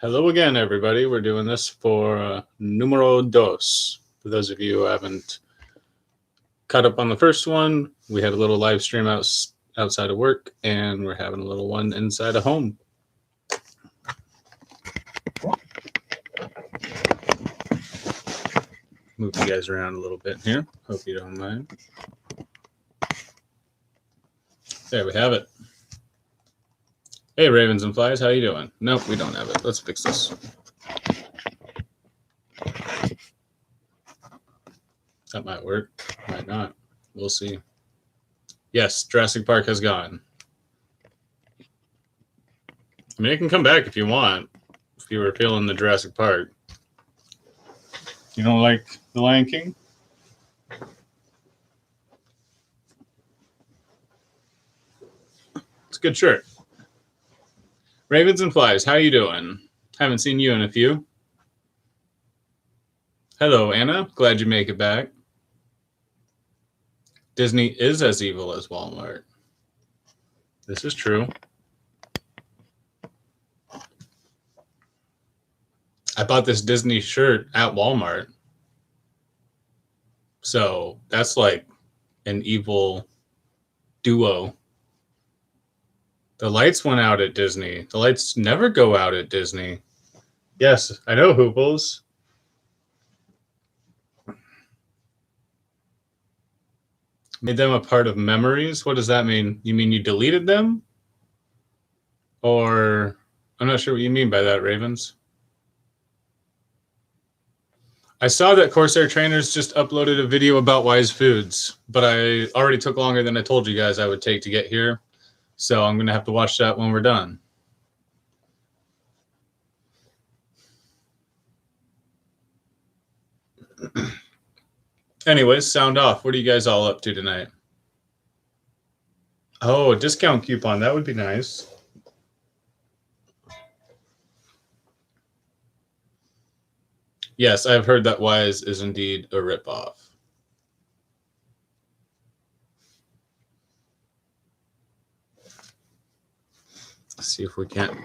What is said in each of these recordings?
Hello again, everybody. We're doing this for numero dos. For those of you who haven't caught up on the first one, we had a little live stream outside of work, and we're having a little one inside a home. Move you guys around a little bit here. Hope you don't mind. There we have it. Hey, Ravens and Flies, how you doing? Nope, we don't have it. Let's fix this. That might work. Might not. We'll see. Yes, Jurassic Park has gone. I mean, it can come back if you want. If you were feeling the Jurassic Park. You don't like The Lion King? It's a good shirt. Ravens and Flies, how you doing? Haven't seen you in a few. Hello, Anna. Glad you make it back. Disney is as evil as Walmart. This is true. I bought this Disney shirt at Walmart. So that's like an evil duo. The lights went out at Disney. The lights never go out at Disney. Yes, I know, Hooples. Made them a part of memories? What does that mean? You mean you deleted them? Or I'm not sure what you mean by that, Ravens. I saw that Corsair Trainers just uploaded a video about Wise Foods, but I already took longer than I told you guys I would take to get here. So I'm going to have to watch that when we're done. Anyways, sound off. What are you guys all up to tonight? Oh, a discount coupon. That would be nice. Yes, I've heard that Wise is indeed a ripoff. Let's see if we can't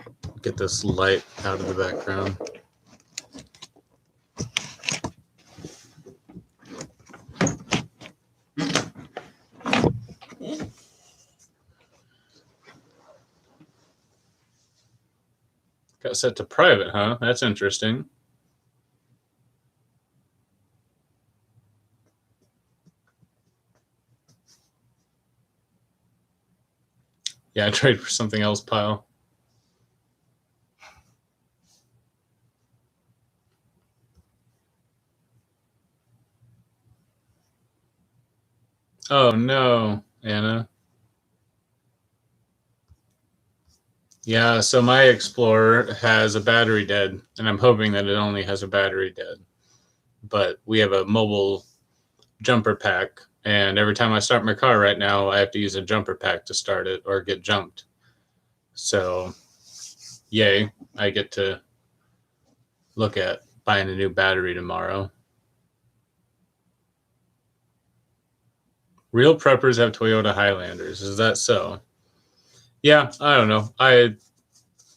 get this light out of the background. Got set to private, huh? That's interesting. Yeah, I tried for something else, Pile. Oh, no, Anna. Yeah, so my Explorer has a battery dead, and I'm hoping that it only has a battery dead. But we have a mobile jumper pack, and every time I start my car right now, I have to use a jumper pack to start it or get jumped. So, yay, I get to look at buying a new battery tomorrow. Real preppers have Toyota Highlanders. Is that so? Yeah, I don't know.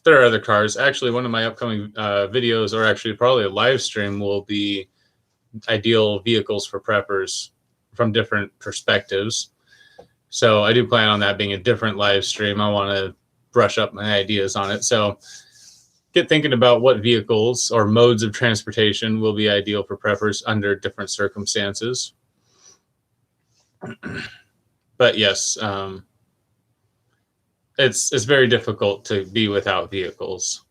There are other cars. Actually, one of my upcoming videos, or actually probably a live stream, will be ideal vehicles for preppers from different perspectives. So I do plan on that being a different live stream. I want to brush up my ideas on it. So get thinking about what vehicles or modes of transportation will be ideal for preppers under different circumstances. But yes, it's very difficult to be without vehicles.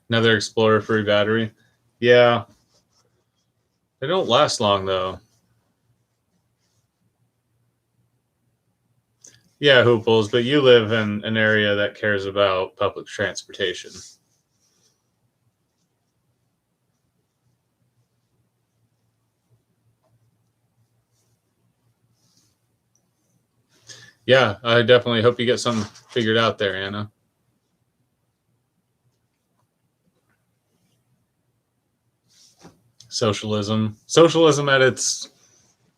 Another Explorer free battery. Yeah. They don't last long, though. Yeah, Hooples, but you live in an area that cares about public transportation. Yeah, I definitely hope you get something figured out there, Anna. Socialism. Socialism at its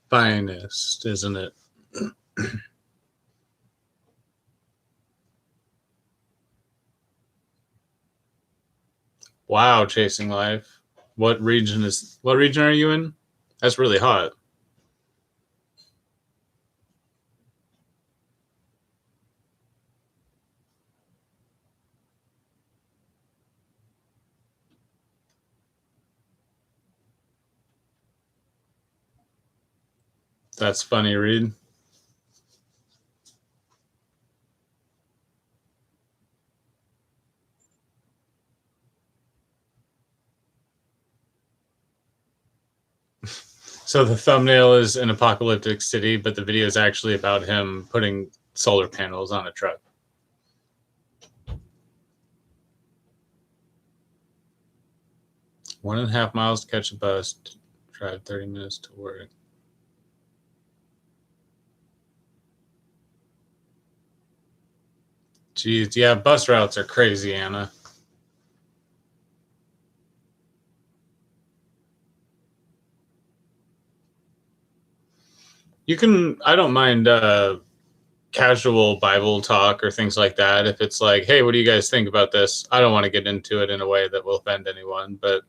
finest, isn't it? Wow, chasing life. What region are you in? That's really hot. That's funny, Reed. So the thumbnail is an apocalyptic city, but the video is actually about him putting solar panels on a truck. 1.5 miles to catch a bus, drive 30 minutes to work. Jeez, yeah, bus routes are crazy, Anna. I don't mind casual Bible talk or things like that. If it's like, hey, what do you guys think about this? I don't want to get into it in a way that will offend anyone, but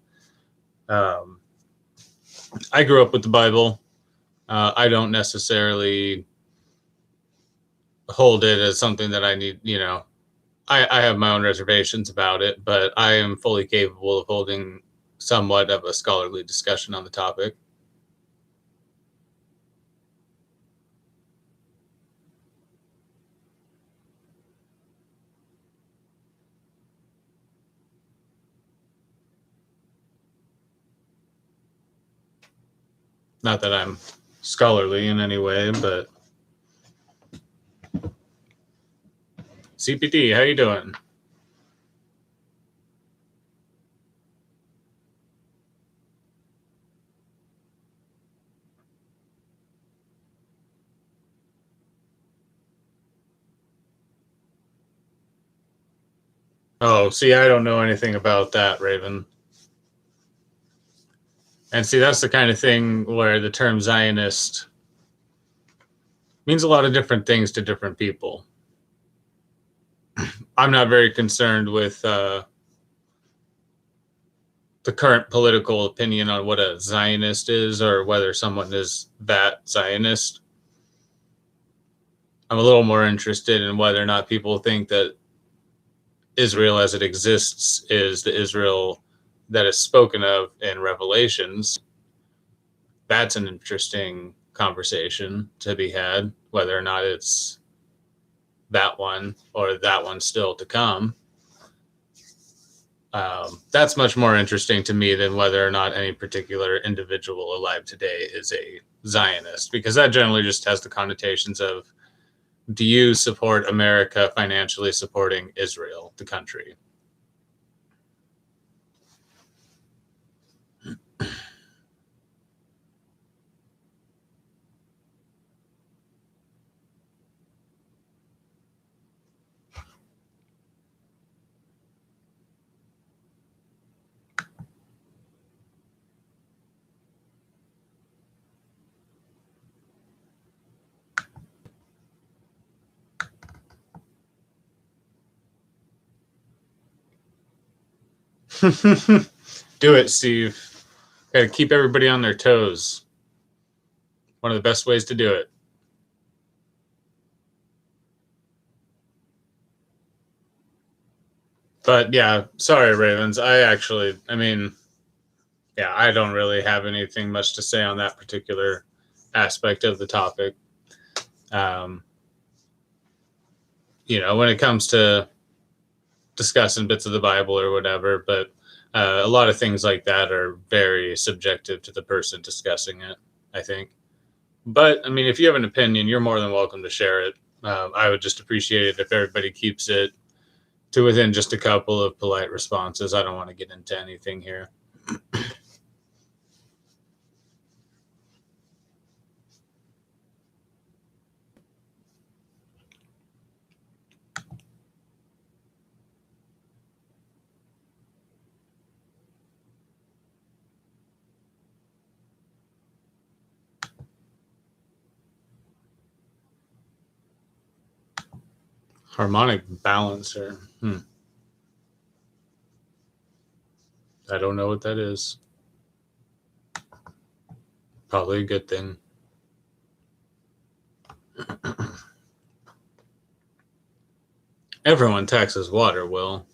I grew up with the Bible. I don't necessarily hold it as something that I need, I have my own reservations about it, but I am fully capable of holding somewhat of a scholarly discussion on the topic. Not that I'm scholarly in any way, but CPT, how you doing? Oh, see, I don't know anything about that, Raven. And see, that's the kind of thing where the term Zionist means a lot of different things to different people. I'm not very concerned with the current political opinion on what a Zionist is or whether someone is that Zionist. I'm a little more interested in whether or not people think that Israel as it exists is the Israel that is spoken of in Revelations. That's an interesting conversation to be had, whether or not it's that one or that one still to come. That's much more interesting to me than whether or not any particular individual alive today is a Zionist, because that generally just has the connotations of, do you support America financially supporting Israel, the country? Do it, Steve. Got to keep everybody on their toes. One of the best ways to do it. But yeah, sorry, Ravens. I don't really have anything much to say on that particular aspect of the topic. When it comes to discussing bits of the Bible or whatever, but a lot of things like that are very subjective to the person discussing it, I think. But I mean, if you have an opinion, you're more than welcome to share it. I would just appreciate it if everybody keeps it to within just a couple of polite responses. I don't want to get into anything here. Harmonic balancer. I don't know what that is. Probably a good thing. Everyone taxes water, Will.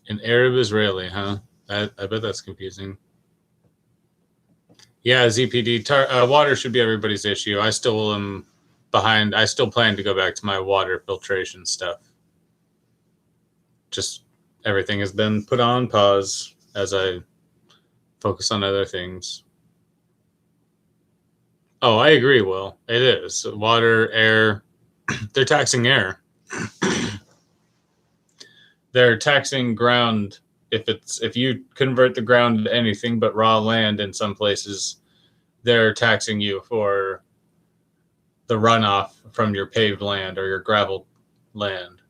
An Arab Israeli, huh? I bet that's confusing. Yeah, ZPD. Water should be everybody's issue. I still am behind. I still plan to go back to my water filtration stuff. Just everything has been put on pause as I focus on other things. Oh, I agree, Will. It is. Water, air. They're taxing air. They're taxing ground. If you convert the ground to anything but raw land in some places, they're taxing you for the runoff from your paved land or your gravel land.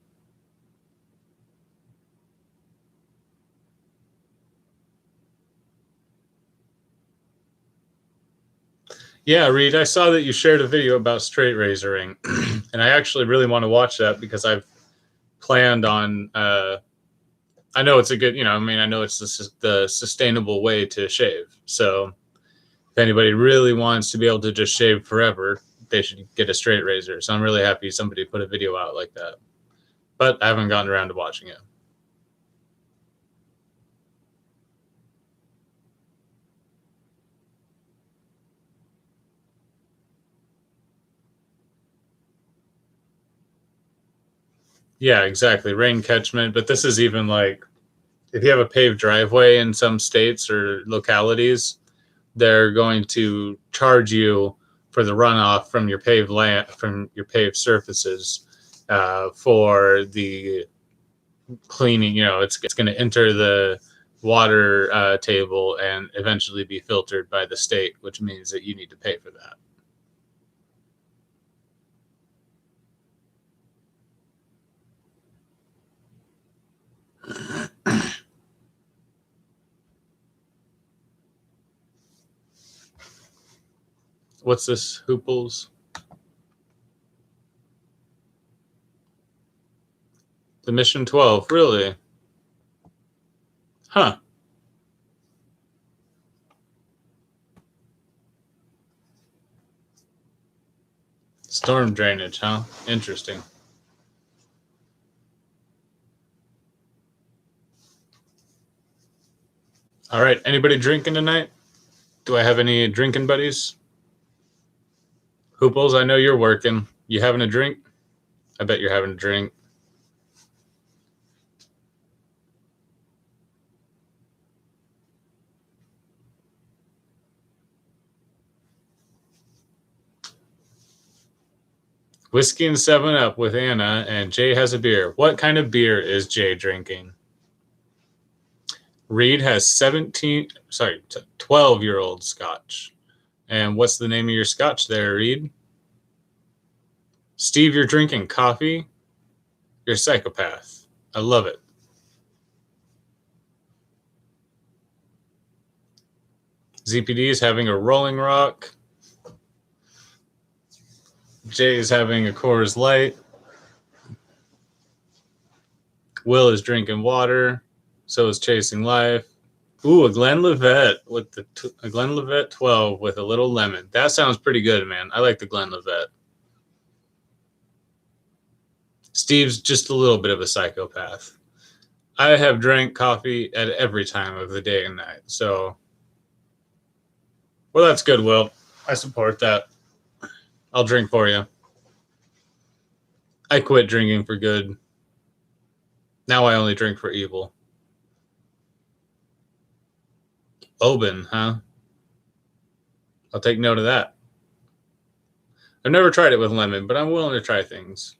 Yeah, Reed, I saw that you shared a video about straight razoring, and I actually really want to watch that because I've planned on. I know it's a good, I know it's the sustainable way to shave. So if anybody really wants to be able to just shave forever, they should get a straight razor. So I'm really happy somebody put a video out like that, but I haven't gotten around to watching it. Yeah, exactly. Rain catchment. But this is even like if you have a paved driveway in some states or localities, they're going to charge you for the runoff from your paved land, from your paved surfaces, for the cleaning. It's going to enter the water table and eventually be filtered by the state, which means that you need to pay for that. What's this, Hooples? The Mission 12, really? Huh. Storm drainage, huh? Interesting. All right. Anybody drinking tonight? Do I have any drinking buddies? Hooples, I know you're working. You having a drink? I bet you're having a drink. Whiskey and 7-Up with Anna, and Jay has a beer. What kind of beer is Jay drinking? Reed has 12-year-old scotch. And what's the name of your scotch there, Reed? Steve, you're drinking coffee? You're a psychopath. I love it. ZPD is having a Rolling Rock. Jay is having a Coors Light. Will is drinking water. So is Chasing Life. Ooh, a Glenlivet with a Glenlivet 12 with a little lemon. That sounds pretty good, man. I like the Glenlivet. Steve's just a little bit of a psychopath. I have drank coffee at every time of the day and night. So, well, that's good, Will. I support that. I'll drink for you. I quit drinking for good. Now I only drink for evil. Oban, huh? I'll take note of that. I've never tried it with lemon, but I'm willing to try things.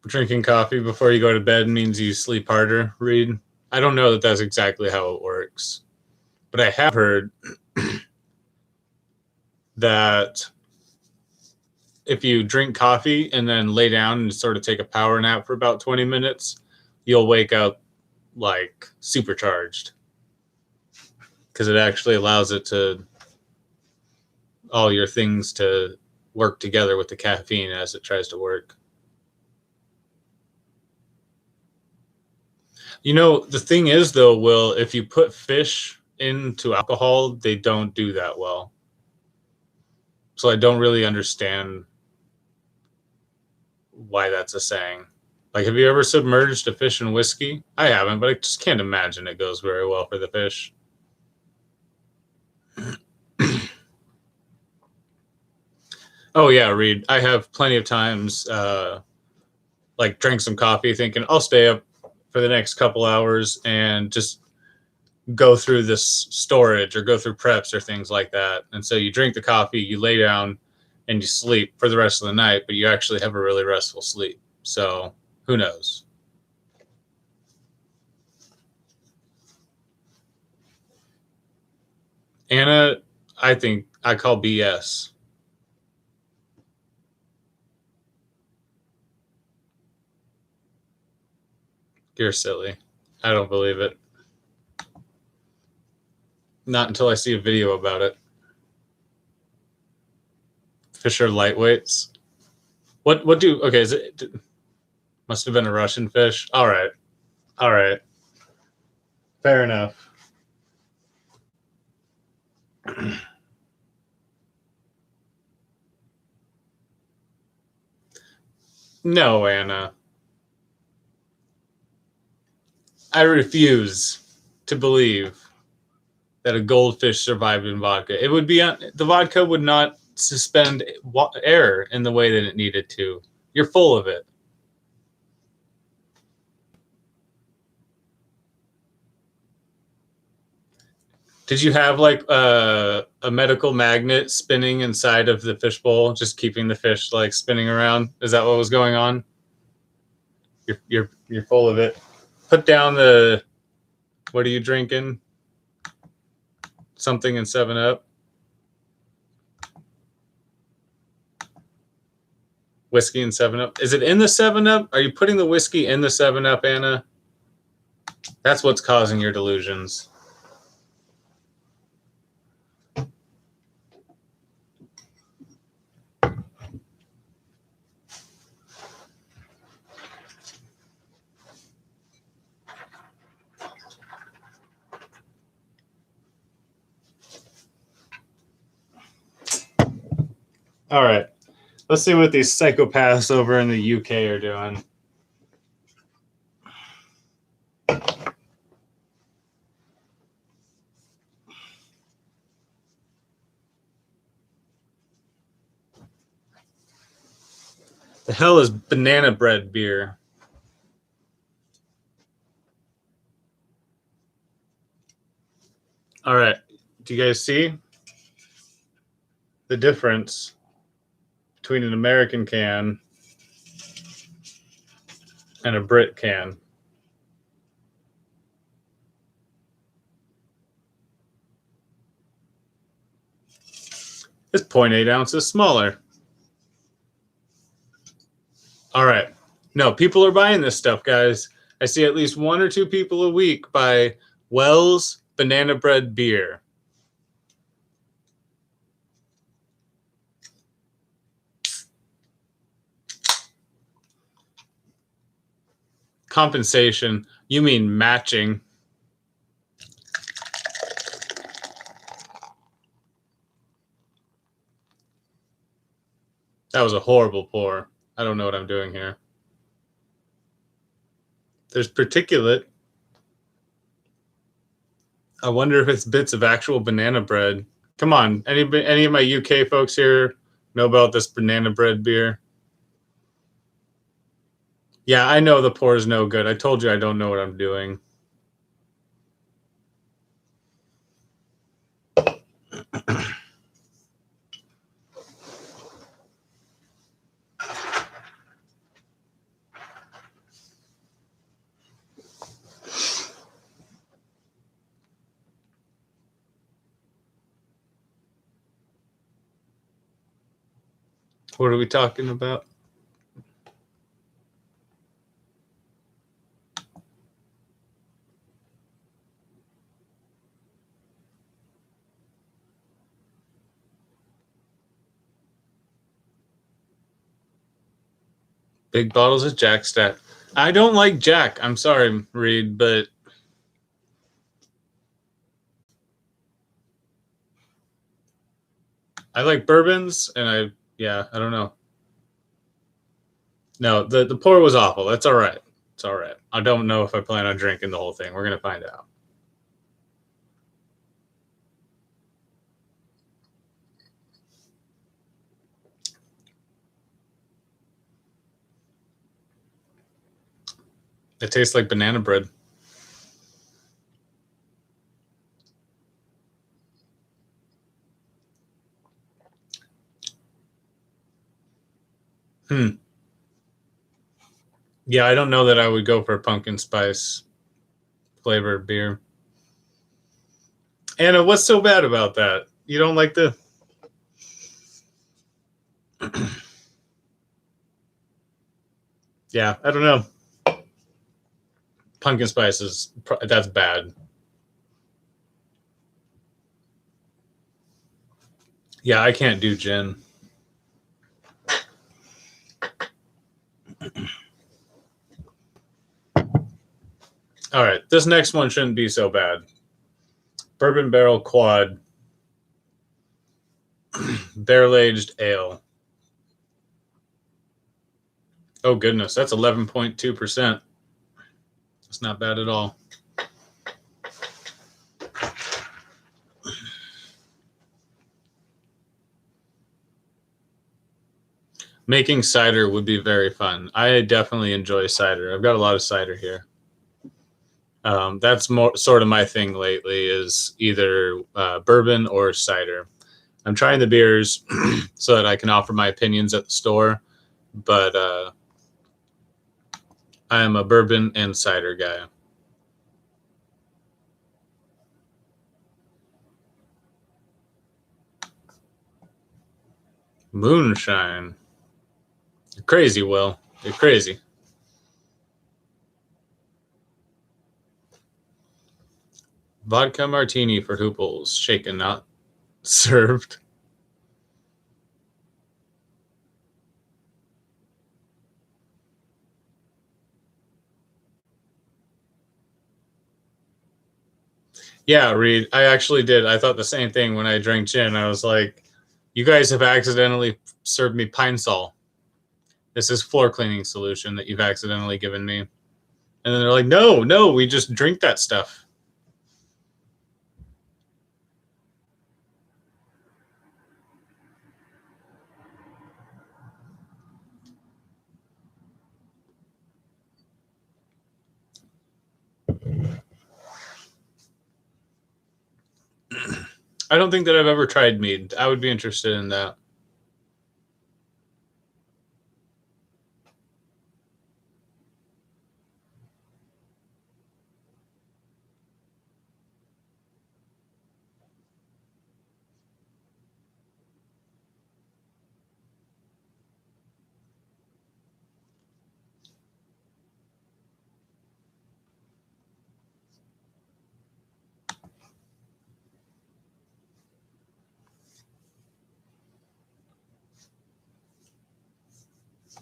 Drinking coffee before you go to bed means you sleep harder, Reed. I don't know that that's exactly how it works, but I have heard that if you drink coffee and then lay down and sort of take a power nap for about 20 minutes, you'll wake up like supercharged because it actually allows it to all your things to work together with the caffeine as it tries to work. You know, the thing is, though, Will, if you put fish into alcohol, they don't do that well. So I don't really understand why that's a saying. Like, have you ever submerged a fish in whiskey? I haven't, but I just can't imagine it goes very well for the fish. Oh, yeah, Reed. I have plenty of times, like, drank some coffee thinking I'll stay up for the next couple hours and just go through this storage or go through preps or things like that. And so you drink the coffee, you lay down, and you sleep for the rest of the night, but you actually have a really restful sleep. So who knows? Anna, I think I call BS. You're silly. I don't believe it. Not until I see a video about it. Fish are lightweights. What do okay, is it must have been a Russian fish. All right. All right. Fair enough. No, Anna. I refuse to believe that a goldfish survived in vodka. It would be the vodka would not suspend air in the way that it needed to. You're full of it. Did you have like a medical magnet spinning inside of the fishbowl, just keeping the fish like spinning around? Is that what was going on? You're full of it. Put down the. What are you drinking? Something in 7-Up. Whiskey and 7-Up. Is it in the 7-Up? Are you putting the whiskey in the 7-Up, Anna? That's what's causing your delusions. All right. Let's see what these psychopaths over in the UK are doing. The hell is banana bread beer? All right. Do you guys see the difference between an American can and a Brit can? It's 0.8 ounces smaller. All right. No, people are buying this stuff, guys. I see at least 1 or 2 people a week buy Wells banana bread beer. Compensation. You mean matching. That was a horrible pour. I don't know what I'm doing here. There's particulate. I wonder if it's bits of actual banana bread. Come on, any of my UK folks here know about this banana bread beer? Yeah, I know the pour is no good. I told you I don't know what I'm doing. What are we talking about? Big bottles of Jack Stack. I don't like Jack. I'm sorry, Reed, but I like bourbons, and I don't know. No, the pour was awful. That's all right. It's all right. I don't know if I plan on drinking the whole thing. We're gonna find out. It tastes like banana bread. Yeah, I don't know that I would go for a pumpkin spice flavored beer. Anna, what's so bad about that? You don't like the Yeah, I don't know. Pumpkin spice that's bad. Yeah, I can't do gin. All right, this next one shouldn't be so bad. Bourbon Barrel Quad Barrel Aged Ale. Oh goodness, that's 11.2%. It's not bad at all. Making cider would be very fun. I definitely enjoy cider. I've got a lot of cider here. That's more sort of my thing lately is either bourbon or cider. I'm trying the beers so that I can offer my opinions at the store, but I am a bourbon and cider guy. Moonshine. You're crazy, Will. You're crazy. Vodka martini for hooples. Shaken, not served. Yeah, Reed. I actually did. I thought the same thing when I drank gin. I was like, you guys have accidentally served me Pine Sol. This is floor cleaning solution that you've accidentally given me. And then they're like, no, we just drink that stuff. I don't think that I've ever tried mead. I would be interested in that.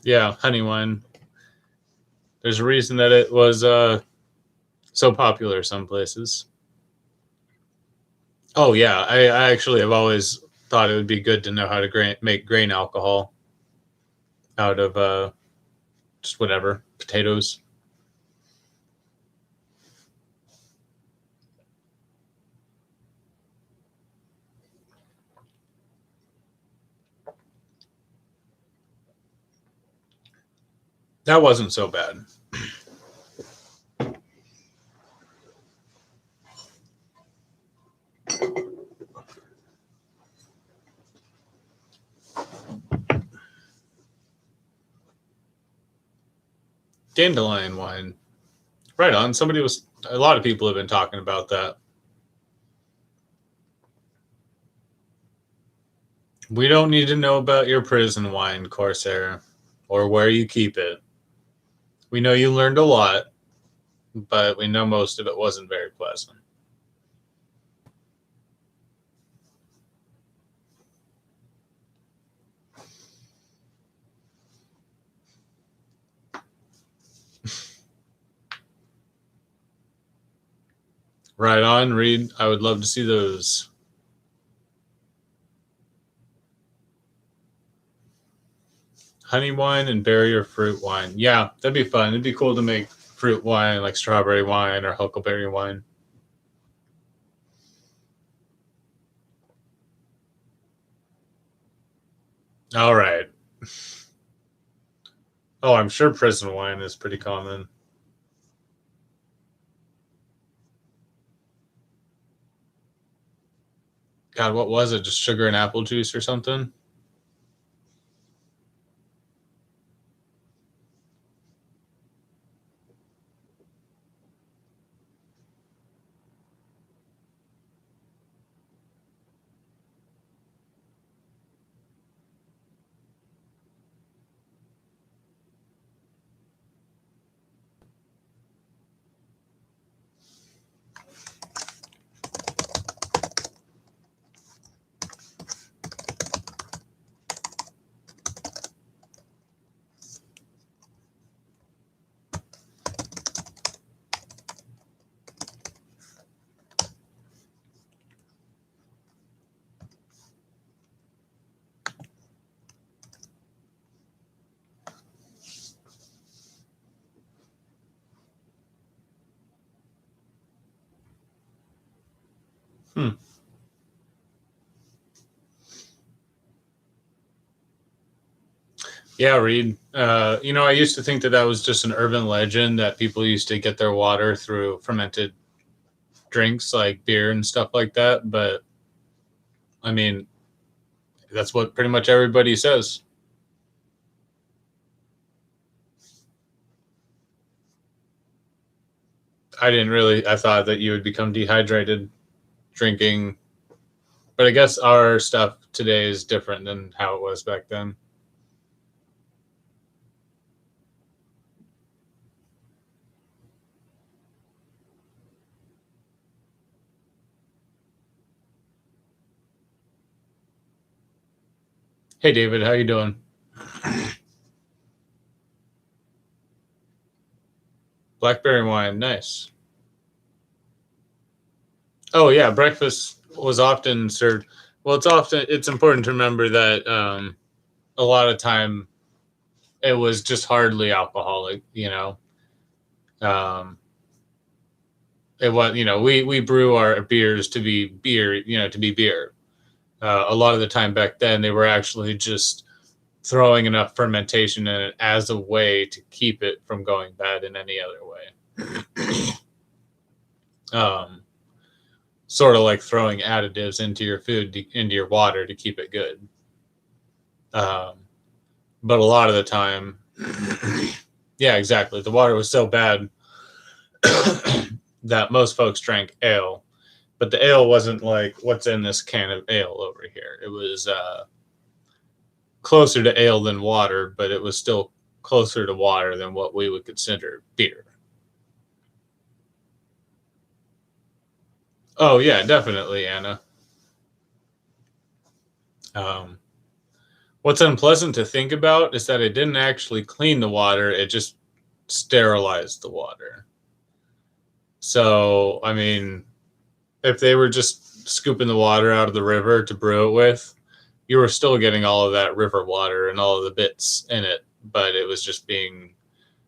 Yeah, honey wine. There's a reason that it was so popular some places. Oh yeah, I actually have always thought it would be good to know how to make grain alcohol out of just whatever potatoes. That wasn't so bad. Dandelion wine. Right on. A lot of people have been talking about that. We don't need to know about your prison wine, Corsair, or where you keep it. We know you learned a lot, but we know most of it wasn't very pleasant. Right on, Reed. I would love to see those. Honey wine and berry or fruit wine. Yeah, that'd be fun. It'd be cool to make fruit wine, like strawberry wine or huckleberry wine. All right. Oh, I'm sure prison wine is pretty common. God, what was it? Just sugar and apple juice or something? Hmm. Yeah, Reed. I used to think that that was just an urban legend that people used to get their water through fermented drinks like beer and stuff like that. But I mean, that's what pretty much everybody says. I thought that you would become dehydrated drinking, but I guess our stuff today is different than how it was back then. Hey, David, how you doing? Blackberry wine, nice. Oh yeah, breakfast was often served. Well, it's important to remember that a lot of time it was just hardly alcoholic. Um, it was we brew our beers to be beer, to be beer. A lot of the time back then, they were actually just throwing enough fermentation in it as a way to keep it from going bad in any other way. um, Sort of like throwing additives into your food, into your water to keep it good. Um, but a lot of the time, yeah, exactly. The water was so bad that most folks drank ale, but the ale wasn't like what's in this can of ale over here. It was closer to ale than water, but it was still closer to water than what we would consider beer. Oh yeah, definitely, Anna. Um, what's unpleasant to think about is that it didn't actually clean the water; it just sterilized the water. So, I mean, if they were just scooping the water out of the river to brew it with, you were still getting all of that river water and all of the bits in it, but it was just being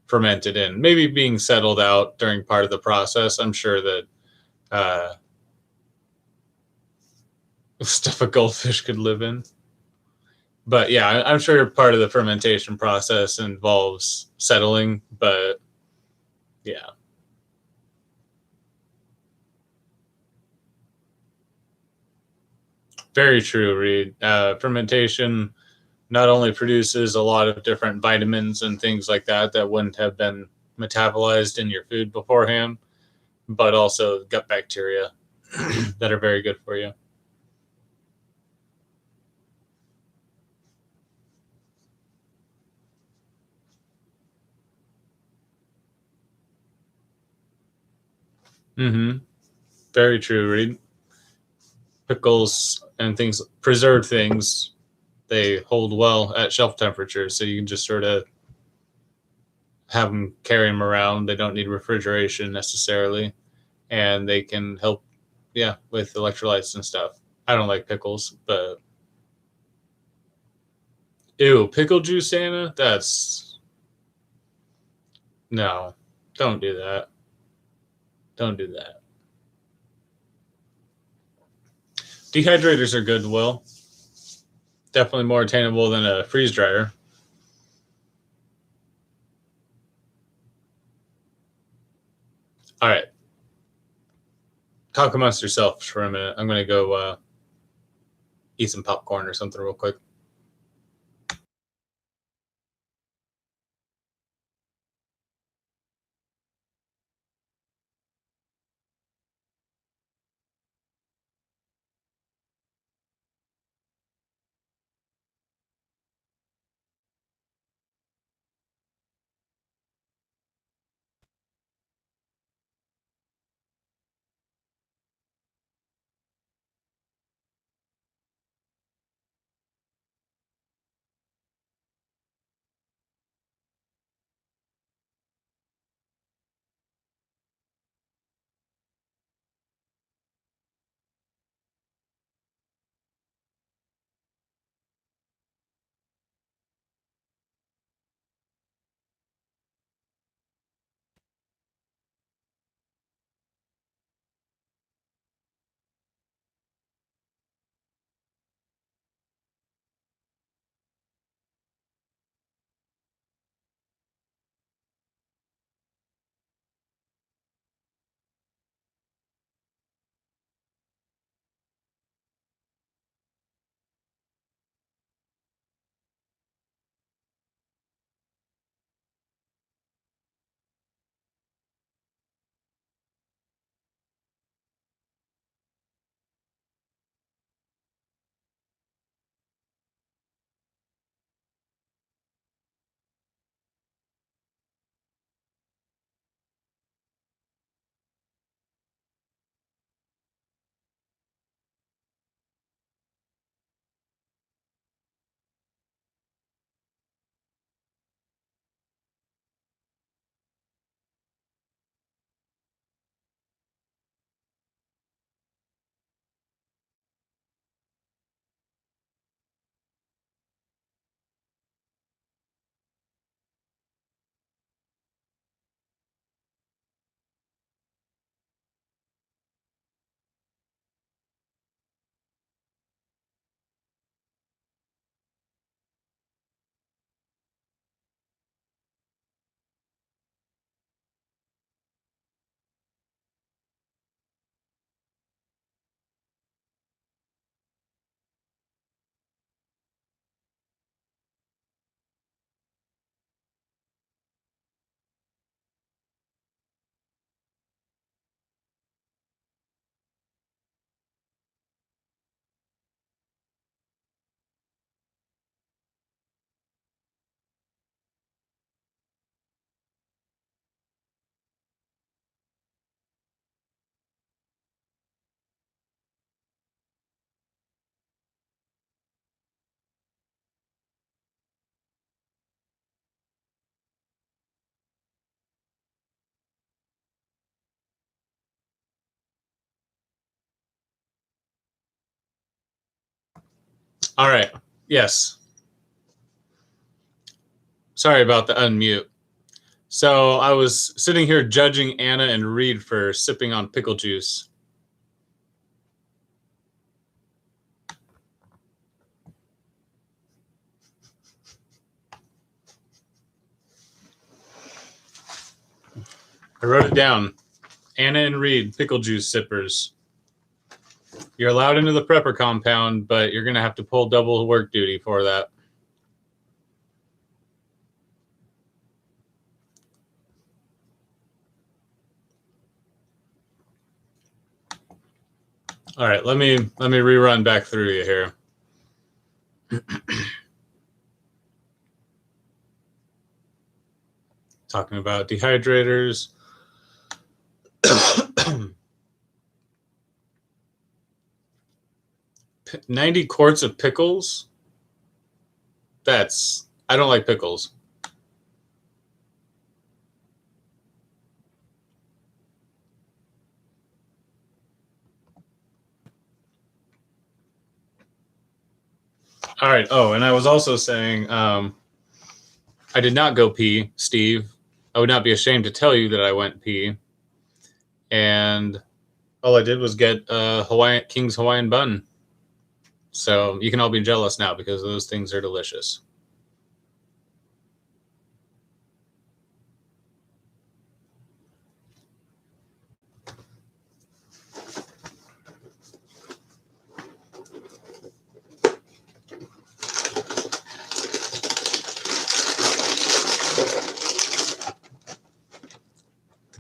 fermented in, maybe being settled out during part of the process. I'm sure that uh, stuff a goldfish could live in. But yeah, I'm sure part of the fermentation process involves settling, but yeah. Very true, Reed. Fermentation not only produces a lot of different vitamins and things like that that wouldn't have been metabolized in your food beforehand, but also gut bacteria that are very good for you. Mm-hmm. Very true, Reed. Pickles and things, preserved things, they hold well at shelf temperature, so you can just sort of have them, carry them around. They don't need refrigeration necessarily, and they can help, yeah, with electrolytes and stuff. I don't like pickles, but ew, pickle juice, Anna? That's no, don't do that. Don't do that. Dehydrators are good, Will. Definitely more attainable than a freeze dryer. All right, talk amongst yourselves for a minute. I'm gonna go eat some popcorn or something real quick. All right. Yes. Sorry about the unmute. So I was sitting here judging Anna and Reed for sipping on pickle juice. I wrote it down. Anna and Reed, pickle juice sippers. You're allowed into the prepper compound, but you're going to have to pull double work duty for that. All right, let me rerun back through you here. Talking about dehydrators. 90 quarts of pickles? I don't like pickles. All right. Oh, and I was also saying, I did not go pee, Steve. I would not be ashamed to tell you that I went pee. And all I did was get King's Hawaiian bun. So you can all be jealous now because those things are delicious.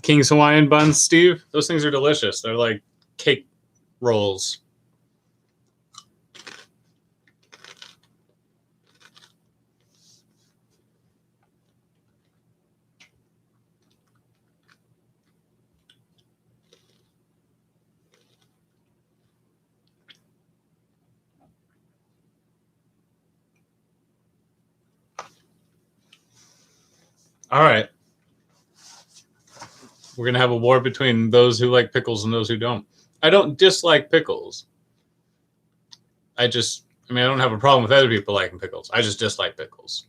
King's Hawaiian buns, Steve, those things are delicious. They're like cake rolls. All right. We're going to have a war between those who like pickles and those who don't. I don't dislike pickles. I don't have a problem with other people liking pickles. I just dislike pickles.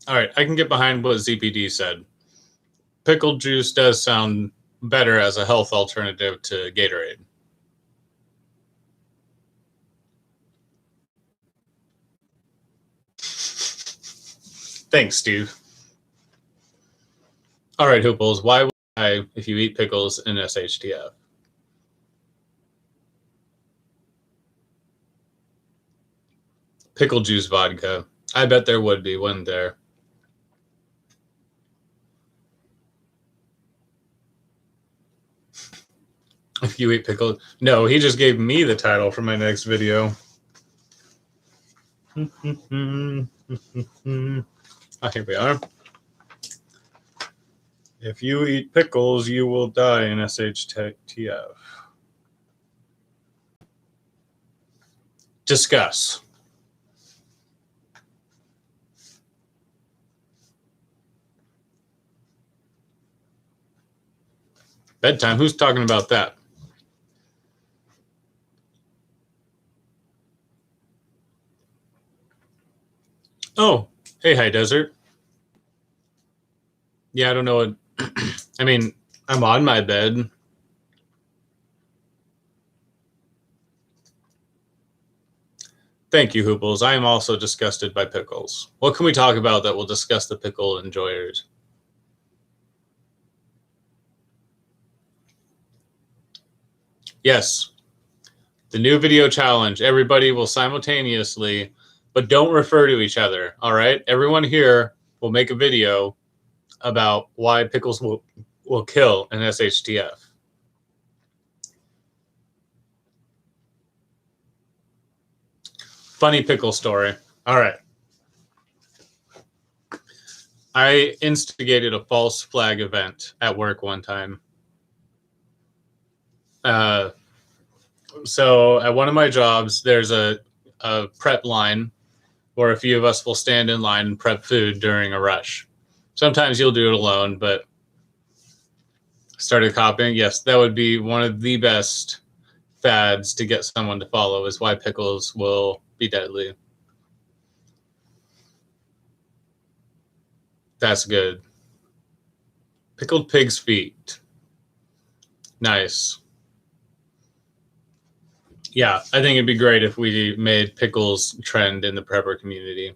All right, I can get behind what ZPD said. Pickle juice does sound better as a health alternative to Gatorade. Thanks, Steve. All right, Hooples, why would I if you eat pickles in SHTF? Pickle juice vodka. I bet there would be, wouldn't there? If you eat pickles. No, he just gave me the title for my next video. Oh, here we are. If you eat pickles, you will die in SHTF. Discuss. Bedtime? Who's talking about that? Oh, hey, High Desert. Yeah, I don't know what... I mean, I'm on my bed. Thank you, Hooples. I am also disgusted by pickles. What can we talk about that will disgust the pickle enjoyers? Yes. The new video challenge. Everybody will simultaneously, but don't refer to each other, all right? Everyone here will make a video about why pickles will kill an SHTF. Funny pickle story. All right. I instigated a false flag event at work one time. So at one of my jobs, there's a prep line where a few of us will stand in line and prep food during a rush. Sometimes you'll do it alone, but started copying. Yes, that would be one of the best fads to get someone to follow, is why pickles will be deadly. That's good. Pickled pig's feet. Nice. Yeah, I think it'd be great if we made pickles trend in the prepper community.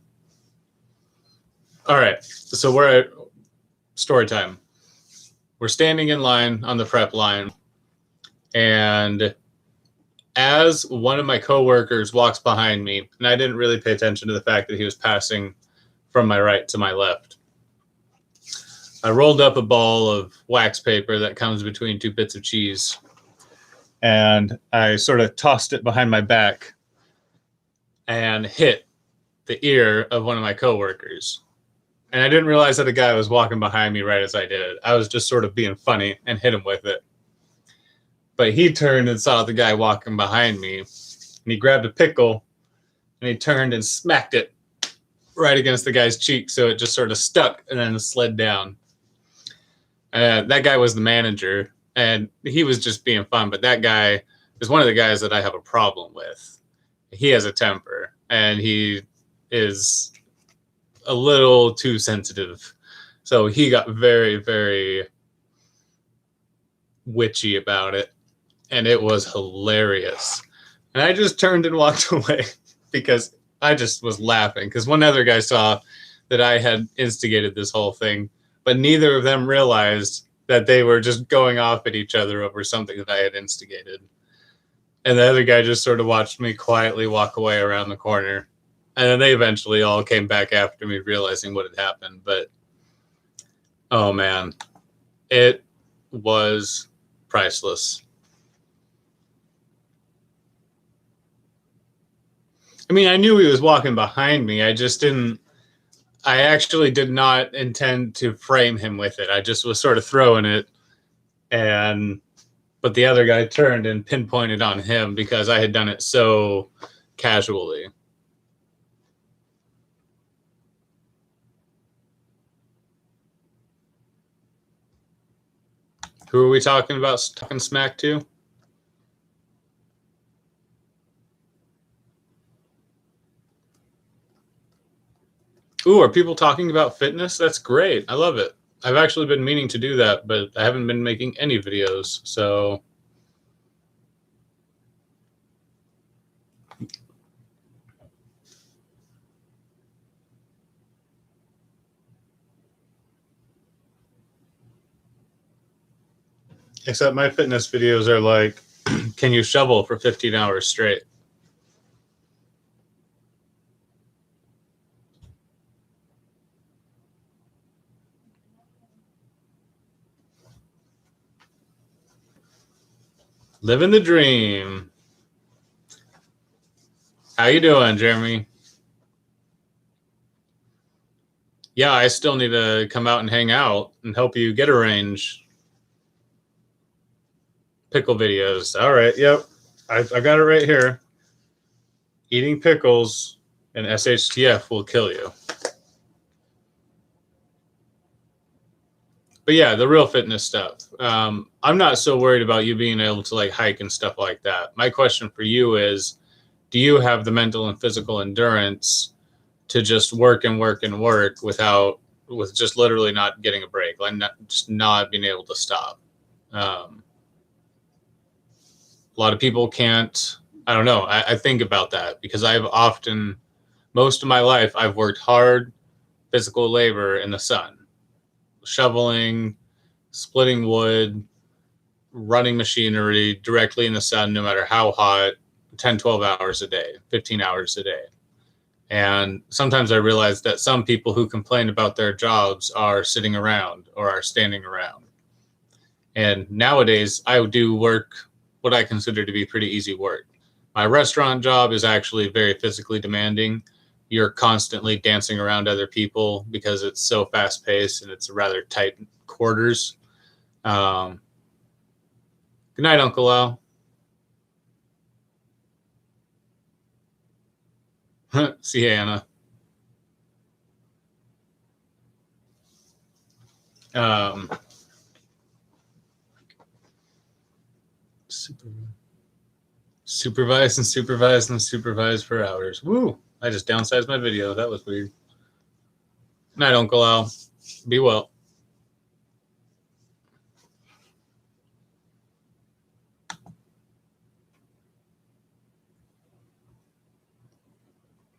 All right, so we're at story time. We're standing in line on the prep line, and as one of my coworkers walks behind me, and I didn't really pay attention to the fact that he was passing from my right to my left, I rolled up a ball of wax paper that comes between 2 bits of cheese, and I sort of tossed it behind my back and hit the ear of one of my coworkers. And I didn't realize that a guy was walking behind me right as I did it. I was just sort of being funny and hit him with it. But he turned and saw the guy walking behind me, and he grabbed a pickle, and he turned and smacked it right against the guy's cheek, so it just sort of stuck and then slid down. That guy was the manager, and he was just being fun, but that guy is one of the guys that I have a problem with. He has a temper, and he is a little too sensitive. So he got very, very witchy about it, and it was hilarious. And I just turned and walked away because I just was laughing, because one other guy saw that I had instigated this whole thing, but neither of them realized that they were just going off at each other over something that I had instigated. And the other guy just sort of watched me quietly walk away around the corner. And then they eventually all came back after me, realizing what had happened. But, oh man, it was priceless. I mean, I knew he was walking behind me. I actually did not intend to frame him with it. I just was sort of throwing it, but the other guy turned and pinpointed on him because I had done it so casually. Who are we talking about talking smack to? Ooh, are people talking about fitness? That's great. I love it. I've actually been meaning to do that, but I haven't been making any videos, so. Except my fitness videos are like, can you shovel for 15 hours straight? Living the dream. How you doing, Jeremy? Yeah, I still need to come out and hang out and help you get a range. Pickle videos. All right, yep. I got it right here. Eating pickles and SHTF will kill you. But yeah, the real fitness stuff. I'm not so worried about you being able to like hike and stuff like that. My question for you is, do you have the mental and physical endurance to just work and work and work with just literally not getting a break, like just not being able to stop? A lot of people can't. I don't know. I think about that because most of my life, I've worked hard physical labor in the sun. Shoveling, splitting wood, running machinery directly in the sun, no matter how hot, 10, 12 hours a day, 15 hours a day. And sometimes I realize that some people who complain about their jobs are sitting around or are standing around. And nowadays, I do work what I consider to be pretty easy work. My restaurant job is actually very physically demanding. You're constantly dancing around other people because it's so fast paced and it's rather tight quarters. Good night, Uncle Al. See you, Anna. Supervise and supervise and supervise for hours. Woo! I just downsized my video. That was weird. Night, Uncle Al. Be well.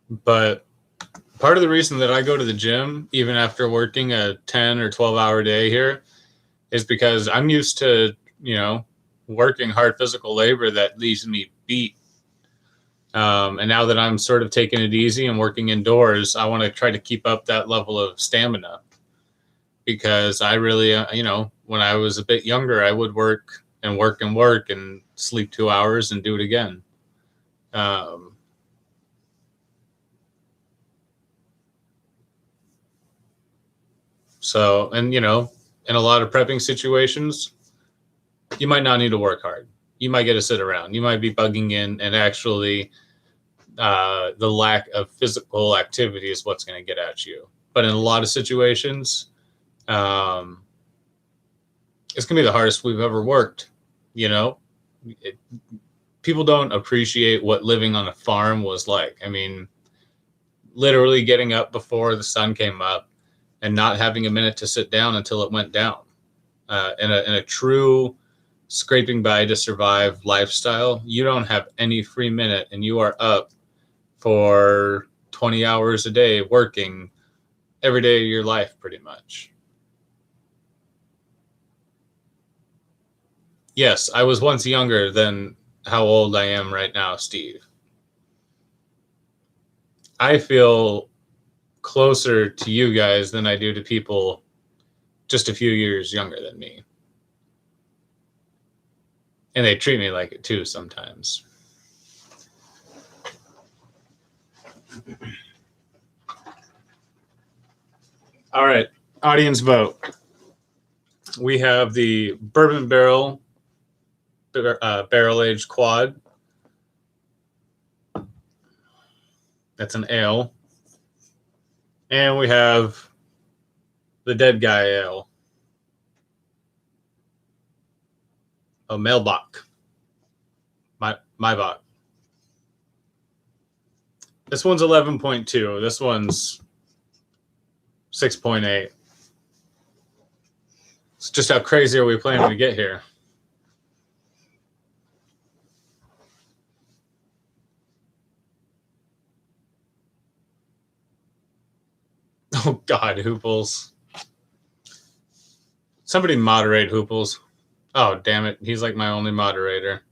But part of the reason that I go to the gym, even after working a 10 or 12-hour day here, is because I'm used to, working hard physical labor that leaves me beat. And now that I'm sort of taking it easy and working indoors, I want to try to keep up that level of stamina. because I really, when I was a bit younger, I would work and work and work and sleep 2 hours and do it again. So, and in a lot of prepping situations, you might not need to work hard. You might get to sit around. You might be bugging in, and actually, the lack of physical activity is what's going to get at you. But in a lot of situations, it's going to be the hardest we've ever worked. People don't appreciate what living on a farm was like. I mean, literally getting up before the sun came up and not having a minute to sit down until it went down. In a true scraping by to survive lifestyle, you don't have any free minute, and you are up for 20 hours a day working every day of your life, pretty much. Yes, I was once younger than how old I am right now, Steve. I feel closer to you guys than I do to people just a few years younger than me. And they treat me like it too sometimes. All right, audience vote. We have the bourbon barrel barrel-aged quad. That's an ale. And we have the dead guy ale. A Mailbach. Maibach. This one's 11.2. This one's 6.8. It's just how crazy are we planning to get here? Oh, God, Hooples. Somebody moderate Hooples. Oh, damn it. He's like my only moderator.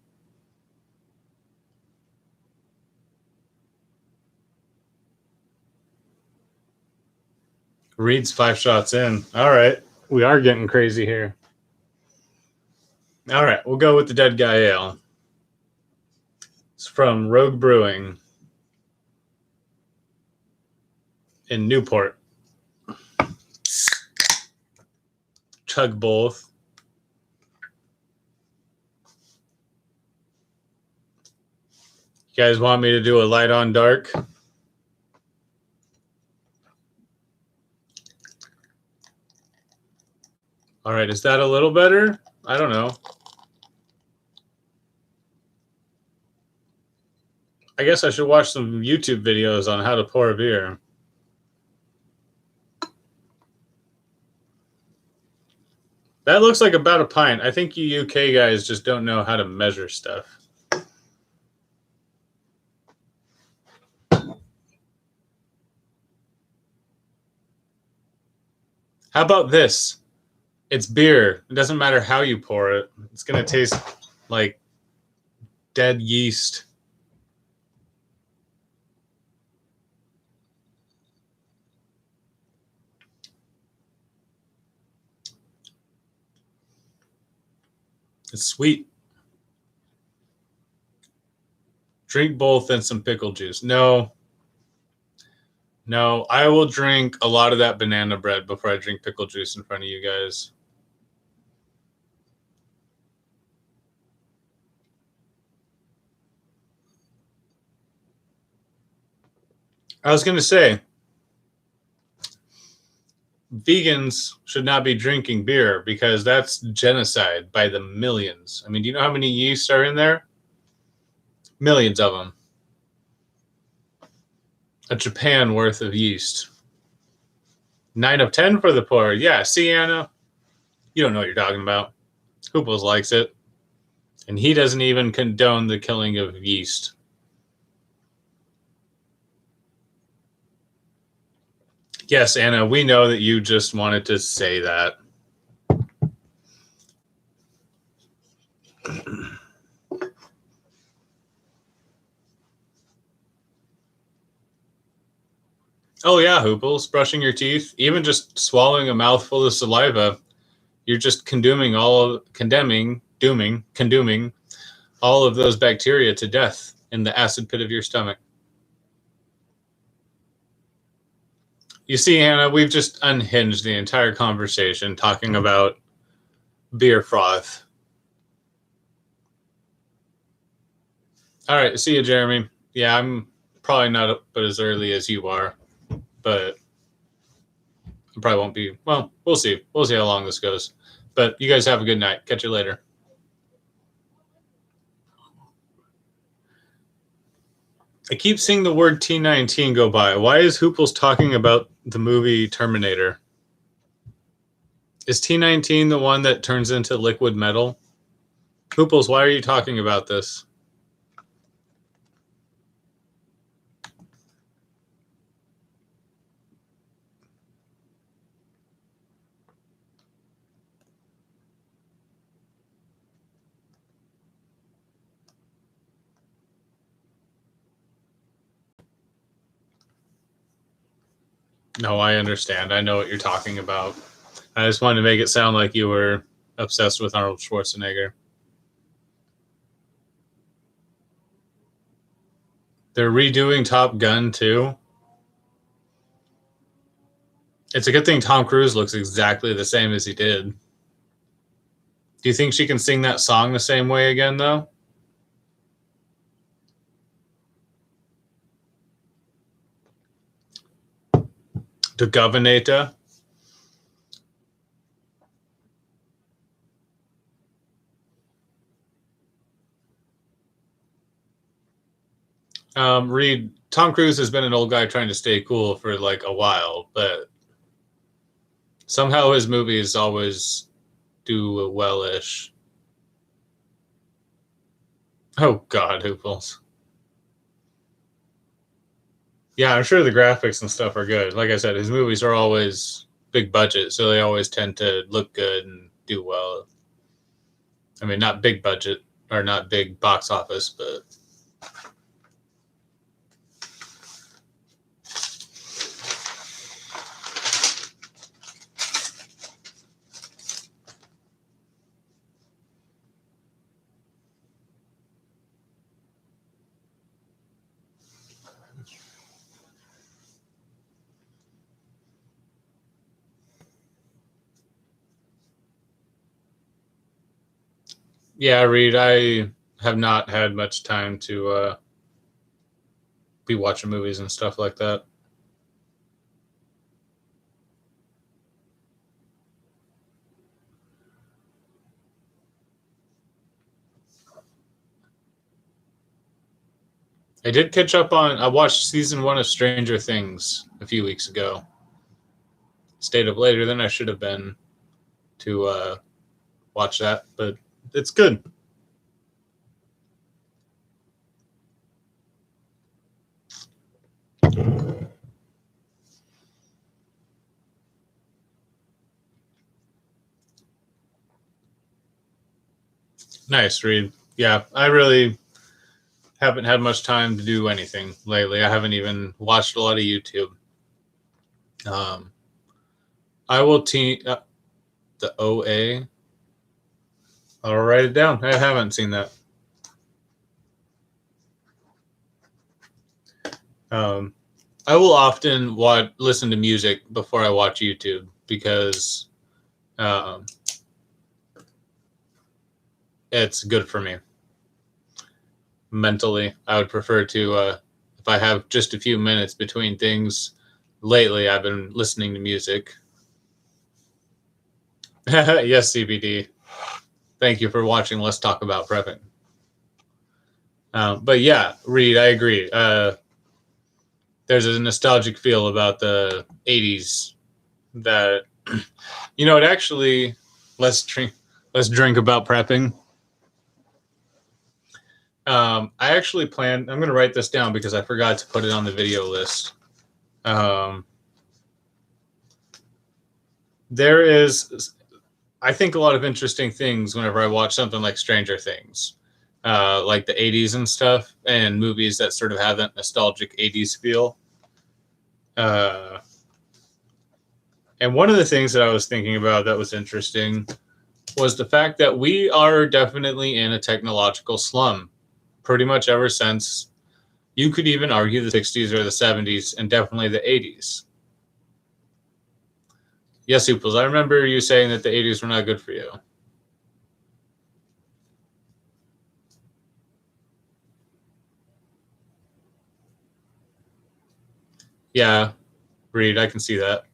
Reed's 5 shots in. All right. We are getting crazy here. All right. We'll go with the Dead Guy Ale. It's from Rogue Brewing in Newport. Chug both. You guys want me to do a light on dark? All right, is that a little better? I don't know. I guess I should watch some YouTube videos on how to pour a beer. That looks like about a pint. I think you UK guys just don't know how to measure stuff. How about this? It's beer. It doesn't matter how you pour it. It's going to taste like dead yeast. It's sweet. Drink both and some pickle juice. No, I will drink a lot of that banana bread before I drink pickle juice in front of you guys. I was going to say, vegans should not be drinking beer because that's genocide by the millions. I mean, do you know how many yeasts are in there? Millions of them. A Japan worth of yeast. 9 of 10 for the poor. Yeah, see, Anna? You don't know what you're talking about. Hooples likes it. And he doesn't even condone the killing of yeast. Yes, Anna, we know that you just wanted to say that. Oh yeah, Hooples, brushing your teeth, even just swallowing a mouthful of saliva, you're just condemning all of those bacteria to death in the acid pit of your stomach. You see, Hannah, we've just unhinged the entire conversation talking about beer froth. All right, see you, Jeremy. Yeah, I'm probably not up as early as you are, but I probably won't be. Well, we'll see. We'll see how long this goes. But you guys have a good night. Catch you later. I keep seeing the word T19 go by. Why is Hooples talking about the movie Terminator? Is T19 the one that turns into liquid metal? Hooples, why are you talking about this? No, I understand. I know what you're talking about. I just wanted to make it sound like you were obsessed with Arnold Schwarzenegger. They're redoing Top Gun too. It's a good thing Tom Cruise looks exactly the same as he did. Do you think she can sing that song the same way again, though? The Governator. Reed, Tom Cruise has been an old guy trying to stay cool for like a while, but somehow his movies always do well-ish. Oh God, Hooples. Yeah, I'm sure the graphics and stuff are good. Like I said, his movies are always big budget, so they always tend to look good and do well. I mean, not big budget or not big box office, but yeah, Reed, I have not had much time to be watching movies and stuff like that. I did catch up on. I watched season 1 of Stranger Things a few weeks ago. Stayed up later than I should have been to watch that, but it's good. Nice, Reed. Yeah, I really haven't had much time to do anything lately. I haven't even watched a lot of YouTube. I will the OA. I'll write it down. I haven't seen that. I will often listen to music before I watch YouTube because it's good for me. Mentally, I would prefer to, if I have just a few minutes between things. Lately, I've been listening to music. Yes, CBD. Thank you for watching. Let's talk about prepping. But yeah, Reed, I agree. There's a nostalgic feel about the 80s that, you know, it actually, let's drink about prepping. I actually I'm going to write this down because I forgot to put it on the video list. There is, I think, a lot of interesting things whenever I watch something like Stranger Things, like the 80s and stuff, and movies that sort of have that nostalgic 80s feel. Uh, and one of the things that I was thinking about that was interesting was the fact that we are definitely in a technological slum pretty much ever since, you could even argue, the 60s or the 70s, and definitely the 80s. Yes, Ooples, I remember you saying that the 80s were not good for you. Yeah, Reed, I can see that.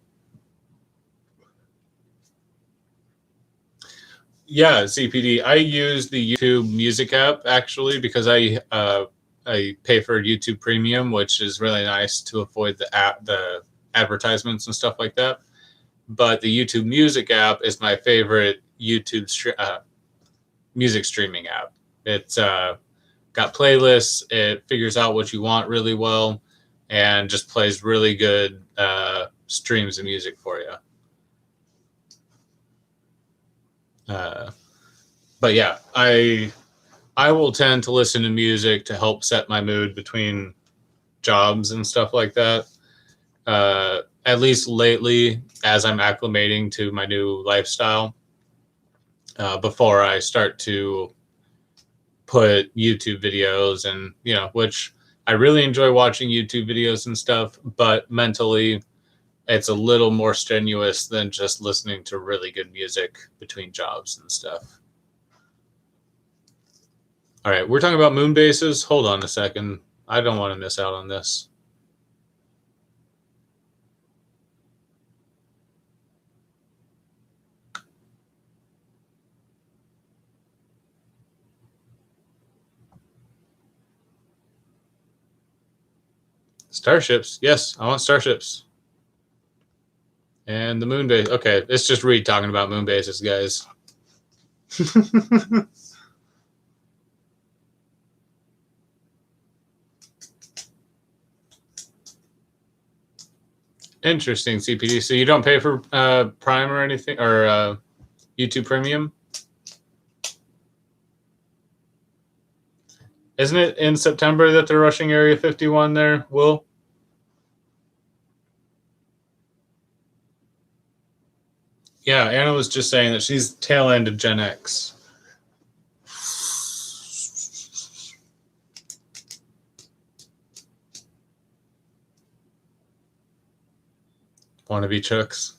Yeah, CPD. I use the YouTube Music app actually because I pay for YouTube Premium, which is really nice to avoid the advertisements and stuff like that. But the YouTube Music app is my favorite music streaming app. It's got playlists. It figures out what you want really well, and just plays really good streams of music for you. But yeah, I will tend to listen to music to help set my mood between jobs and stuff like that. At least lately, as I'm acclimating to my new lifestyle, before I start to put YouTube videos and, which I really enjoy watching YouTube videos and stuff, but mentally it's a little more strenuous than just listening to really good music between jobs and stuff. All right, we're talking about moon bases. Hold on a second. I don't want to miss out on this. Starships. Yes, I want starships. And the moon base. Okay, it's just Reed talking about moon bases, guys. Interesting, CPD. So you don't pay for Prime or anything, or YouTube Premium? Isn't it in September that they're rushing Area 51 there, Will? Yeah, Anna was just saying that she's tail end of Gen X. Wannabe Chooks.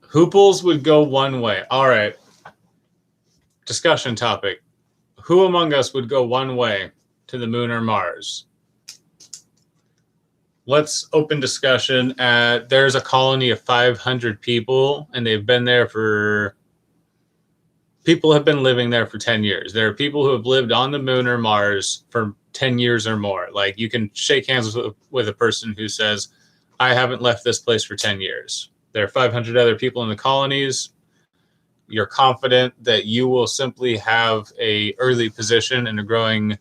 Hooples would go one way. All right. Discussion topic. Who among us would go one way to the moon or Mars? Let's open discussion. There's a colony of 500 people, and they've been there for... People have been living there for 10 years. There are people who have lived on the moon or Mars for 10 years or more. Like, you can shake hands with a person who says, I haven't left this place for 10 years. There are 500 other people in the colonies. You're confident that you will simply have a early position in a growing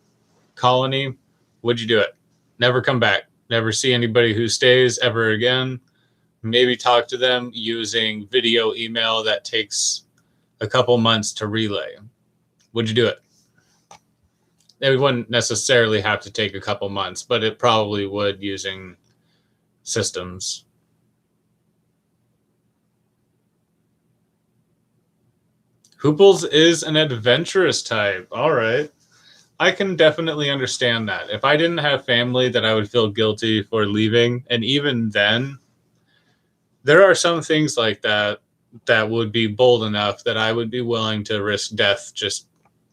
colony. Would you do it? Never come back. Never see anybody who stays ever again. Maybe talk to them using video email that takes a couple months to relay. Would you do it? It wouldn't necessarily have to take a couple months, but it probably would using systems. Hooples is an adventurous type. All right. I can definitely understand that. If I didn't have family, that I would feel guilty for leaving. And even then, there are some things like that that would be bold enough that I would be willing to risk death just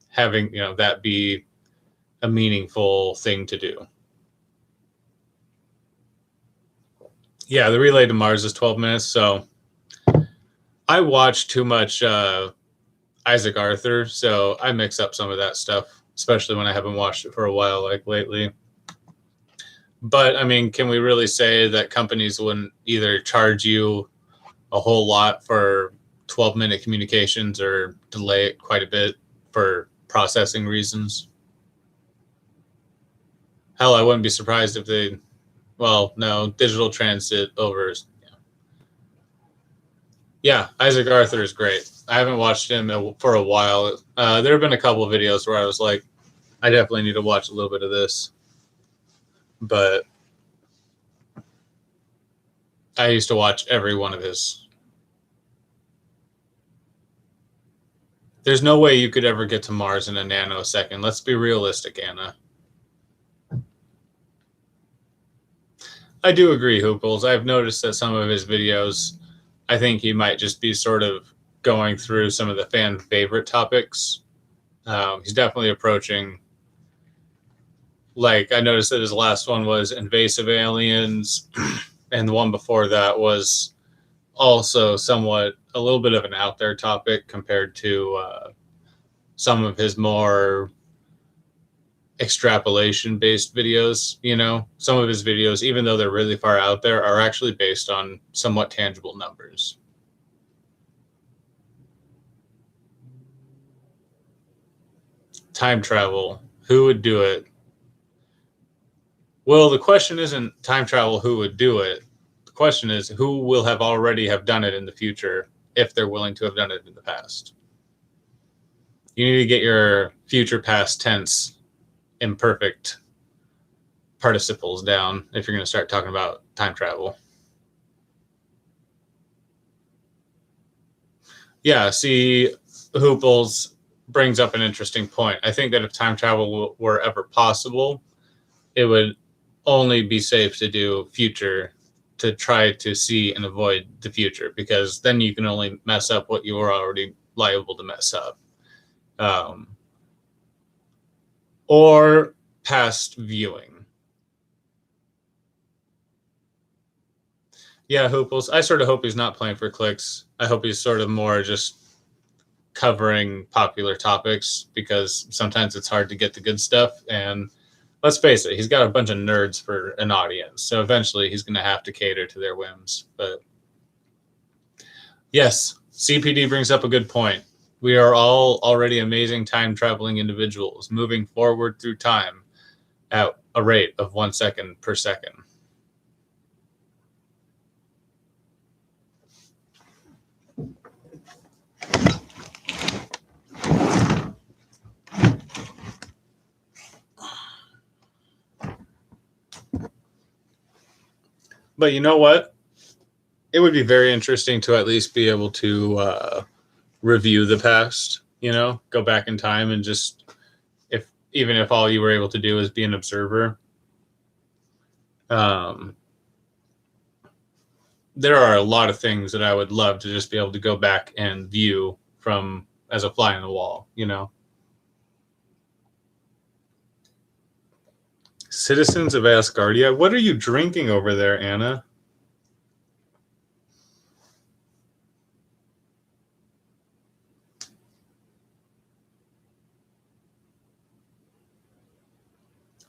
having, that be a meaningful thing to do. Yeah, the relay to Mars is 12 minutes. So I watch too much Isaac Arthur, so I mix up some of that stuff, especially when I haven't watched it for a while, like lately. But, I mean, can we really say that companies wouldn't either charge you a whole lot for 12-minute communications or delay it quite a bit for processing reasons? Hell, I wouldn't be surprised if they... Well, no, digital transit over... Yeah, Isaac Arthur is great. I haven't watched him for a while. There have been a couple of videos where I was like, I definitely need to watch a little bit of this. But I used to watch every one of his. There's no way you could ever get to Mars in a nanosecond. Let's be realistic, Anna. I do agree, Hooples. I've noticed that some of his videos, I think he might just be sort of going through some of the fan favorite topics. He's definitely approaching. Like, I noticed that his last one was invasive aliens, and the one before that was also somewhat a little bit of an out there topic compared to some of his more extrapolation based videos. You know, some of his videos, even though they're really far out there, are actually based on somewhat tangible numbers. Time travel, who would do it? Well, the question isn't time travel, who would do it. The question is who will have already have done it in the future if they're willing to have done it in the past. You need to get your future past tense imperfect participles down if you're going to start talking about time travel. Yeah, see, Hooples brings up an interesting point. I think that if time travel were ever possible, it would only be safe to do future to try to see and avoid the future, because then you can only mess up what you were already liable to mess up. Or past viewing. Yeah, Hooples. I sort of hope he's not playing for clicks. I hope he's sort of more just covering popular topics, because sometimes it's hard to get the good stuff. And let's face it, he's got a bunch of nerds for an audience. So eventually he's going to have to cater to their whims. But yes, CPD brings up a good point. We are all already amazing time traveling individuals moving forward through time at a rate of 1 second per second. But you know what? It would be very interesting to at least be able to review the past, you know, go back in time and just, if even if all you were able to do is be an observer. There are a lot of things that I would love to just be able to go back and view from as a fly on the wall, you know. Citizens of Asgardia, what are you drinking over there, Anna?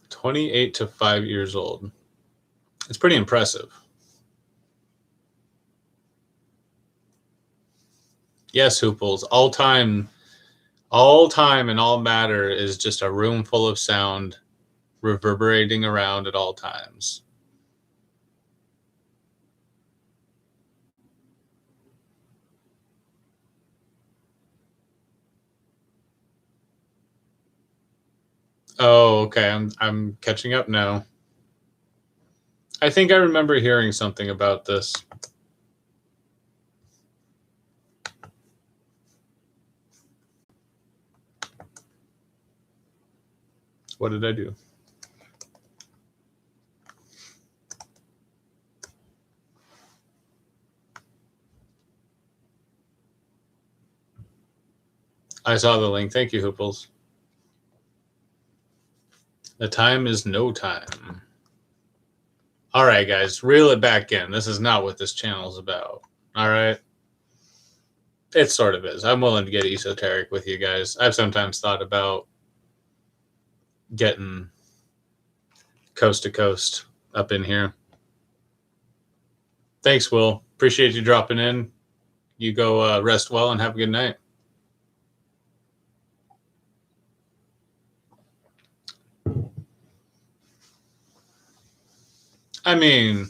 "28 to 5 years old." It's pretty impressive. Yes, Hooples. All time and all matter is just a room full of sound reverberating around at all times. Oh, okay. I'm catching up now. I think I remember hearing something about this. What did I do? I saw the link. Thank you, Hooples. The time is no time. All right, guys, reel it back in. This is not what this channel is about. All right. It sort of is. I'm willing to get esoteric with you guys. I've sometimes thought about getting coast to coast up in here. Thanks, Will. Appreciate you dropping in. You go rest well and have a good night. I mean,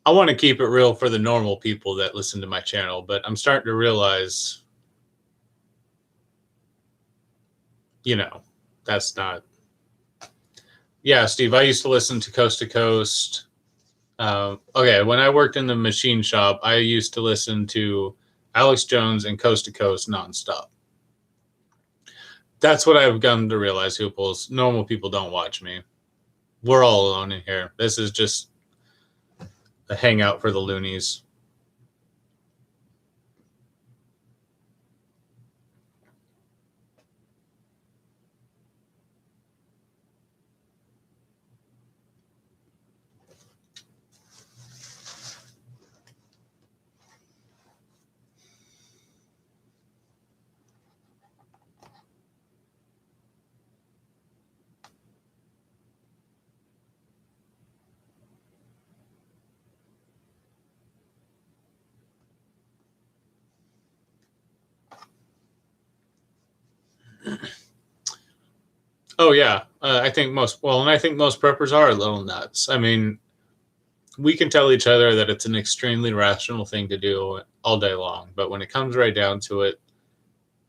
I want to keep it real for the normal people that listen to my channel, but I'm starting to realize, that's not. Yeah, Steve, I used to listen to Coast to Coast. Okay, when I worked in the machine shop, I used to listen to Alex Jones and Coast to Coast nonstop. That's what I've come to realize, Hooples. Normal people don't watch me. We're all alone in here. This is just a hangout for the loonies. Oh yeah, I think most preppers are a little nuts. I mean, we can tell each other that it's an extremely rational thing to do all day long, but when it comes right down to it,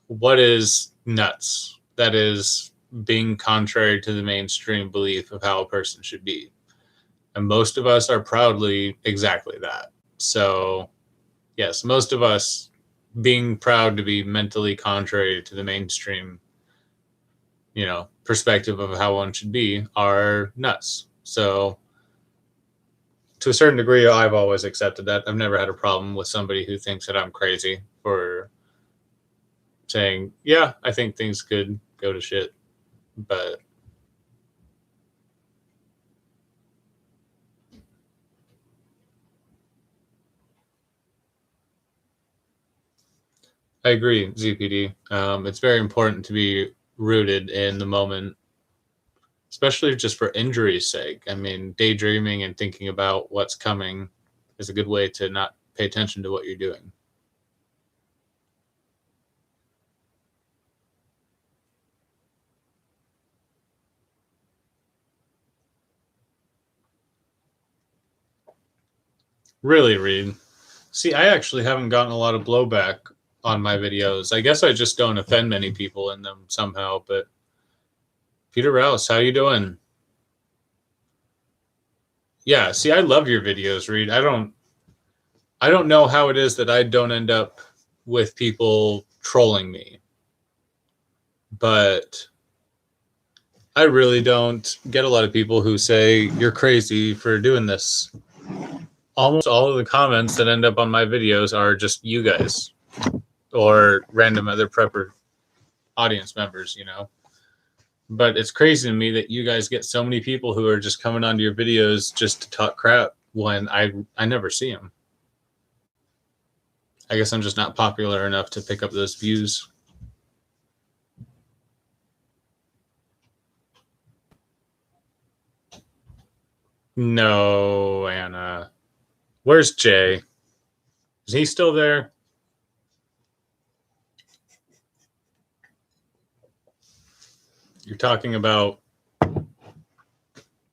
what is nuts? That is being contrary to the mainstream belief of how a person should be. And most of us are proudly exactly that. So, yes, most of us being proud to be mentally contrary to the mainstream, perspective of how one should be are nuts. So, to a certain degree, I've always accepted that. I've never had a problem with somebody who thinks that I'm crazy for saying, yeah, I think things could go to shit. But I agree, ZPD. It's very important to be rooted in the moment, especially just for injury's sake. I mean, daydreaming and thinking about what's coming is a good way to not pay attention to what you're doing. Really, Reed. See, I actually haven't gotten a lot of blowback on my videos. I guess I just don't offend many people in them somehow. But Peter Rouse, how you doing? Yeah, see, I love your videos, Reed. I don't know how it is that I don't end up with people trolling me, but I really don't get a lot of people who say you're crazy for doing this. Almost all of the comments that end up on my videos are just you guys or random other prepper audience members, But it's crazy to me that you guys get so many people who are just coming onto your videos just to talk crap when I never see them. I guess I'm just not popular enough to pick up those views. No, Anna. Where's Jay? Is he still there? You're talking about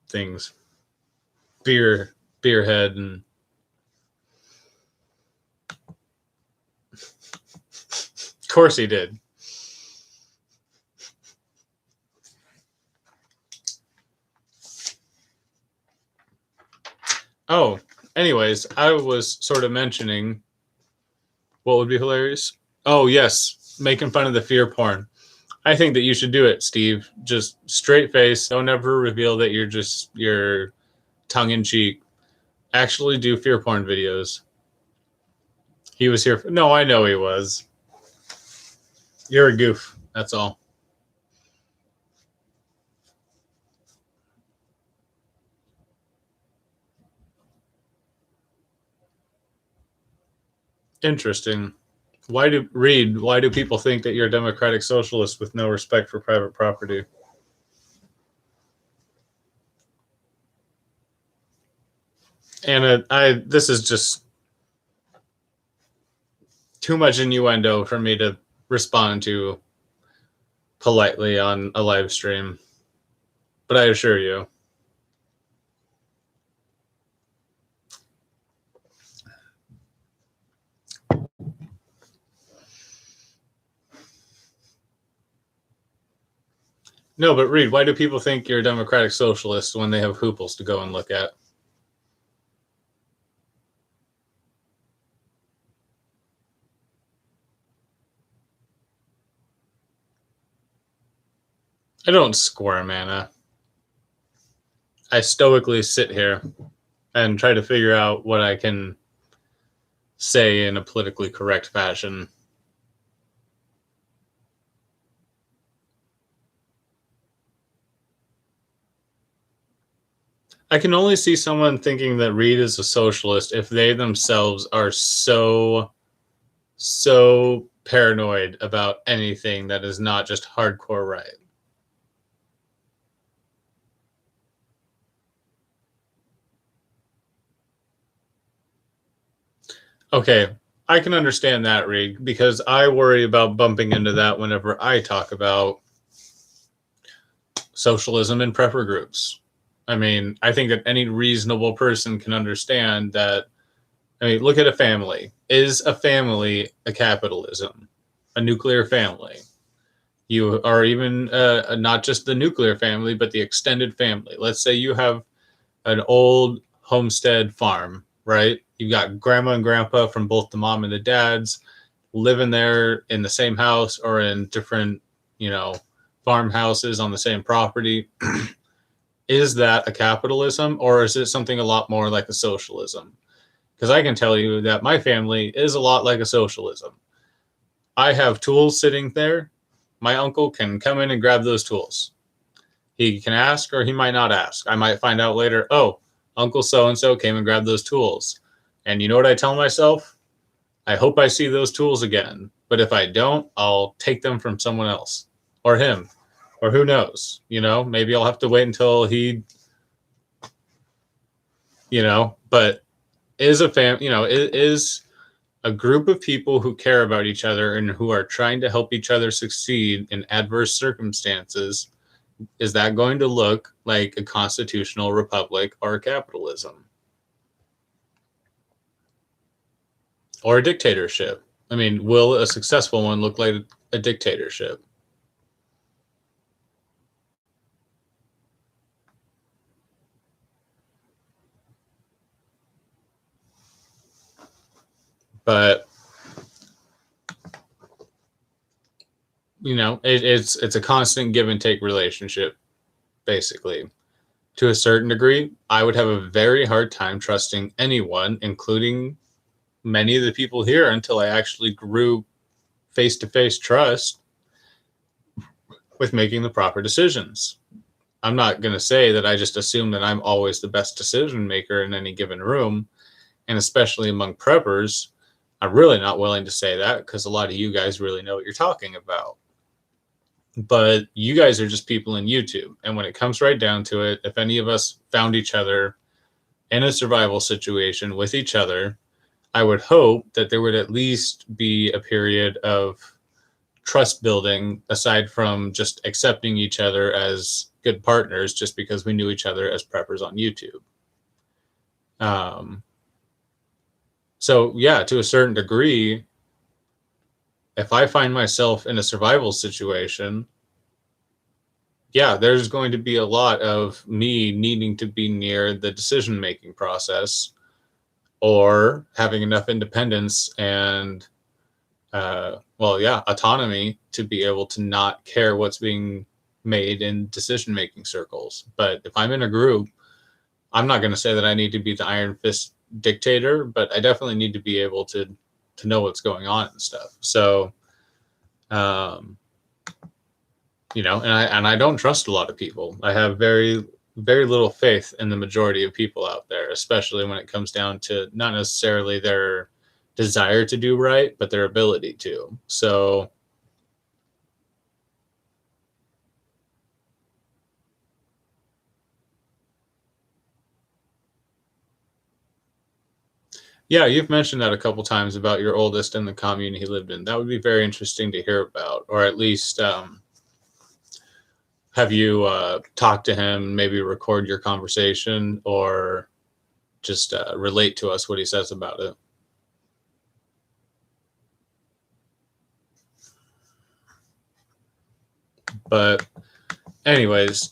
things. Beerhead, and of course he did. Oh, anyways, I was sort of mentioning what would be hilarious. Oh, yes, making fun of the fear porn. I think that you should do it, Steve. Just straight face. Don't ever reveal that you're tongue in cheek. Actually do fear porn videos. He was here. No, I know he was. You're a goof. That's all. Interesting. Why do people think that you're a democratic socialist with no respect for private property? And this is just too much innuendo for me to respond to politely on a live stream. But I assure you, No, but Reed, why do people think you're a democratic socialist when they have hooples to go and look at? I don't squirm, Anna. I stoically sit here and try to figure out what I can say in a politically correct fashion. I can only see someone thinking that Reed is a socialist if they themselves are so paranoid about anything that is not just hardcore right. Okay, I can understand that, Reed, because I worry about bumping into that whenever I talk about socialism in prepper groups. I mean, I think that any reasonable person can understand that. I mean, look at a family. Is a family a capitalism? A nuclear family? You are even not just the nuclear family, but the extended family. Let's say you have an old homestead farm, right? You've got grandma and grandpa from both the mom and the dads living there in the same house or in different, you know, farmhouses on the same property. Is that a capitalism or is it something a lot more like a socialism? Because I can tell you that my family is a lot like a socialism. I have tools sitting there. My uncle can come in and grab those tools. He can ask or he might not ask. I might find out later, oh, Uncle so and so came and grabbed those tools. And you know what I tell myself? I hope I see those tools again. But if I don't, I'll take them from someone else or him or who knows. You know, maybe I'll have to wait until he, but is a is a group of people who care about each other and who are trying to help each other succeed in adverse circumstances, is that going to look like a constitutional republic or a capitalism or a dictatorship? I mean, will a successful one look like a dictatorship? But it's a constant give and take relationship, basically. To a certain degree, I would have a very hard time trusting anyone, including many of the people here, until I actually grew face to face trust with making the proper decisions. I'm not going to say that I just assume that I'm always the best decision maker in any given room. And especially among preppers, I'm really not willing to say that because a lot of you guys really know what you're talking about. But you guys are just people in YouTube. And when it comes right down to it, if any of us found each other in a survival situation with each other, I would hope that there would at least be a period of trust building aside from just accepting each other as good partners just because we knew each other as preppers on YouTube. So yeah, to a certain degree, if I find myself in a survival situation, yeah, there's going to be a lot of me needing to be near the decision making process or having enough independence and autonomy to be able to not care what's being made in decision making circles. But if I'm in a group, I'm not going to say that I need to be the iron fist dictator, but I definitely need to be able to know what's going on and stuff. So, and I don't trust a lot of people. I have very little faith in the majority of people out there, especially when it comes down to not necessarily their desire to do right, but their ability to. So, yeah, you've mentioned that a couple times about your oldest and the commune he lived in. That would be very interesting to hear about, or at least have you talked to him, maybe record your conversation, or just relate to us what he says about it. But anyways,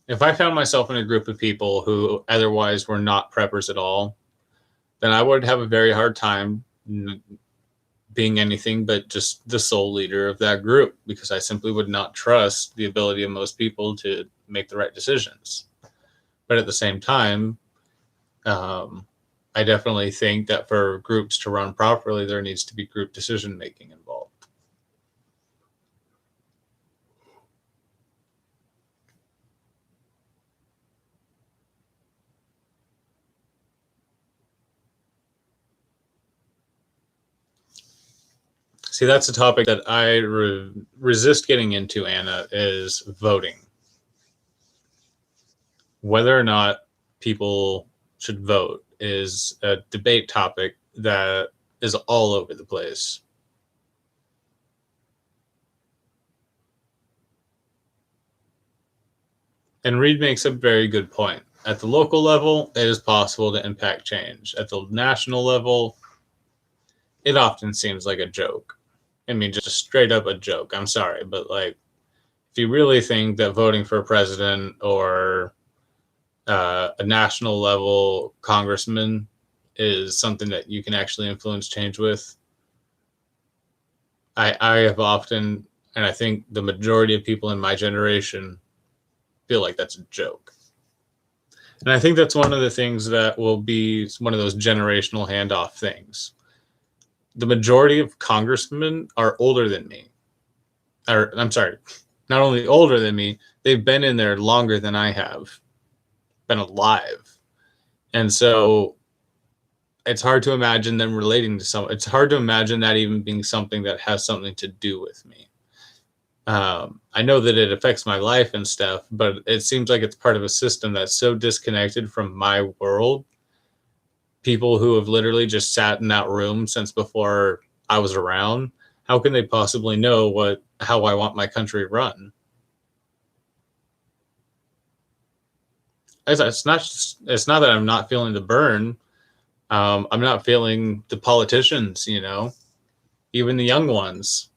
if I found myself in a group of people who otherwise were not preppers at all, then I would have a very hard time being anything but just the sole leader of that group, because I simply would not trust the ability of most people to make the right decisions. But at the same time, I definitely think that for groups to run properly, there needs to be group decision making involved. See, that's a topic that I resist getting into, Anna, is voting. Whether or not people should vote is a debate topic that is all over the place. And Reed makes a very good point. At the local level, it is possible to impact change. At the national level, it often seems like a joke. I mean, just straight up a joke. I'm sorry, but like, if you really think that voting for a president or a national level congressman is something that you can actually influence change with, I have often, and I think the majority of people in my generation feel like that's a joke. And I think that's one of the things that will be one of those generational handoff things. The majority of congressmen are older than me. Or, I'm sorry, not only older than me, they've been in there longer than I have been alive. And so it's hard to imagine them relating to someone. It's hard to imagine that even being something that has something to do with me. I know that it affects my life and stuff, but it seems like it's part of a system that's so disconnected from my world. People who have literally just sat in that room since before I was around, how can they possibly know how I want my country run? It's not that I'm not feeling the burn. I'm not feeling the politicians, even the young ones.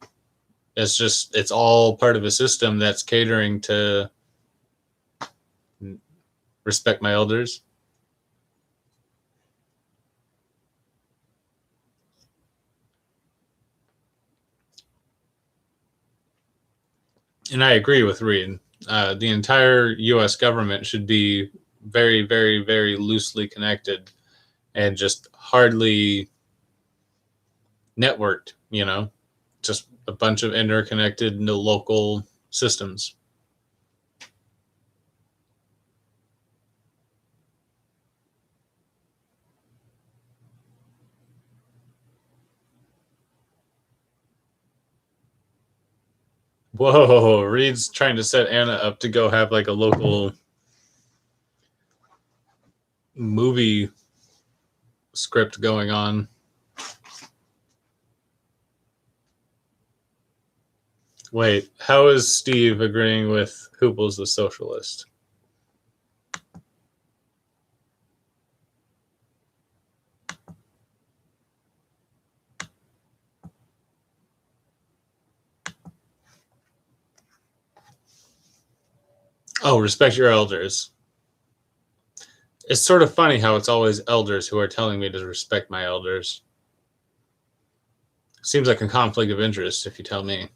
It's all part of a system that's catering to respect my elders. And I agree with Reed. The entire U.S. government should be very, very, very loosely connected and just hardly networked, just a bunch of interconnected local systems. Whoa, Reed's trying to set Anna up to go have like a local movie script going on. Wait, how is Steve agreeing with Hoople's the socialist? Oh, respect your elders. It's sort of funny how it's always elders who are telling me to respect my elders. Seems like a conflict of interest, if you tell me.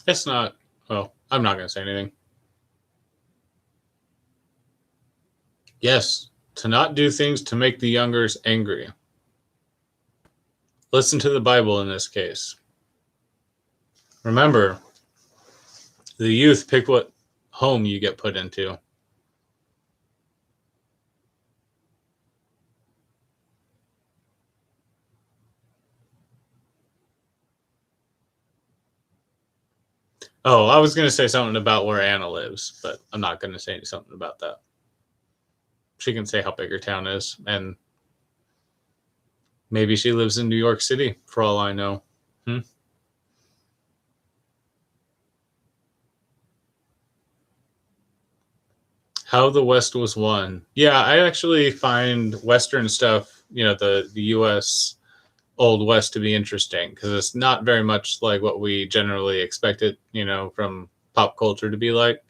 It's not. Well, I'm not going to say anything. Yes, to not do things to make the youngers angry. Listen to the Bible in this case. Remember, the youth pick what home you get put into. Oh, I was going to say something about where Anna lives, but I'm not going to say something about that. She can say how big her town is, and maybe she lives in New York City, for all I know. Hmm? How the West was won. Yeah, I actually find Western stuff, the U.S. Old West to be interesting because it's not very much like what we generally expect it, from pop culture to be like.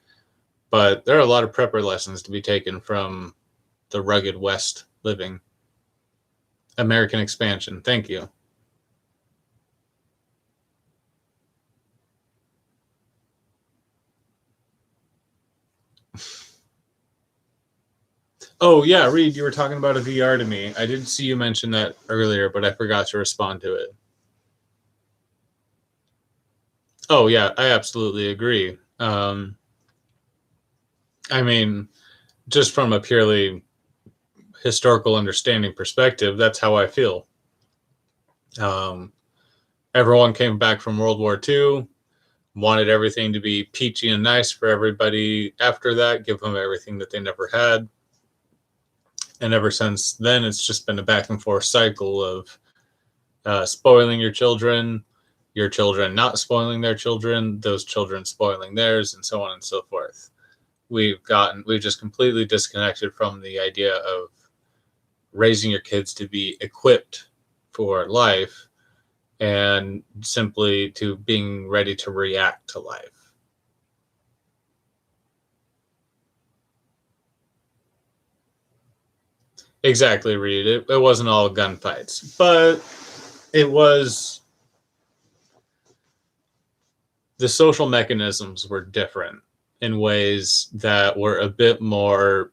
But there are a lot of prepper lessons to be taken from the rugged West living. American expansion. Thank you. Oh yeah, Reed, you were talking about a VR to me. I did see you mention that earlier, but I forgot to respond to it. Oh yeah, I absolutely agree. I mean, just from a purely historical understanding perspective, that's how I feel. Um, Everyone came back from World War II, wanted everything to be peachy and nice for everybody after that, give them everything that they never had. And ever since then, it's just been a back and forth cycle of spoiling your children not spoiling their children, those children spoiling theirs, and so on and so forth. We've just completely disconnected from the idea of raising your kids to be equipped for life and simply to being ready to react to life. Exactly, Reed. It wasn't all gunfights, but it was the social mechanisms were different in ways that were a bit more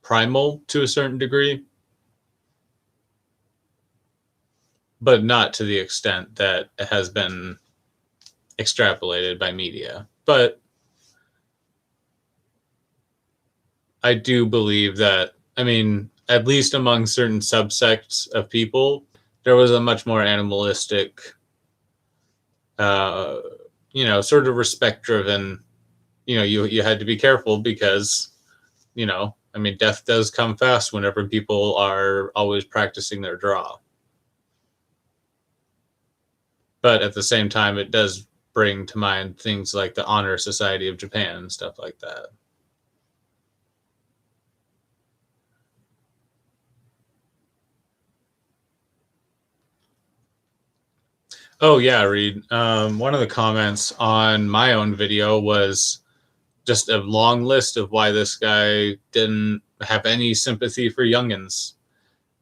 primal to a certain degree, but not to the extent that it has been extrapolated by media. But I do believe that, I mean, at least among certain subsects of people, there was a much more animalistic, uh, sort of respect driven. You had to be careful because, I mean, death does come fast whenever people are always practicing their draw. But at the same time, it does bring to mind things like the Honor Society of Japan and stuff like that. Oh yeah, Reed. One of the comments on my own video was just a long list of why this guy didn't have any sympathy for youngins.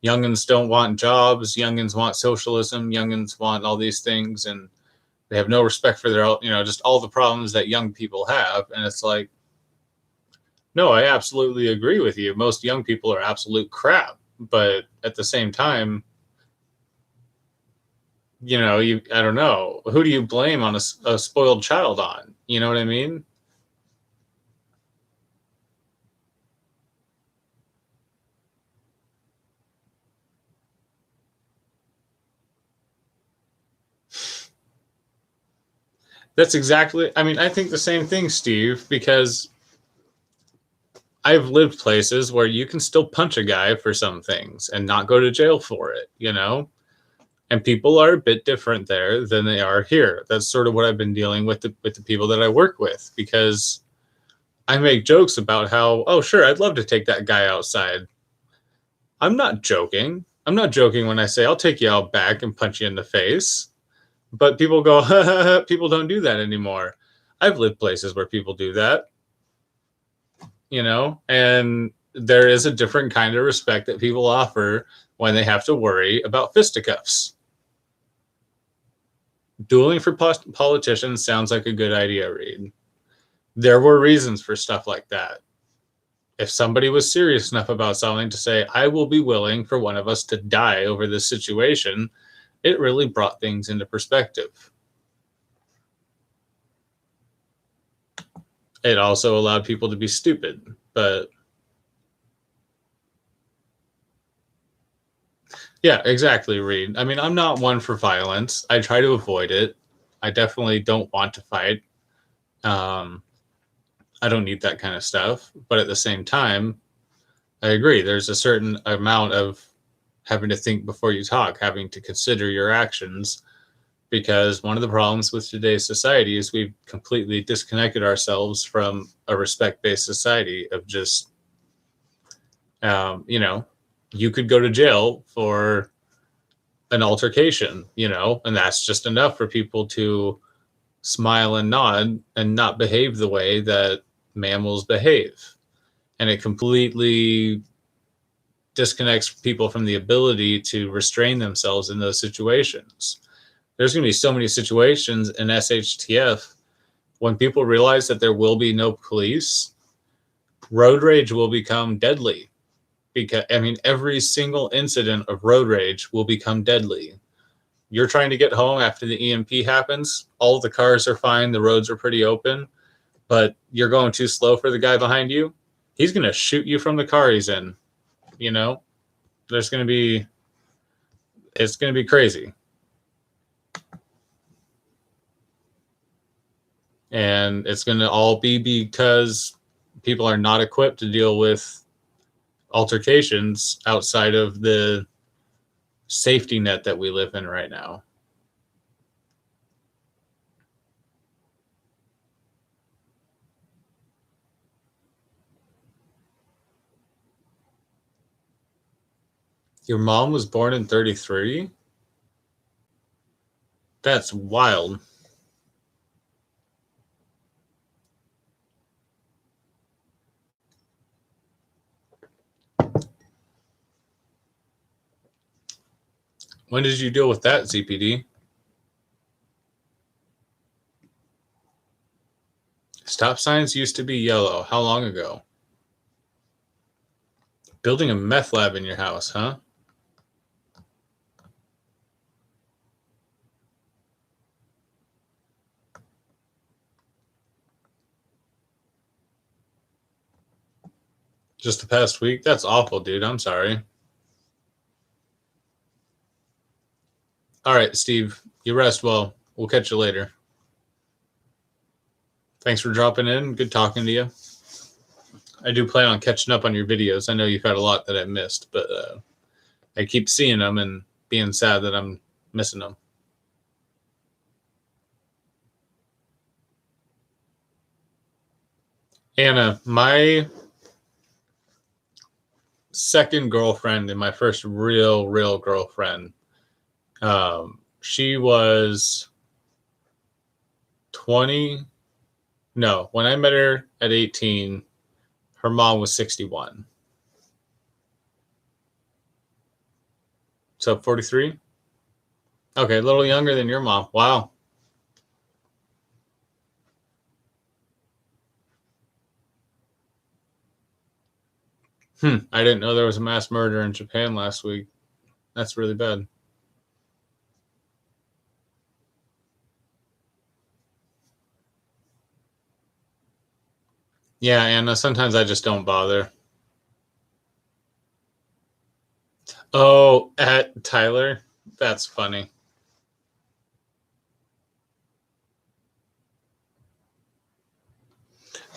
Youngins don't want jobs. Youngins want socialism. Youngins want all these things, and they have no respect for their, just all the problems that young people have. And it's like, no, I absolutely agree with you. Most young people are absolute crap, but at the same time, I don't know, who do you blame on a spoiled child on? You know what I mean? That's exactly. I mean, I think the same thing, Steve, because I've lived places where you can still punch a guy for some things and not go to jail for it. And people are a bit different there than they are here. That's sort of what I've been dealing with the people that I work with, because I make jokes about how, oh sure, I'd love to take that guy outside. I'm not joking. I'm not joking when I say I'll take you out back and punch you in the face. But people go, people don't do that anymore. I've lived places where people do that, and there is a different kind of respect that people offer when they have to worry about fisticuffs. Dueling for politicians sounds like a good idea, Reed. There were reasons for stuff like that. If somebody was serious enough about something to say, I will be willing for one of us to die over this situation, it really brought things into perspective. It also allowed people to be stupid, but yeah, exactly, Reed. I mean, I'm not one for violence. I try to avoid it. I definitely don't want to fight. I don't need that kind of stuff. But at the same time, I agree. There's a certain amount of having to think before you talk, having to consider your actions, because one of the problems with today's society is we've completely disconnected ourselves from a respect-based society of just, you could go to jail for an altercation, and that's just enough for people to smile and nod and not behave the way that mammals behave. And it completely disconnects people from the ability to restrain themselves in those situations. There's going to be so many situations in SHTF when people realize that there will be no police, road rage will become deadly. Because, every single incident of road rage will become deadly. You're trying to get home after the EMP happens, all the cars are fine, the roads are pretty open, but you're going too slow for the guy behind you, he's going to shoot you from the car he's in. It's going to be crazy. And it's going to all be because people are not equipped to deal with altercations outside of the safety net that we live in right now. Your mom was born in 33? That's wild. When did you deal with that, ZPD? Stop signs used to be yellow. How long ago? Building a meth lab in your house, huh? Just the past week? That's awful, dude. I'm sorry. All right, Steve. You rest well. We'll catch you later. Thanks for dropping in. Good talking to you. I do plan on catching up on your videos. I know you've had a lot that I missed, but I keep seeing them and being sad that I'm missing them. Anna, my second girlfriend and my first real girlfriend, she was 20. No, when I met her at 18, her mom was 61. So 43? Okay, a little younger than your mom. Wow. I didn't know there was a mass murder in Japan last week. That's really bad. Yeah, Anna, sometimes I just don't bother. Oh, at Tyler? That's funny.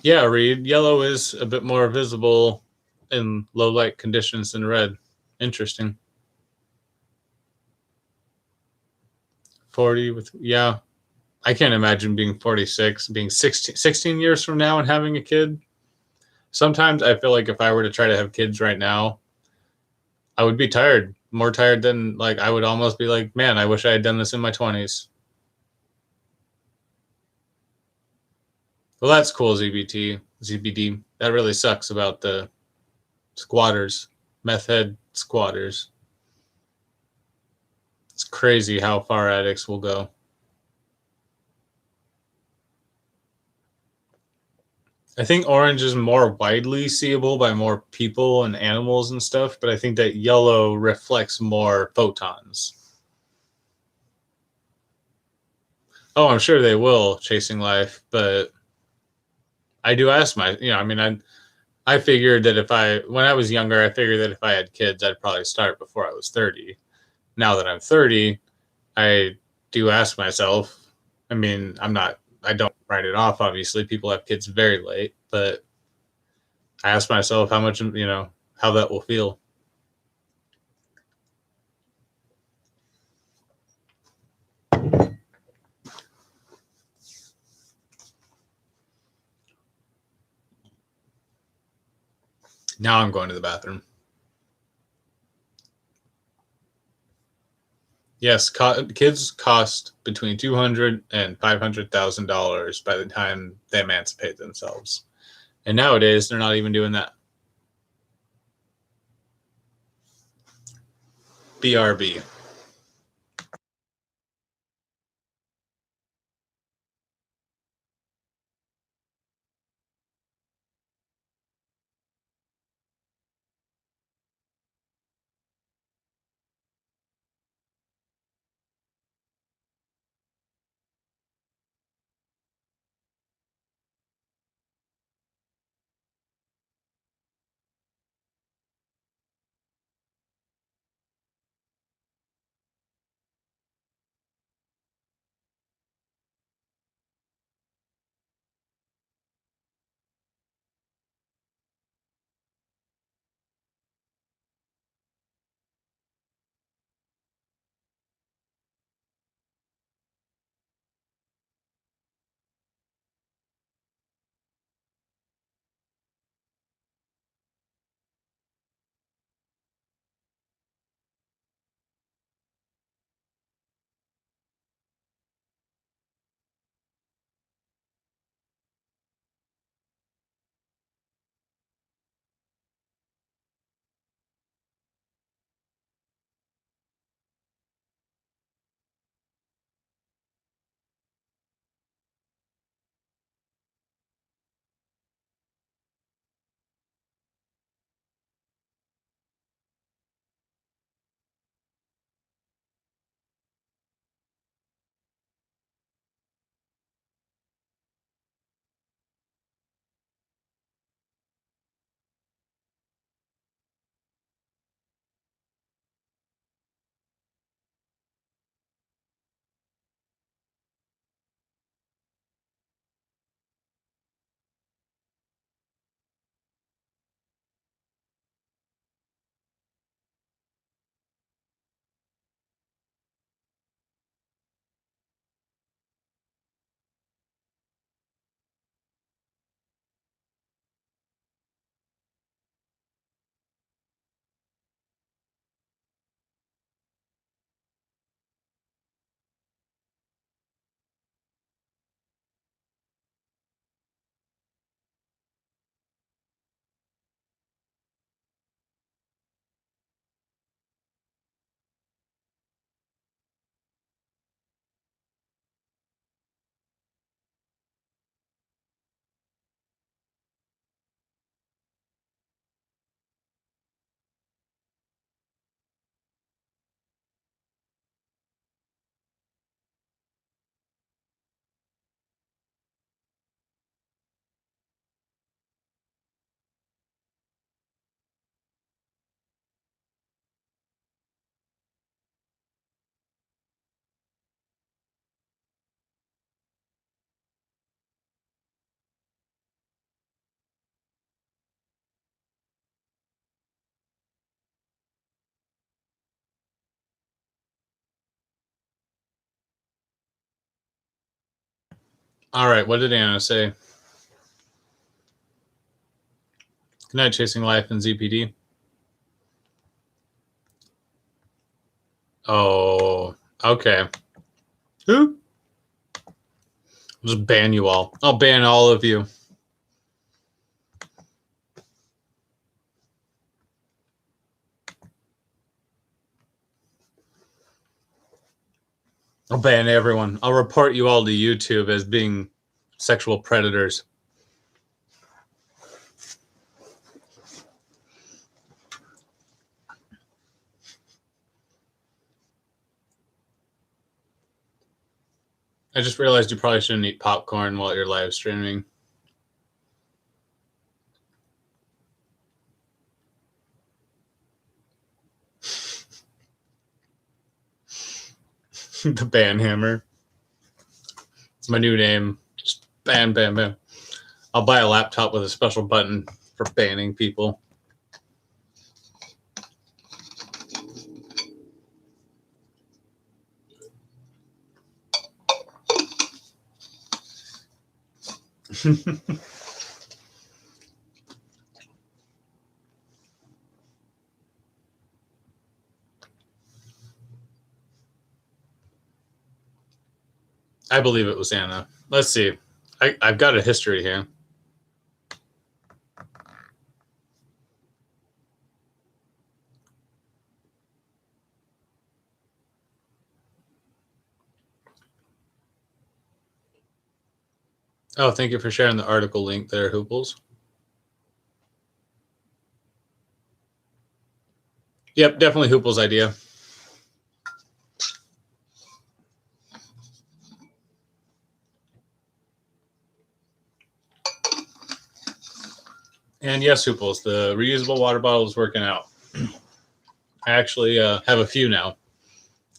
Yeah, Reed, yellow is a bit more visible in low light conditions than red. Interesting. 40 with, yeah. I can't imagine being 46, being 16 years from now and having a kid. Sometimes I feel like if I were to try to have kids right now, I would be tired, more tired than, like, I would almost be like, man, I wish I had done this in my 20s. Well, that's cool, ZBD. That really sucks about the squatters, meth head squatters. It's crazy how far addicts will go. I think orange is more widely seeable by more people and animals and stuff, but I think that yellow reflects more photons. Oh, I'm sure they will, chasing life, but I do ask I figured that when I was younger, I figured that if I had kids, I'd probably start before I was 30. Now that I'm 30, I do ask myself, I mean, I don't write it off, obviously. People have kids very late, but I ask myself how much, how that will feel. Now I'm going to the bathroom. Yes, kids cost between $200,000 and $500,000 by the time they emancipate themselves. And nowadays, they're not even doing that. BRB. All right, what did Anna say? Good night, Chasing Life and ZPD. Oh, okay. Who? I'll just ban you all. I'll ban all of you. I'll ban everyone. I'll report you all to YouTube as being sexual predators. I just realized you probably shouldn't eat popcorn while you're live streaming. The ban hammer. It's my new name. Just bam, bam, bam. I'll buy a laptop with a special button for banning people. I believe it was Anna. Let's see. I've got a history here. Oh, thank you for sharing the article link there, Hooples. Yep, definitely Hooples' idea. And yes, Hooples, the reusable water bottle is working out. I actually have a few now.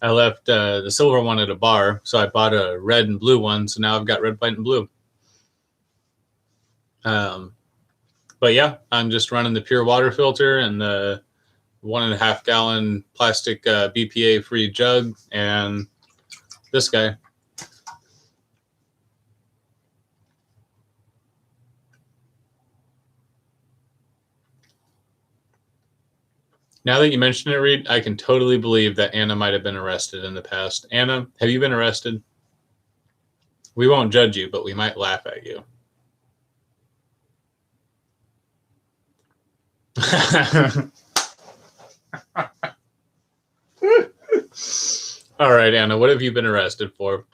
I left the silver one at a bar, so I bought a red and blue one. So now I've got red, white, and blue. But yeah, I'm just running the pure water filter and the 1.5 gallon plastic BPA free jug and this guy. Now that you mention it, Reed, I can totally believe that Anna might have been arrested in the past. Anna, have you been arrested? We won't judge you, but we might laugh at you. All right, Anna, what have you been arrested for?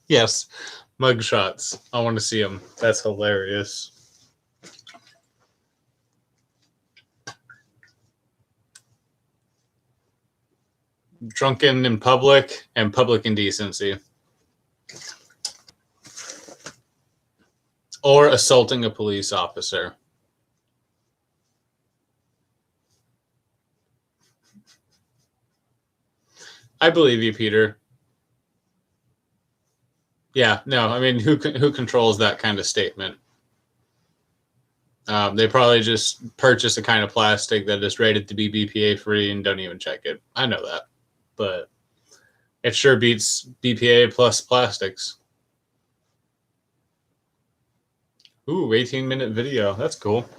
Yes, mug shots. I want to see them. That's hilarious. Drunken in public and public indecency. Or assaulting a police officer. I believe you, Peter. Yeah, no, I mean, who controls that kind of statement? They probably just purchase a kind of plastic that is rated to be BPA free and don't even check it. I know that, but it sure beats BPA plus plastics. Ooh, 18-minute video. That's cool.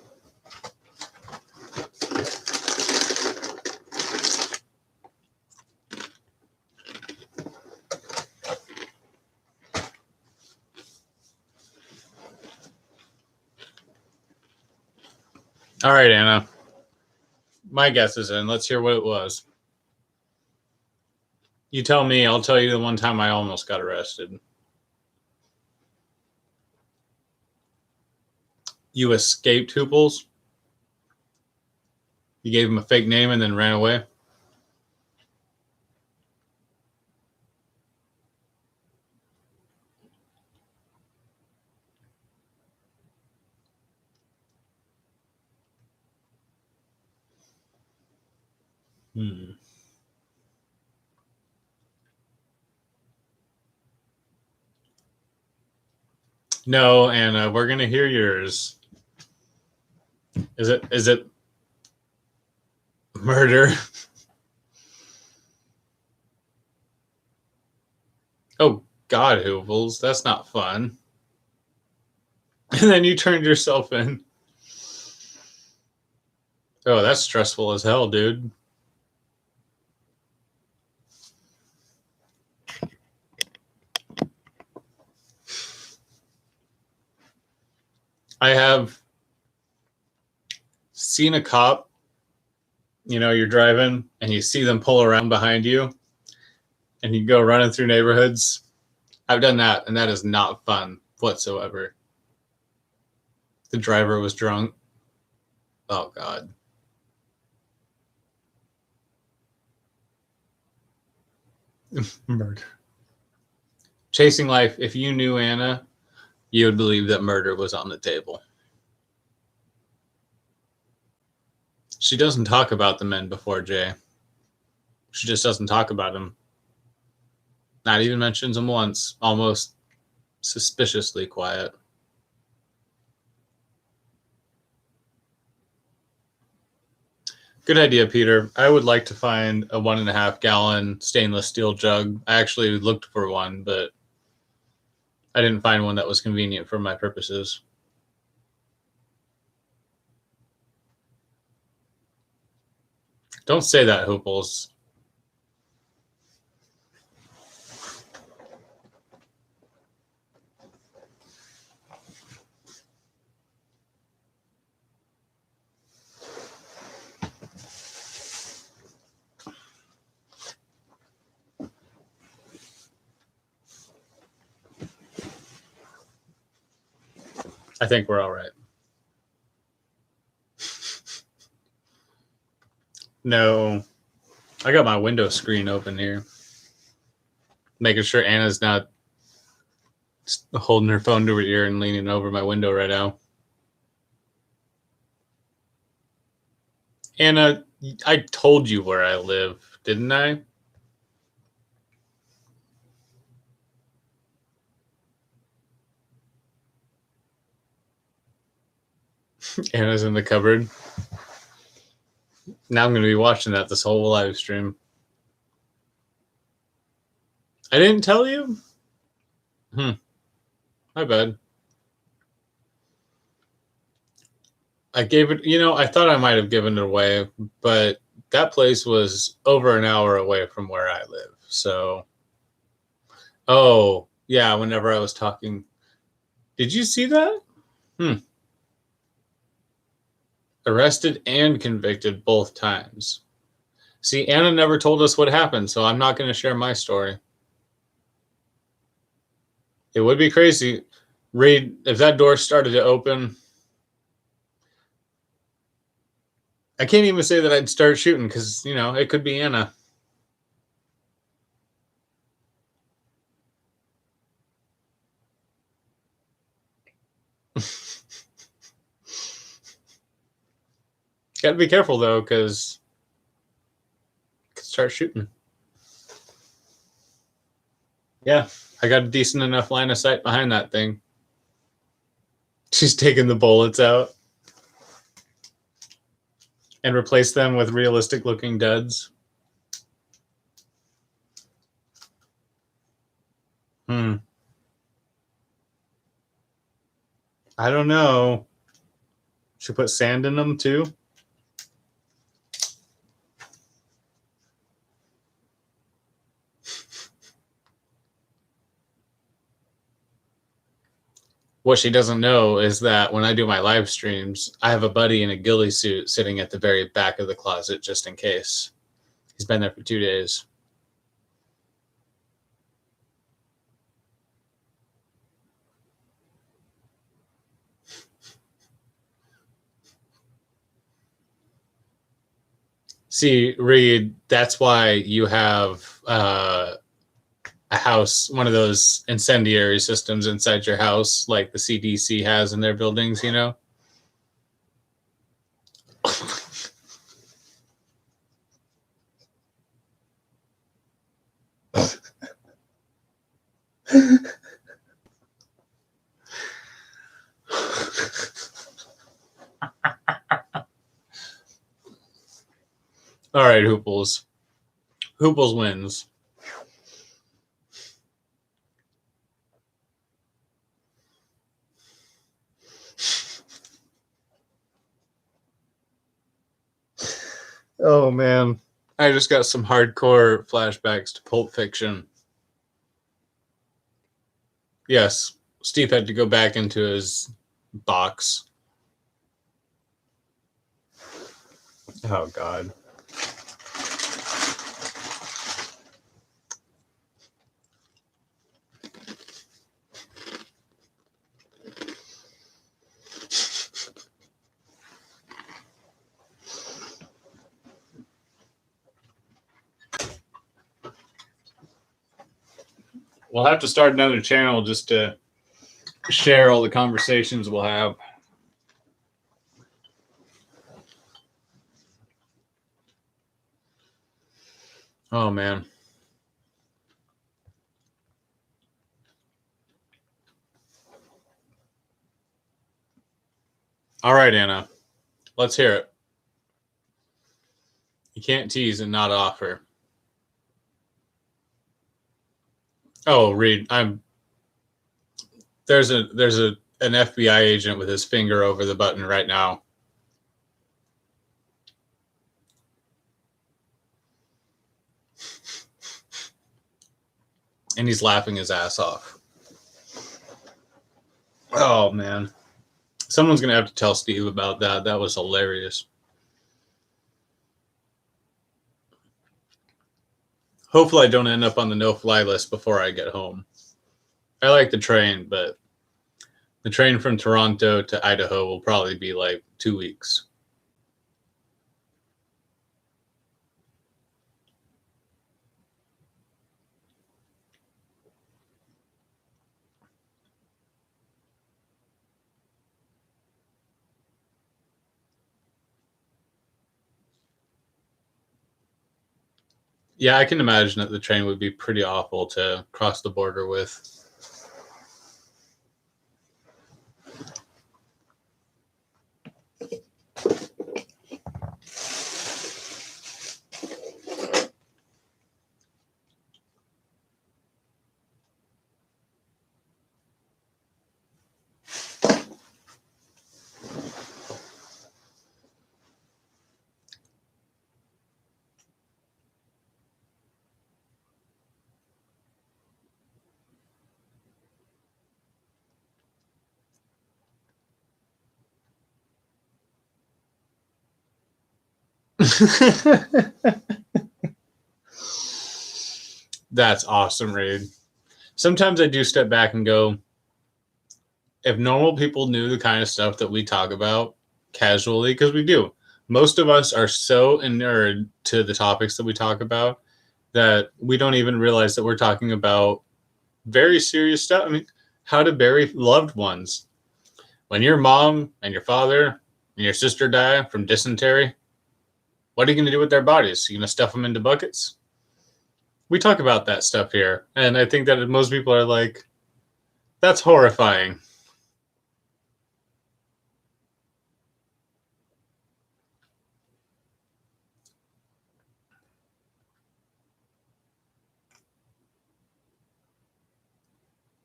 All right, Anna. My guess is in. Let's hear what it was. You tell me. I'll tell you the one time I almost got arrested. You escaped Hooples? You gave him a fake name and then ran away? No, Anna, we're gonna hear yours. Is it murder? Oh God, Hooples, that's not fun. And then you turned yourself in. Oh, that's stressful as hell, dude. I have seen a cop, you're driving and you see them pull around behind you and you go running through neighborhoods. I've done that, and that is not fun whatsoever. The driver was drunk. Oh, God. Murder. Chasing Life, if you knew Anna, you would believe that murder was on the table. She doesn't talk about the men before Jay. She just doesn't talk about him. Not even mentions him once. Almost suspiciously quiet. Good idea, Peter. I would like to find a 1.5 gallon stainless steel jug. I actually looked for one, but I didn't find one that was convenient for my purposes. Don't say that, Hooples. I think we're all right. No. I got my window screen open here. Making sure Anna's not holding her phone to her ear and leaning over my window right now. Anna, I told you where I live, didn't I? Anna's in the cupboard. Now I'm going to be watching that this whole live stream. I didn't tell you? My bad. I gave it, I thought I might have given it away, but that place was over an hour away from where I live. So, oh, yeah, whenever I was talking. Did you see that? Arrested and convicted both times. See, Anna never told us what happened, so I'm not going to share my story. It would be crazy. Reed, if that door started to open, I can't even say that I'd start shooting because, it could be Anna. Got to be careful, though, because I could start shooting. Yeah, I got a decent enough line of sight behind that thing. She's taking the bullets out and replaced them with realistic-looking duds. I don't know. Should put sand in them, too? What she doesn't know is that when I do my live streams, I have a buddy in a ghillie suit sitting at the very back of the closet just in case. He's been there for 2 days. See, Reed, that's why you have a house, one of those incendiary systems inside your house, like the CDC has in their buildings, All right, Hooples. Hooples wins. Oh, man. I just got some hardcore flashbacks to Pulp Fiction. Yes, Steve had to go back into his box. Oh, God. We'll have to start another channel just to share all the conversations we'll have. Oh, man. All right, Anna. Let's hear it. You can't tease and not offer. Oh, Reed, there's an FBI agent with his finger over the button right now. And he's laughing his ass off. Oh, man. Someone's going to have to tell Steve about that. That was hilarious. Hopefully I don't end up on the no-fly list before I get home. I like the train, but the train from Toronto to Idaho will probably be like 2 weeks. Yeah, I can imagine that the train would be pretty awful to cross the border with. That's awesome, Reed. Sometimes I do step back and go, if normal people knew the kind of stuff that we talk about casually, because we do, most of us are so inured to the topics that we talk about that we don't even realize that we're talking about very serious stuff. I mean, how to bury loved ones. When your mom and your father and your sister die from dysentery, what are you going to do with their bodies? Are you going to stuff them into buckets? We talk about that stuff here. And I think that most people are like, that's horrifying.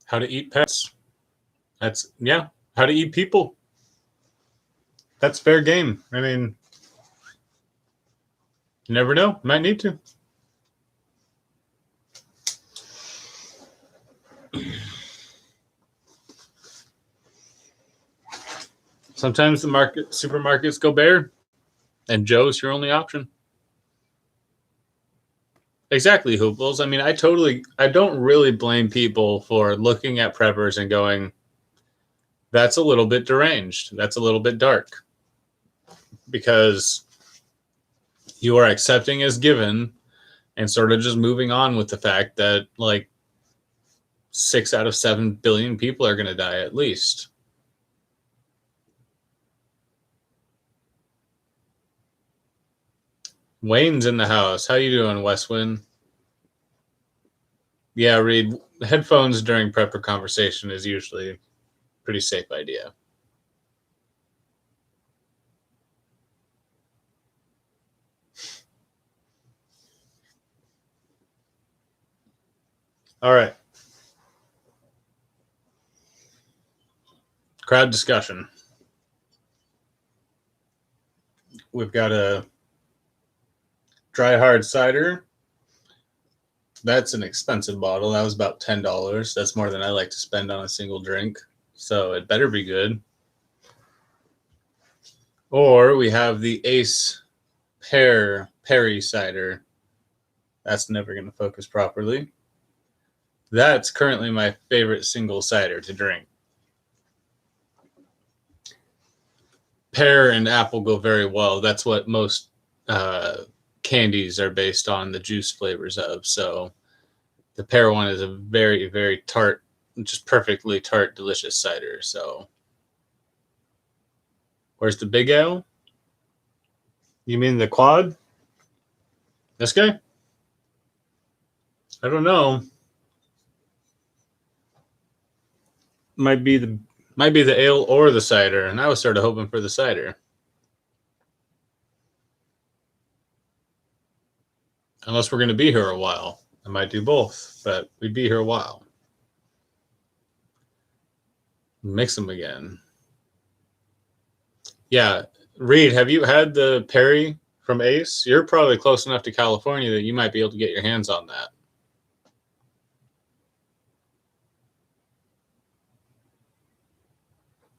How to eat pets. That's, yeah, how to eat people. That's fair game. I mean, you never know. Might need to. Sometimes the supermarkets go bare, and Joe's your only option. Exactly, Hooples. I mean, I don't really blame people for looking at preppers and going, that's a little bit deranged. That's a little bit dark. Because you are accepting as given and sort of just moving on with the fact that like 6 out of 7 billion people are going to die at least. Wayne's in the house. How you doing, Westwind? Yeah, Reed, headphones during prepper conversation is usually a pretty safe idea. All right. Crowd discussion. We've got a dry hard cider. That's an expensive bottle. That was about $10. That's more than I like to spend on a single drink. So it better be good. Or we have the Ace Perry cider. That's never going to focus properly. That's currently my favorite single cider to drink. Pear and apple go very well. That's what most candies are based on the juice flavors of. So The pear one is a very, very tart, just perfectly tart, delicious cider. So, where's the big ale? You mean the quad? This guy? I don't know. Might be the ale or the cider, and I was sort of hoping for the cider. Unless we're going to be here a while. I might do both, but we'd be here a while. Mix them again. Yeah. Reed, have you had the Perry from Ace? You're probably close enough to California that you might be able to get your hands on that.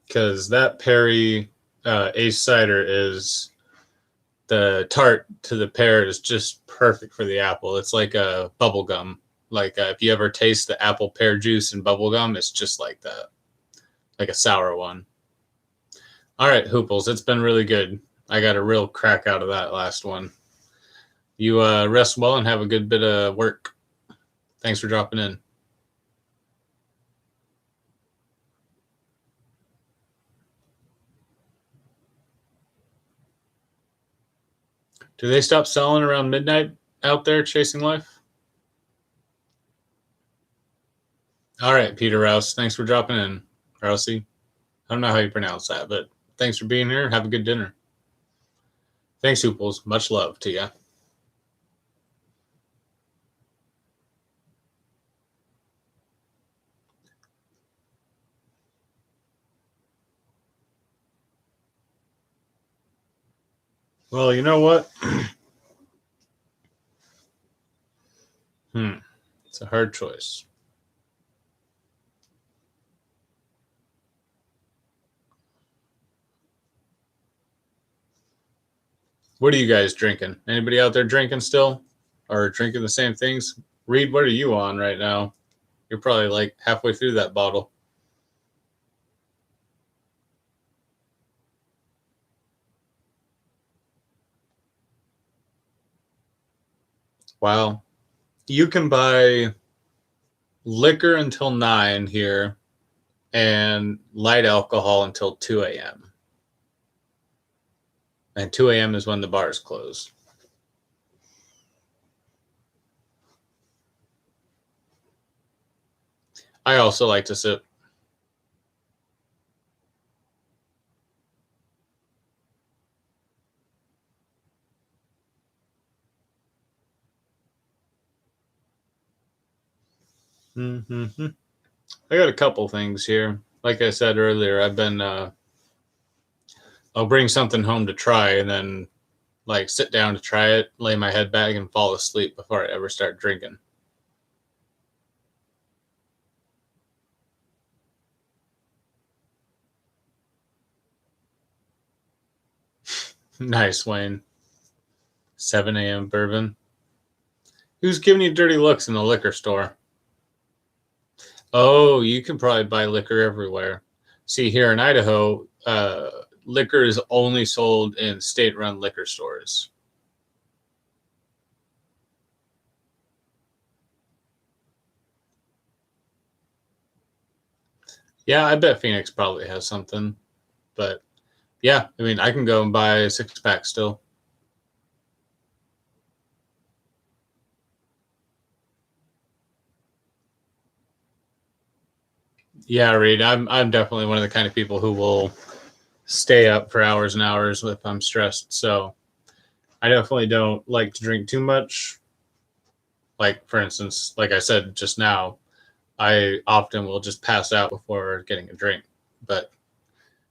Because that Perry Ace cider is the tart to the pear is just perfect for the apple. It's like a bubble gum. Like if you ever taste the apple pear juice in bubble gum, it's just like that, like a sour one. All right, Hooples, it's been really good. I got a real crack out of that last one. You rest well and have a good bit of work. Thanks for dropping in. Do they stop selling around midnight out there chasing life? All right, Peter Rouse. Thanks for dropping in, Rousey. I don't know how you pronounce that, but thanks for being here. Have a good dinner. Thanks, Hooples. Much love to you. Well, you know what? It's a hard choice. What are you guys drinking? Anybody out there drinking still? Or drinking the same things? Reed, what are you on right now? You're probably like halfway through that bottle. Wow. You can buy liquor until 9 here and light alcohol until 2 a.m. And 2 a.m. is when the bars close. I also like to sip. Mm-hmm. I got a couple things here. Like I said earlier, I've been I'll bring something home to try and then like sit down to try it, lay my head back and fall asleep before I ever start drinking. Nice, Wayne. 7 a.m. bourbon. Who's giving you dirty looks in the liquor store? Oh, you can probably buy liquor everywhere. See, here in Idaho, liquor is only sold in state-run liquor stores. Yeah, I bet Phoenix probably has something. But yeah, I mean, I can go and buy a 6-pack still. Yeah, Reed, I'm definitely one of the kind of people who will stay up for hours and hours if I'm stressed. So I definitely don't like to drink too much. Like, for instance, like I said just now, I often will just pass out before getting a drink. But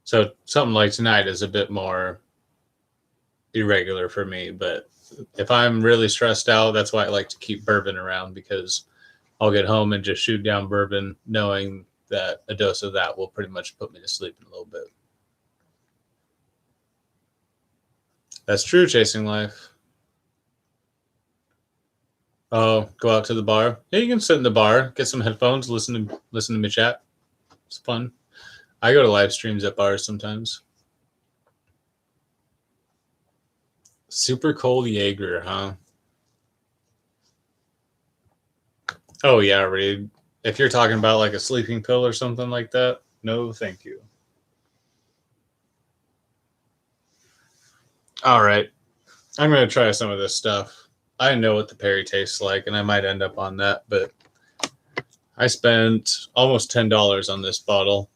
so something like tonight is a bit more irregular for me. But if I'm really stressed out, that's why I like to keep bourbon around, because I'll get home and just shoot down bourbon knowing that a dose of that will pretty much put me to sleep in a little bit. That's true, chasing life. Oh, go out to the bar. Yeah, you can sit in the bar, get some headphones, listen to me chat. It's fun. I go to live streams at bars sometimes. Super cold Jaeger, huh? Oh yeah, Reed. If you're talking about like a sleeping pill or something like that, no, thank you. All right, I'm gonna try some of this stuff. I know what the Perry tastes like, and I might end up on that, but I spent almost $10 on this bottle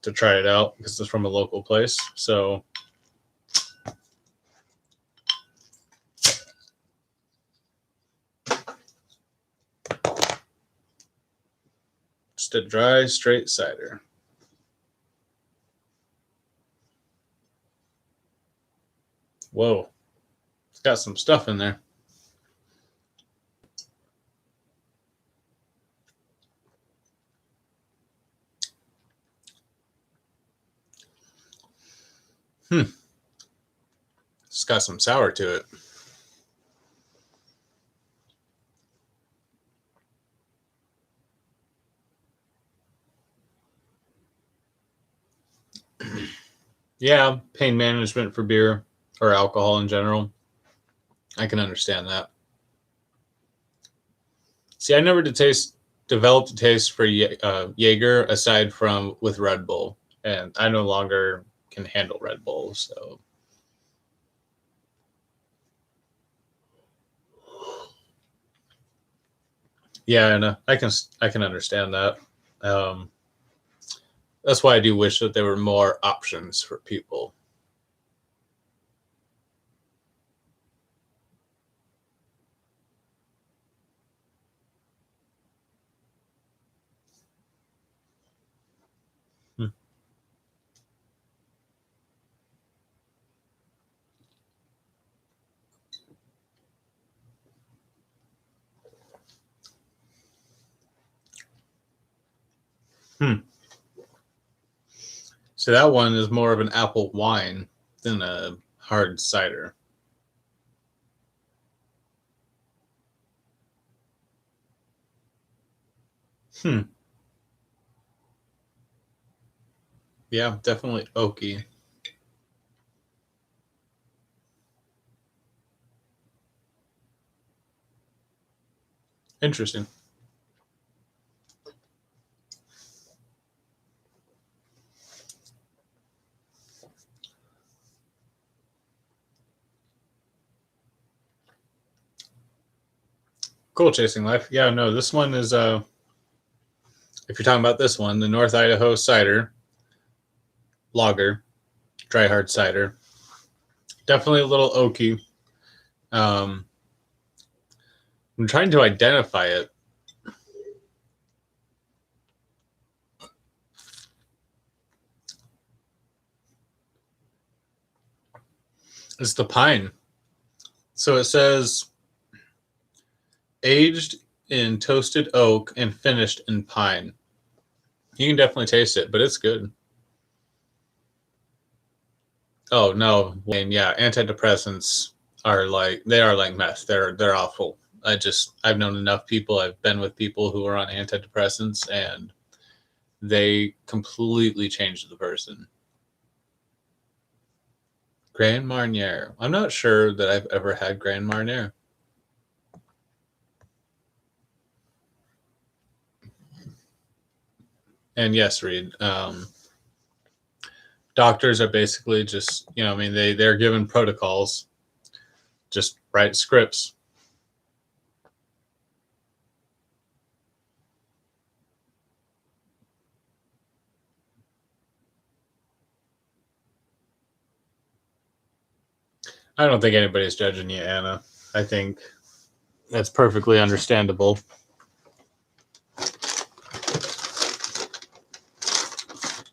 to try it out because it's from a local place. So just a dry, straight cider. Whoa, it's got some stuff in there. It's got some sour to it. Yeah, pain management for beer or alcohol in general. I can understand that. See, I never developed a taste for Jaeger aside from with Red Bull, and I no longer can handle Red Bull. So yeah, and I can understand that. Um, that's why I do wish that there were more options for people. Hmm. Hmm. So that one is more of an apple wine than a hard cider. Hmm. Yeah, definitely oaky. Interesting. Cool chasing life. Yeah, no, this one is if you're talking about this one, the North Idaho cider lager, dry hard cider. Definitely a little oaky. Um, I'm trying to identify it. It's the pine. So it says aged in toasted oak and finished in pine. You can definitely taste it, but it's good. Oh no, Wayne, yeah, antidepressants are like meth. They're awful. I've known enough people. I've been with people who are on antidepressants, and they completely change the person. Grand Marnier. I'm not sure that I've ever had Grand Marnier. And yes, Reed. Doctors are basically just I mean they're given protocols, just write scripts. I don't think anybody's judging you, Anna. I think that's perfectly understandable.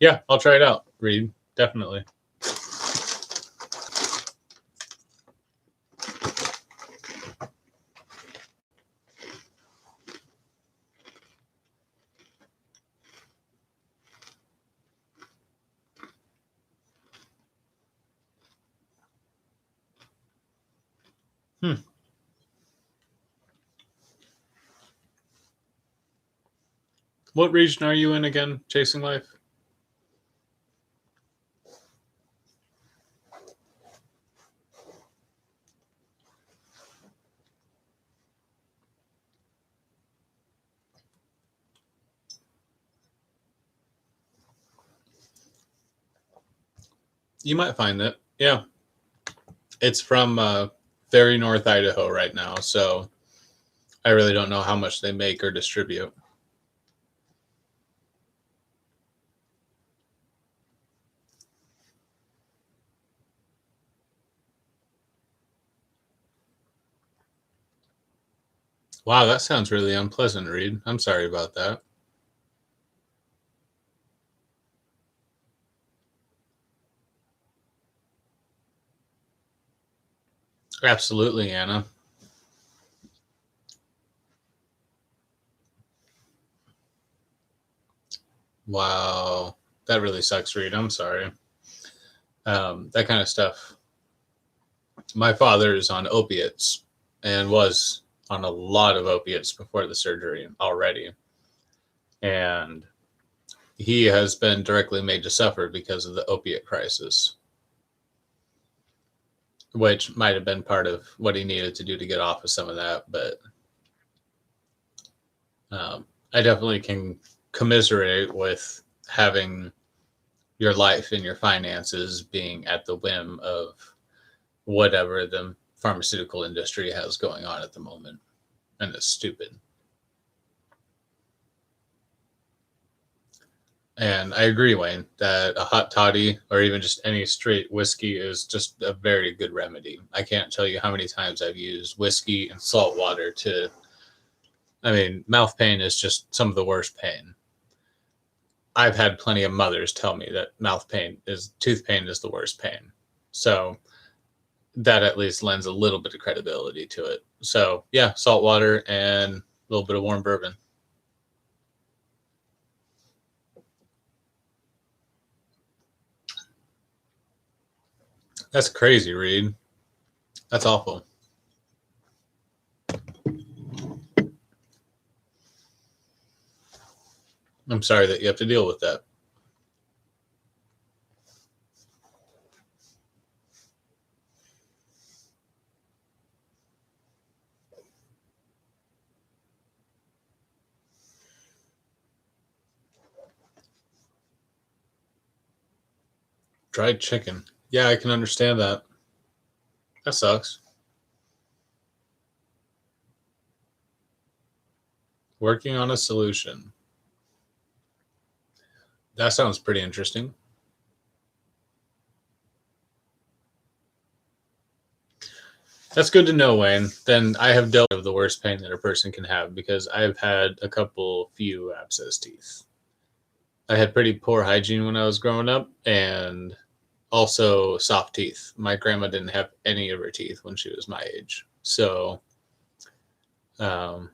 Yeah, I'll try it out, Reed. Definitely. Hmm. What region are you in again, Chasing Life? You might find it. Yeah. It's from very North Idaho right now, so I really don't know how much they make or distribute. Wow, that sounds really unpleasant, Reed. I'm sorry about that. Absolutely, Anna. Wow. That really sucks, Reed. I'm sorry. That kind of stuff. My father is on opiates and was on a lot of opiates before the surgery already. And he has been directly made to suffer because of the opiate crisis, which might have been part of what he needed to do to get off of some of that. But I definitely can commiserate with having your life and your finances being at the whim of whatever the pharmaceutical industry has going on at the moment. And it's stupid. And I agree, Wayne, that a hot toddy or even just any straight whiskey is just a very good remedy. I can't tell you how many times I've used whiskey and salt water to. I mean, mouth pain is just some of the worst pain. I've had plenty of mothers tell me that tooth pain is the worst pain. So that at least lends a little bit of credibility to it. So yeah, salt water and a little bit of warm bourbon. That's crazy, Reed. That's awful. I'm sorry that you have to deal with that. Dried chicken. Yeah, I can understand that. That sucks. Working on a solution. That sounds pretty interesting. That's good to know, Wayne. Then I have dealt with the worst pain that a person can have because I've had a few abscess teeth. I had pretty poor hygiene when I was growing up and also soft teeth. My grandma didn't have any of her teeth when she was my age. So, um,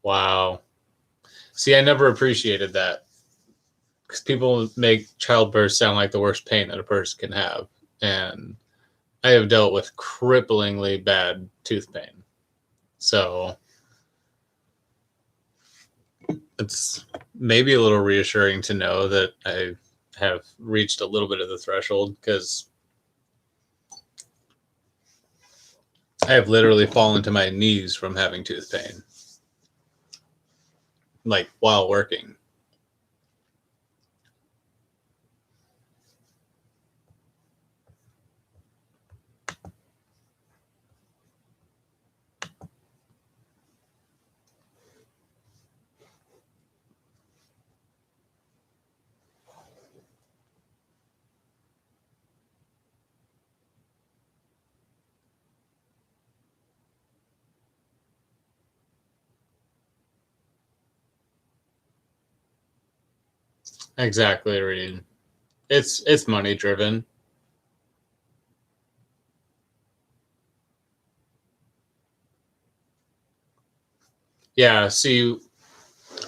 wow. See, I never appreciated that because people make childbirth sound like the worst pain that a person can have. And I have dealt with cripplingly bad tooth pain. So it's maybe a little reassuring to know that I have reached a little bit of the threshold because I have literally fallen to my knees from having tooth pain, like while working. Exactly, Reed. It's money driven. Yeah, see,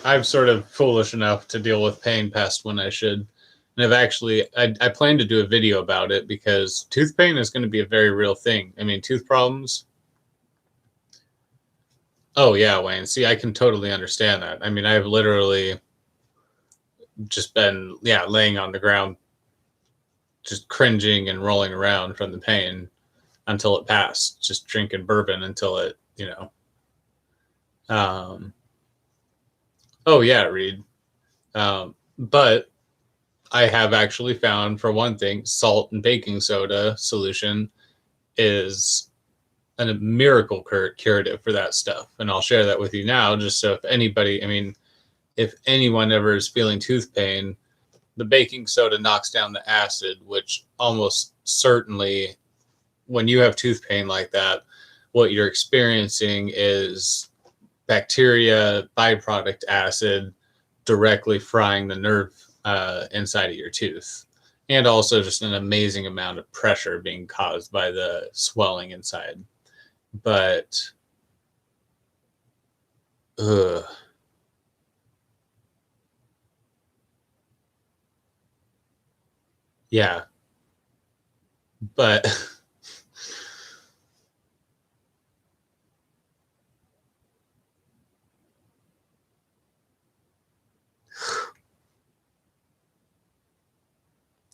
I'm sort of foolish enough to deal with pain past when I should. And I plan to do a video about it because tooth pain is going to be a very real thing. I mean, tooth problems. Oh, yeah, Wayne. See, I can totally understand that. I mean, I've literally just been, yeah, laying on the ground, just cringing and rolling around from the pain until it passed, just drinking bourbon until it. Um, oh, yeah, Reed. But I have actually found, for one thing, salt and baking soda solution is a miracle curative for that stuff. And I'll share that with you now, just so if anybody, I mean, if anyone ever is feeling tooth pain, the baking soda knocks down the acid, which almost certainly, when you have tooth pain like that, what you're experiencing is bacteria byproduct acid directly frying the nerve inside of your tooth. And also just an amazing amount of pressure being caused by the swelling inside. But, ugh. Yeah. But,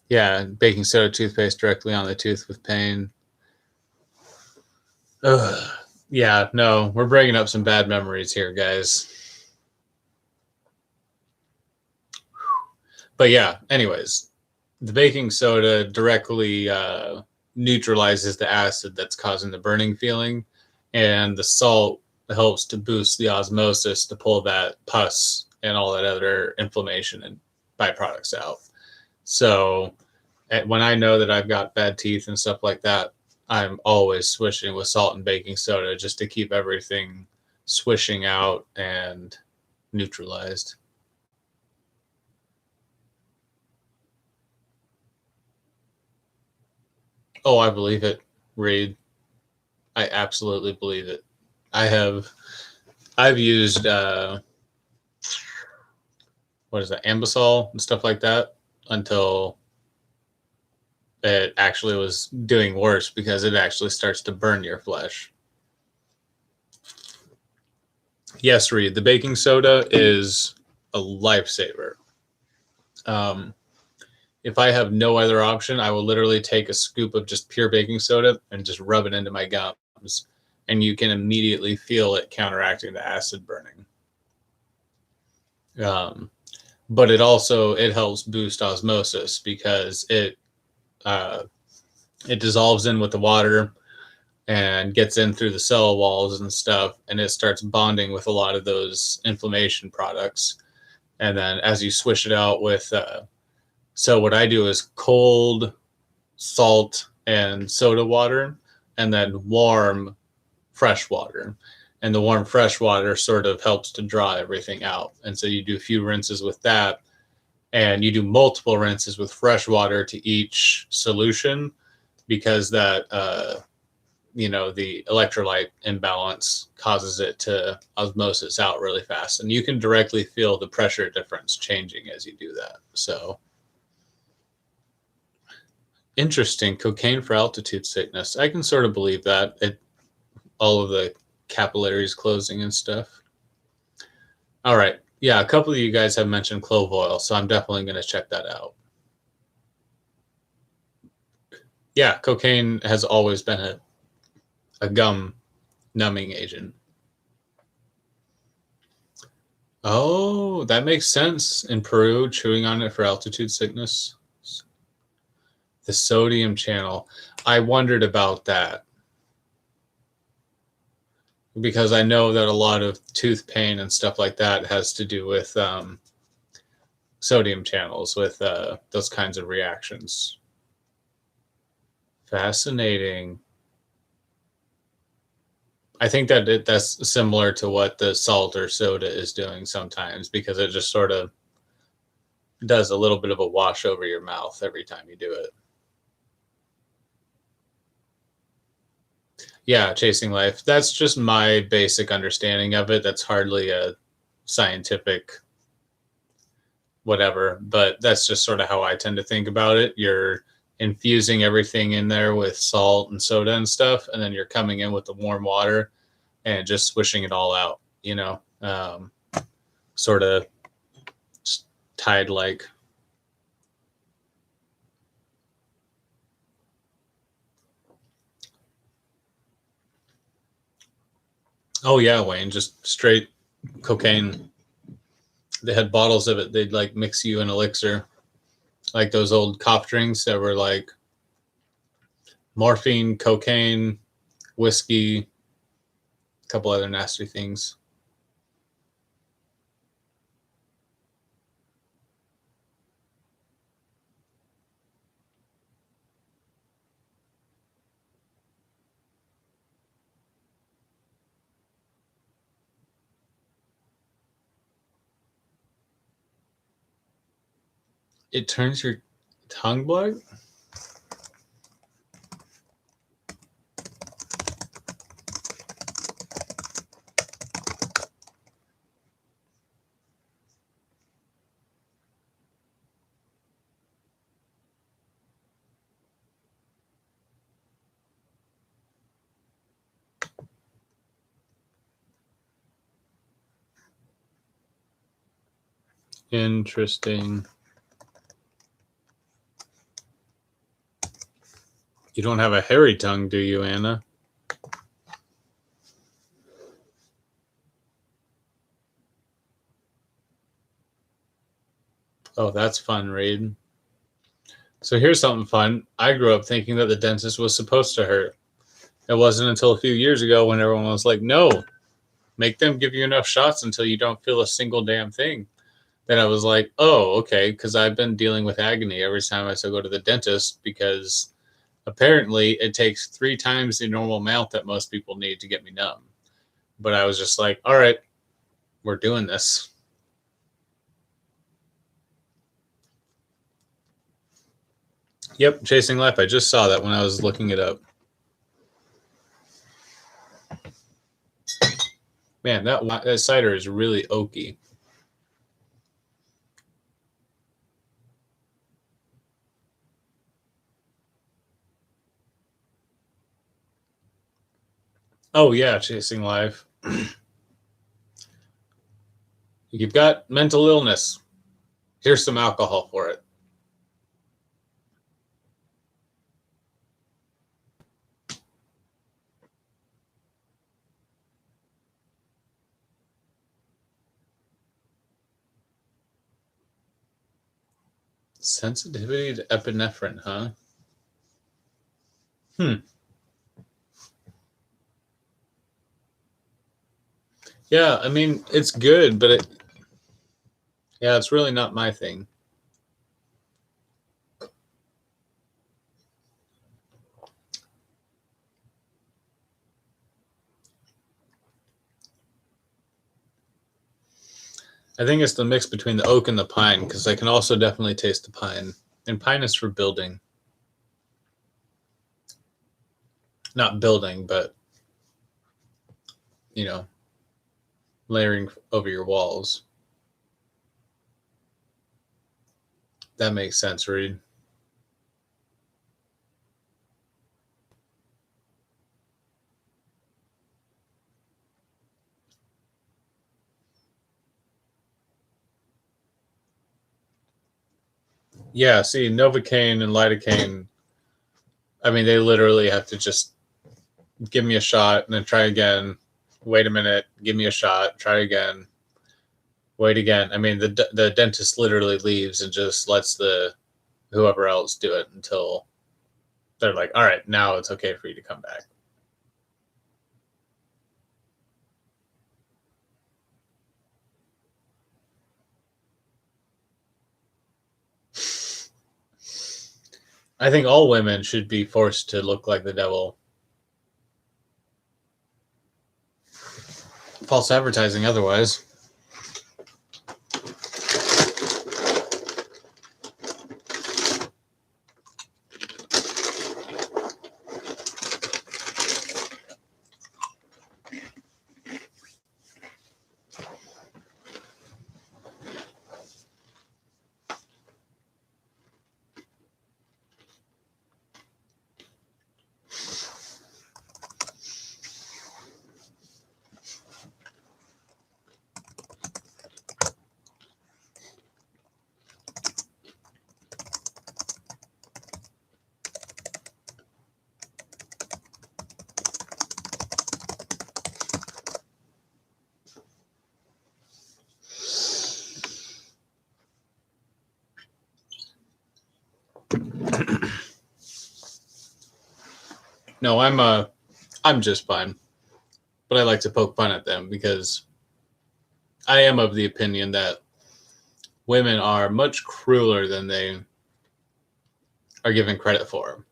yeah, baking soda toothpaste directly on the tooth with pain. Ugh. Yeah, no, we're bringing up some bad memories here, guys. But yeah, anyways, the baking soda directly neutralizes the acid that's causing the burning feeling, and the salt helps to boost the osmosis to pull that pus and all that other inflammation and byproducts out. So when I know that I've got bad teeth and stuff like that, I'm always swishing with salt and baking soda just to keep everything swishing out and neutralized. Oh, I believe it, Reed. I absolutely believe it. I have I've used what is that, Ambisol and stuff like that until it actually was doing worse because it actually starts to burn your flesh. Yes, Reed, the baking soda is a lifesaver. Um, if I have no other option, I will literally take a scoop of just pure baking soda and just rub it into my gums, and you can immediately feel it counteracting the acid burning. Um, but it helps boost osmosis because uh, it dissolves in with the water and gets in through the cell walls and stuff, and it starts bonding with a lot of those inflammation products. And then as you swish it out with, so what I do is cold salt and soda water, and then warm fresh water. And the warm fresh water sort of helps to draw everything out. And so you do a few rinses with that, and you do multiple rinses with fresh water to each solution because that the electrolyte imbalance causes it to osmosis out really fast, and you can directly feel the pressure difference changing as you do that. So interesting. Cocaine for altitude sickness. I can sort of believe that. All of the capillaries closing and stuff. All right. Yeah, a couple of you guys have mentioned clove oil, so I'm definitely going to check that out. Yeah, cocaine has always been a gum numbing agent. Oh, that makes sense. In Peru, chewing on it for altitude sickness. The sodium channel. I wondered about that because I know that a lot of tooth pain and stuff like that has to do with sodium channels, with those kinds of reactions. Fascinating. I think that that's similar to what the salt or soda is doing sometimes, because it just sort of does a little bit of a wash over your mouth every time you do it. Yeah, chasing life. That's just my basic understanding of it. That's hardly a scientific whatever, but that's just sort of how I tend to think about it. You're infusing everything in there with salt and soda and stuff, and then you're coming in with the warm water and just swishing it all out, sort of tide like. Oh yeah, Wayne, just straight cocaine. They had bottles of it. They'd like mix you an elixir, like those old cough drinks that were like morphine, cocaine, whiskey, a couple other nasty things. It turns your tongue black? Interesting. You don't have a hairy tongue, do you, Anna? Oh, that's fun, Reed. So here's something fun. I grew up thinking that the dentist was supposed to hurt. It wasn't until a few years ago when everyone was like, no, make them give you enough shots until you don't feel a single damn thing. Then I was like, oh, okay, because I've been dealing with agony every time I still go to the dentist because apparently it takes 3 times the normal amount that most people need to get me numb. But I was just like, all right, we're doing this. Yep, Chasing Life. I just saw that when I was looking it up. Man, that cider is really oaky. Oh yeah, Chasing Life. You've got mental illness. Here's some alcohol for it. Sensitivity to epinephrine, huh? Yeah, I mean, it's good, but it's really not my thing. I think it's the mix between the oak and the pine because I can also definitely taste the pine. And pine is for building. Not building, but, you know, layering over your walls. That makes sense, Reed. Yeah, see, Novocaine and lidocaine, I mean, they literally have to just give me a shot and then try again. Wait a minute, give me a shot, try again. Wait again. I mean, the dentist literally leaves and just lets the whoever else do it until they're like, all right, now it's okay for you to come back. I think all women should be forced to look like the devil. False advertising otherwise. No, I'm just fine, but I like to poke fun at them because I am of the opinion that women are much crueler than they are given credit for.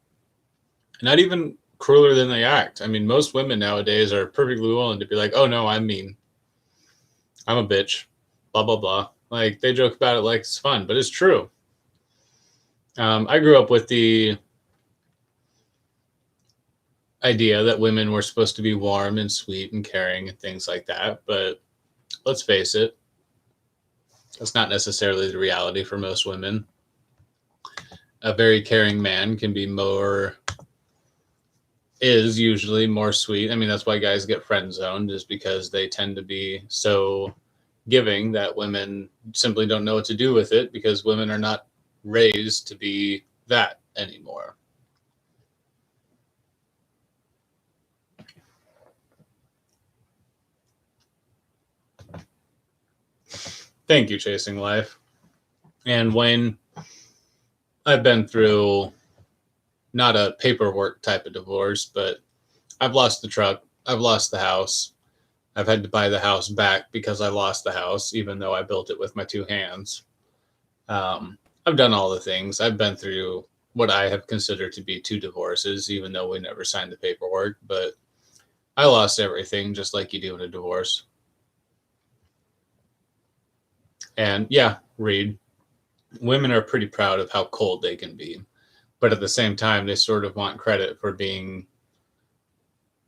Not even crueler than they act. I mean, most women nowadays are perfectly willing to be like, "Oh no, I'm mean. I'm a bitch." Blah blah blah. Like they joke about it like it's fun, but it's true. I grew up with the idea that women were supposed to be warm and sweet and caring and things like that, but let's face it, that's not necessarily the reality for most women. A very caring man can be more is usually more sweet. I mean, that's why guys get friend zoned, is because they tend to be so giving that women simply don't know what to do with it because women are not raised to be that anymore. Thank you, Chasing Life. And Wayne, I've been through not a paperwork type of divorce, but I've lost the truck, I've lost the house, I've had to buy the house back because I lost the house, even though I built it with my two hands. I've done all the things. I've been through what I have considered to be two divorces, even though we never signed the paperwork. But I lost everything, just like you do in a divorce. And yeah, Reed, women are pretty proud of how cold they can be. But at the same time, they sort of want credit for being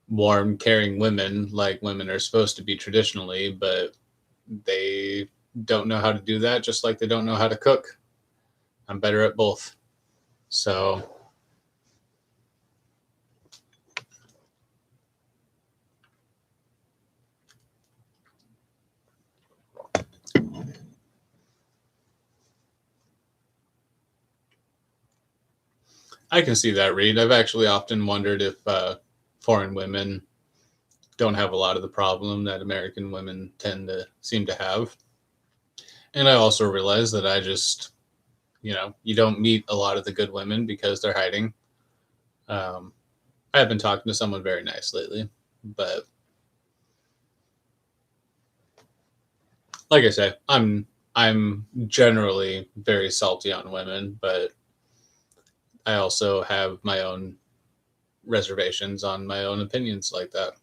warm, caring women like women are supposed to be traditionally, but they don't know how to do that, just like they don't know how to cook. I'm better at both. So I can see that, Reed. I've actually often wondered if foreign women don't have a lot of the problem that American women tend to seem to have. And I also realize that I just, you don't meet a lot of the good women because they're hiding. Um, I have been talking to someone very nice lately, but like I say, I'm generally very salty on women, but I also have my own reservations on my own opinions like that.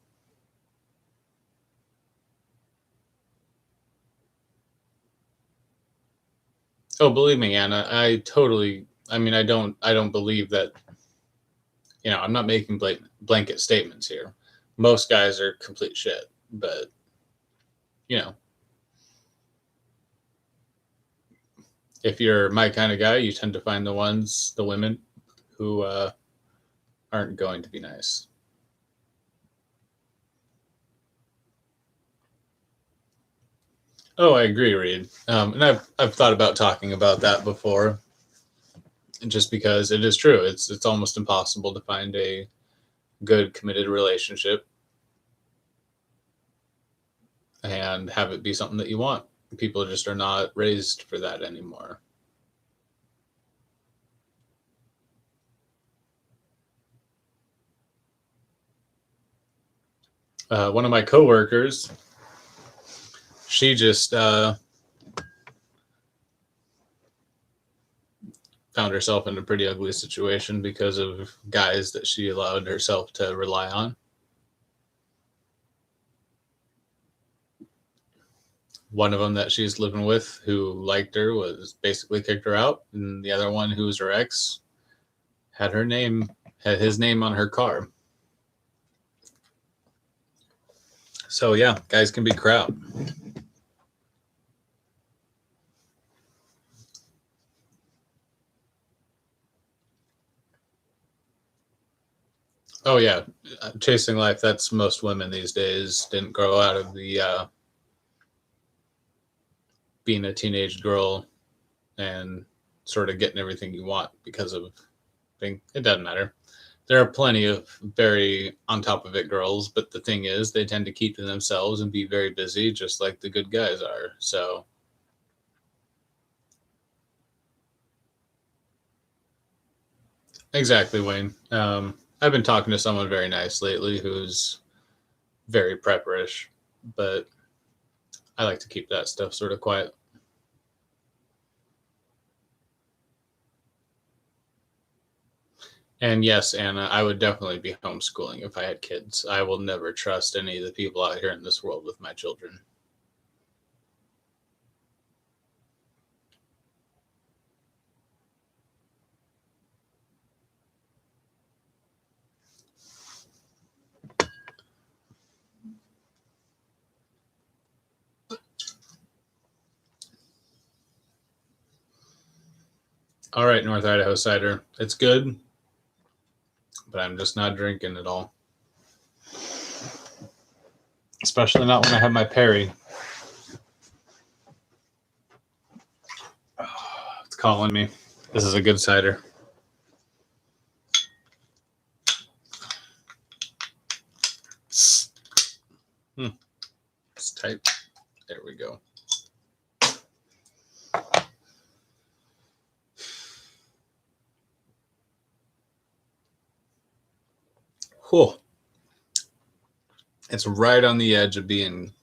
Oh, believe me, Anna, I mean, I don't believe that, I'm not making blanket statements here. Most guys are complete shit, but, you know, if you're my kind of guy, you tend to find the women who aren't going to be nice. Oh, I agree, Reed. And I've thought about talking about that before, just because it is true. It's almost impossible to find a good committed relationship and have it be something that you want. People just are not raised for that anymore. One of my coworkers, she just found herself in a pretty ugly situation because of guys that she allowed herself to rely on. One of them that she's living with who liked her was basically kicked her out, and the other one who was her ex had her name had his name on her car. So yeah, guys can be crap. Oh yeah, chasing life. That's most women these days. Didn't grow out of the being a teenage girl and sort of getting everything you want because of thing. It doesn't matter. There are plenty of very on top of it girls, but the thing is, they tend to keep to themselves and be very busy, just like the good guys are. So exactly, Wayne. I've been talking to someone very nice lately who's very prepperish, but I like to keep that stuff sort of quiet. And yes, Anna, I would definitely be homeschooling if I had kids. I will never trust any of the people out here in this world with my children. All right, North Idaho cider. It's good, but I'm just not drinking it all. Especially not when I have my Perry. It's calling me. This is a good cider. It's tight. There we go. Whew. It's right on the edge of being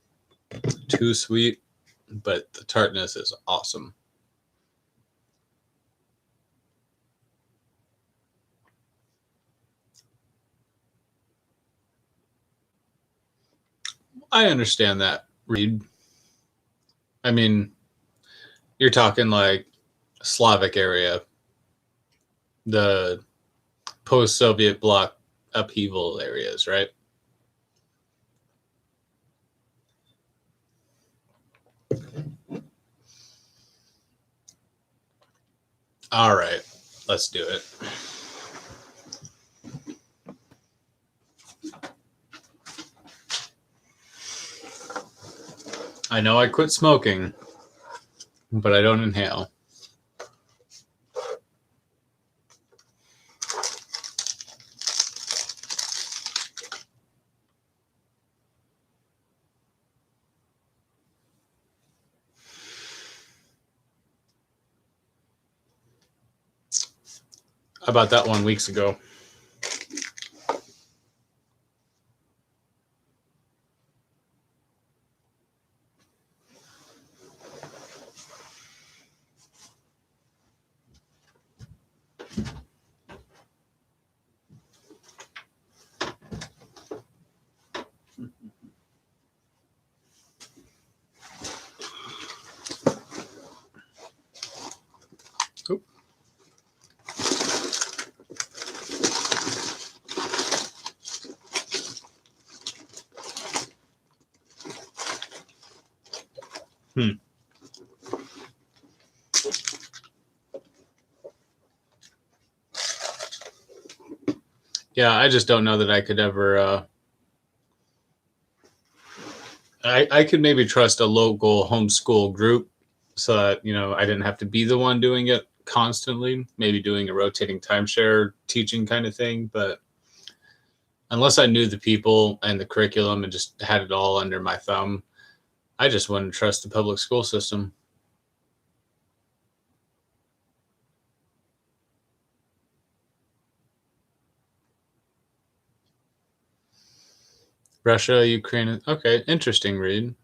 too sweet, but the tartness is awesome. I understand that, Reed. I mean, you're talking like Slavic area, the post-Soviet bloc upheaval areas, right? All right, let's do it. I know I quit smoking, but I don't inhale. I bought that 1 week ago. Oop. Yeah, I just don't know that I could ever. I could maybe trust a local homeschool group so that, I didn't have to be the one doing it constantly, maybe doing a rotating timeshare teaching kind of thing. But unless I knew the people and the curriculum and just had it all under my thumb, I just wouldn't trust the public school system. Russia, Ukraine. Okay, interesting, Reed.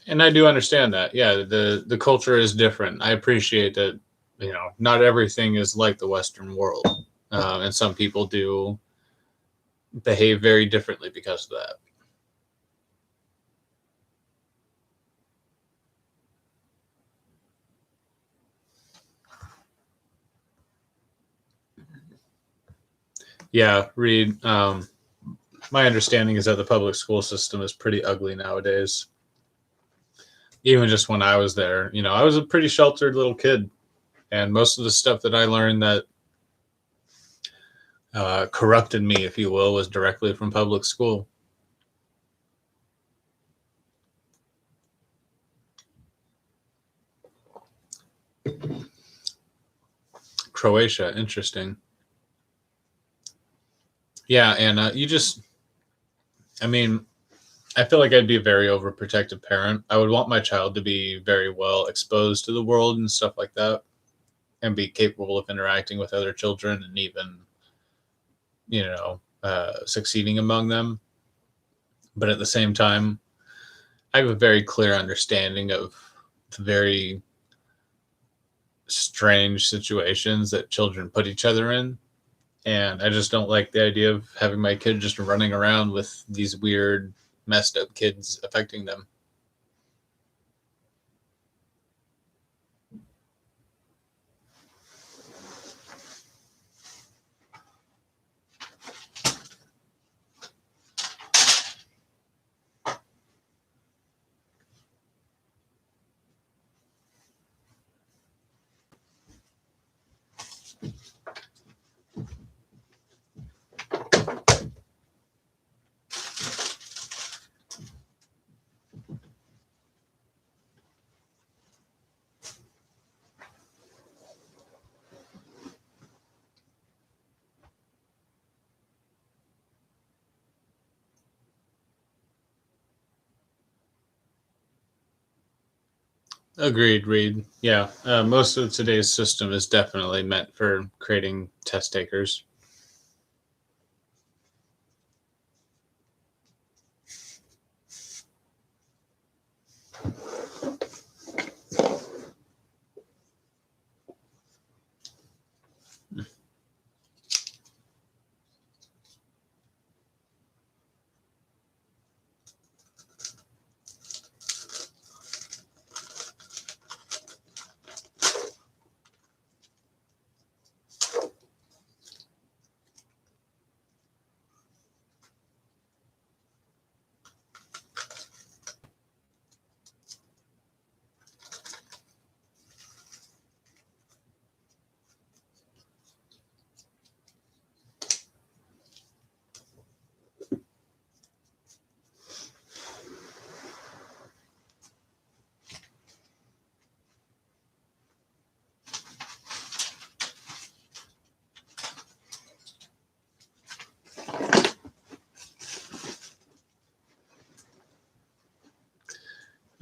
And I do understand that. Yeah, the culture is different. I appreciate that. Not everything is like the Western world, and some people do behave very differently because of that. Yeah, Reed. My understanding is that the public school system is pretty ugly nowadays. Even just when I was there, I was a pretty sheltered little kid, and most of the stuff that I learned that corrupted me, if you will, was directly from public school. Croatia, interesting. Yeah, and I mean, I feel like I'd be a very overprotective parent. I would want my child to be very well exposed to the world and stuff like that, and be capable of interacting with other children and even succeeding among them. But at the same time, I have a very clear understanding of the very strange situations that children put each other in. And I just don't like the idea of having my kid just running around with these weird, messed up kids affecting them. Agreed, Reed. Yeah, most of today's system is definitely meant for creating test takers.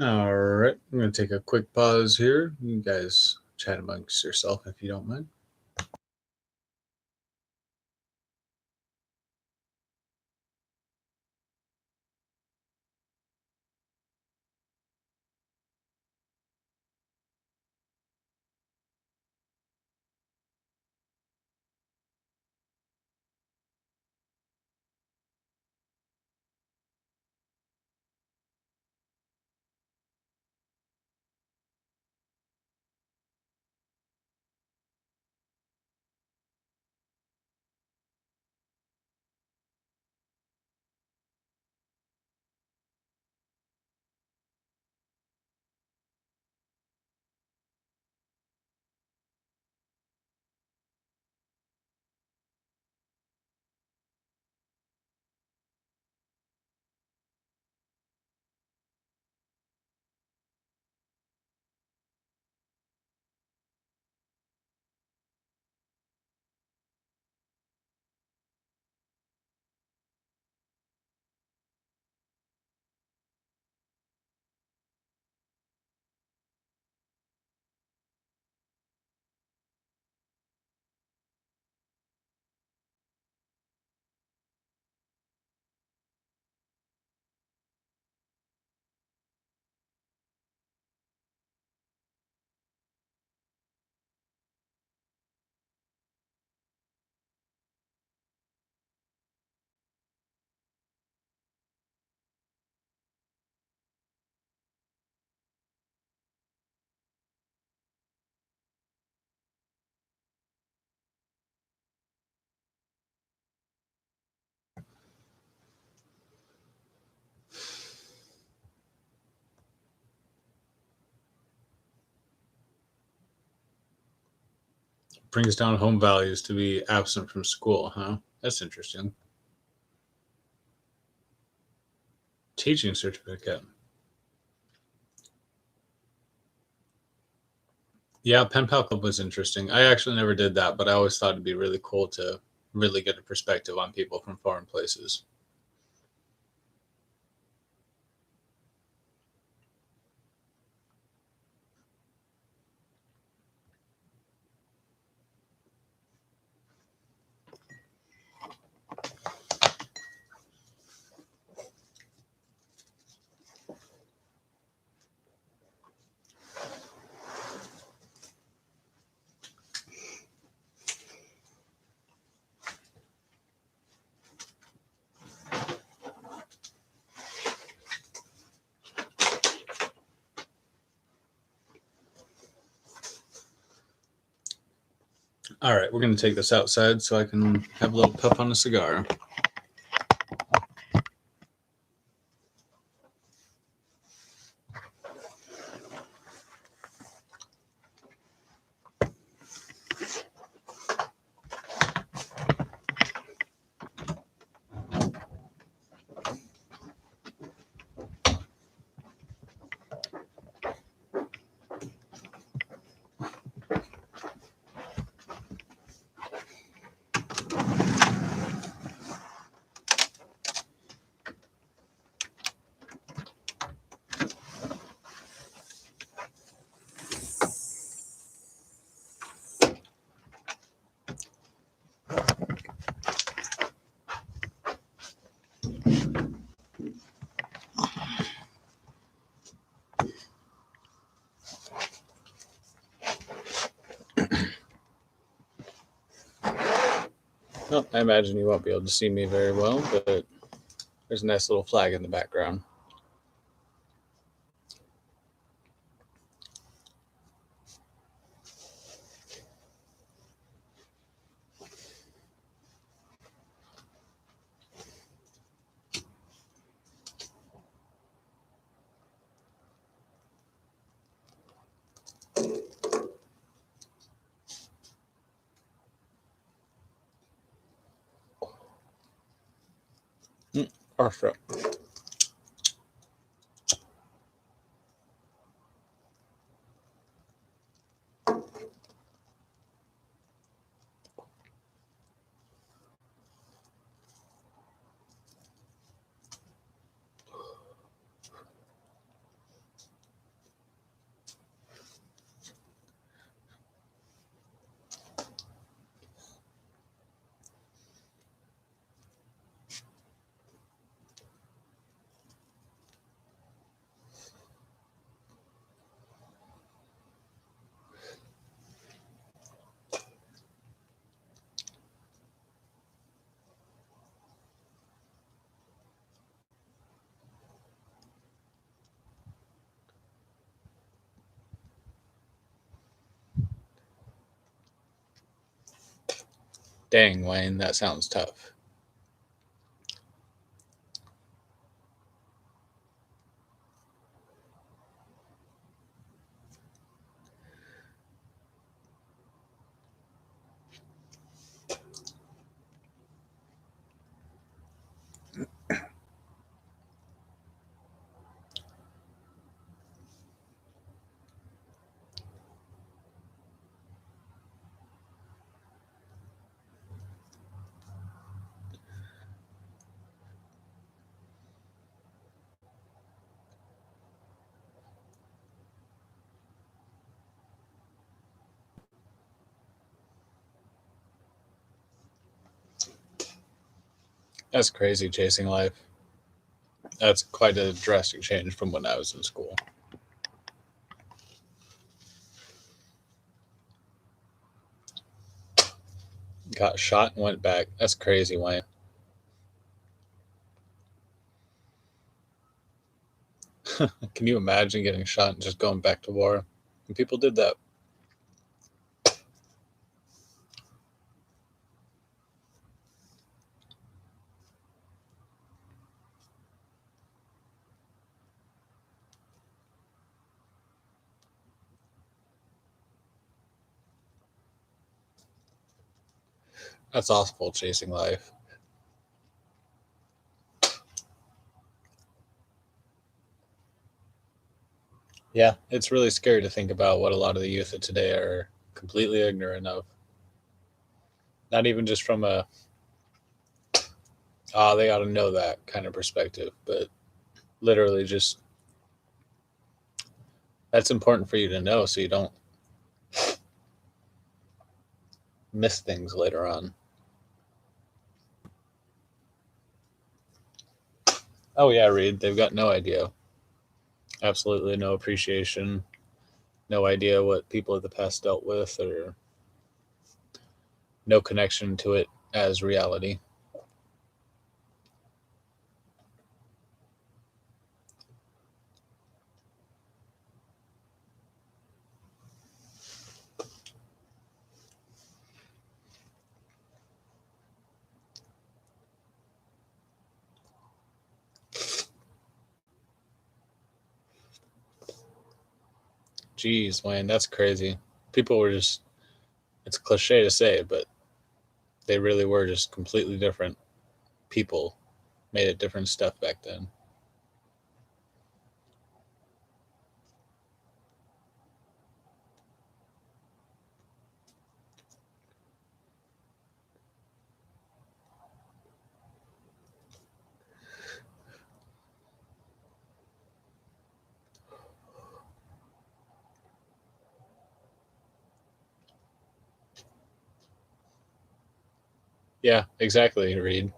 All right, I'm going to take a quick pause here. You guys chat amongst yourself if you don't mind. Brings down home values to be absent from school, huh? That's interesting. Teaching certificate. Yeah, Pen Pal Club was interesting. I actually never did that, but I always thought it'd be really cool to really get a perspective on people from foreign places. All right, we're going to take this outside so I can have a little puff on a cigar. Well, I imagine you won't be able to see me very well, but there's a nice little flag in the background. Perfect. Dang, Wayne, that sounds tough. That's crazy, chasing life. That's quite a drastic change from when I was in school. Got shot and went back. That's crazy, Wayne. Can you imagine getting shot and just going back to war? And people did that. That's awful, chasing life. Yeah, it's really scary to think about what a lot of the youth of today are completely ignorant of. Not even just from a, they ought to know that kind of perspective, but literally just that's important for you to know so you don't miss things later on. Oh, yeah, Reed, they've got no idea. Absolutely no appreciation, no idea what people of the past dealt with, or no connection to it as reality. Jeez, Wayne, that's crazy. People were just, it's cliche to say, but they really were just completely different people, made it different stuff back then. Yeah, exactly, Reed.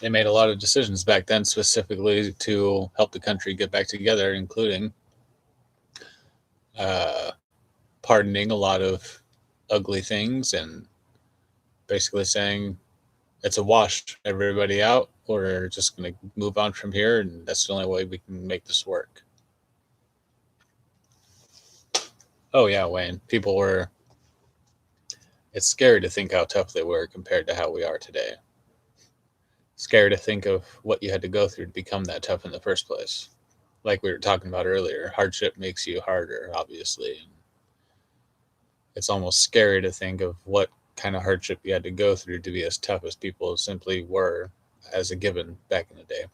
They made a lot of decisions back then specifically to help the country get back together, including uh, pardoning a lot of ugly things and basically saying it's a wash, everybody out. We're just going to move on from here, and that's the only way we can make this work. Oh, yeah, Wayne. People were, it's scary to think how tough they were compared to how we are today. Scary to think of what you had to go through to become that tough in the first place. Like we were talking about earlier, hardship makes you harder, obviously. It's almost scary to think of what kind of hardship you had to go through to be as tough as people simply were as a given back in the day.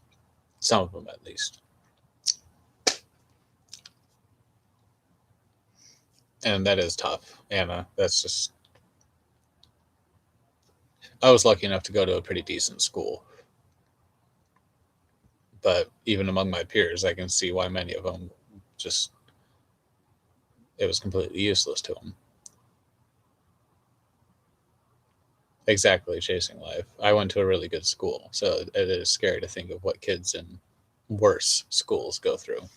Some of them, at least. And that is tough, Anna. That's just. I was lucky enough to go to a pretty decent school. But even among my peers, I can see why many of them just. It was completely useless to them. Exactly, chasing life. I went to a really good school, so it is scary to think of what kids in worse schools go through.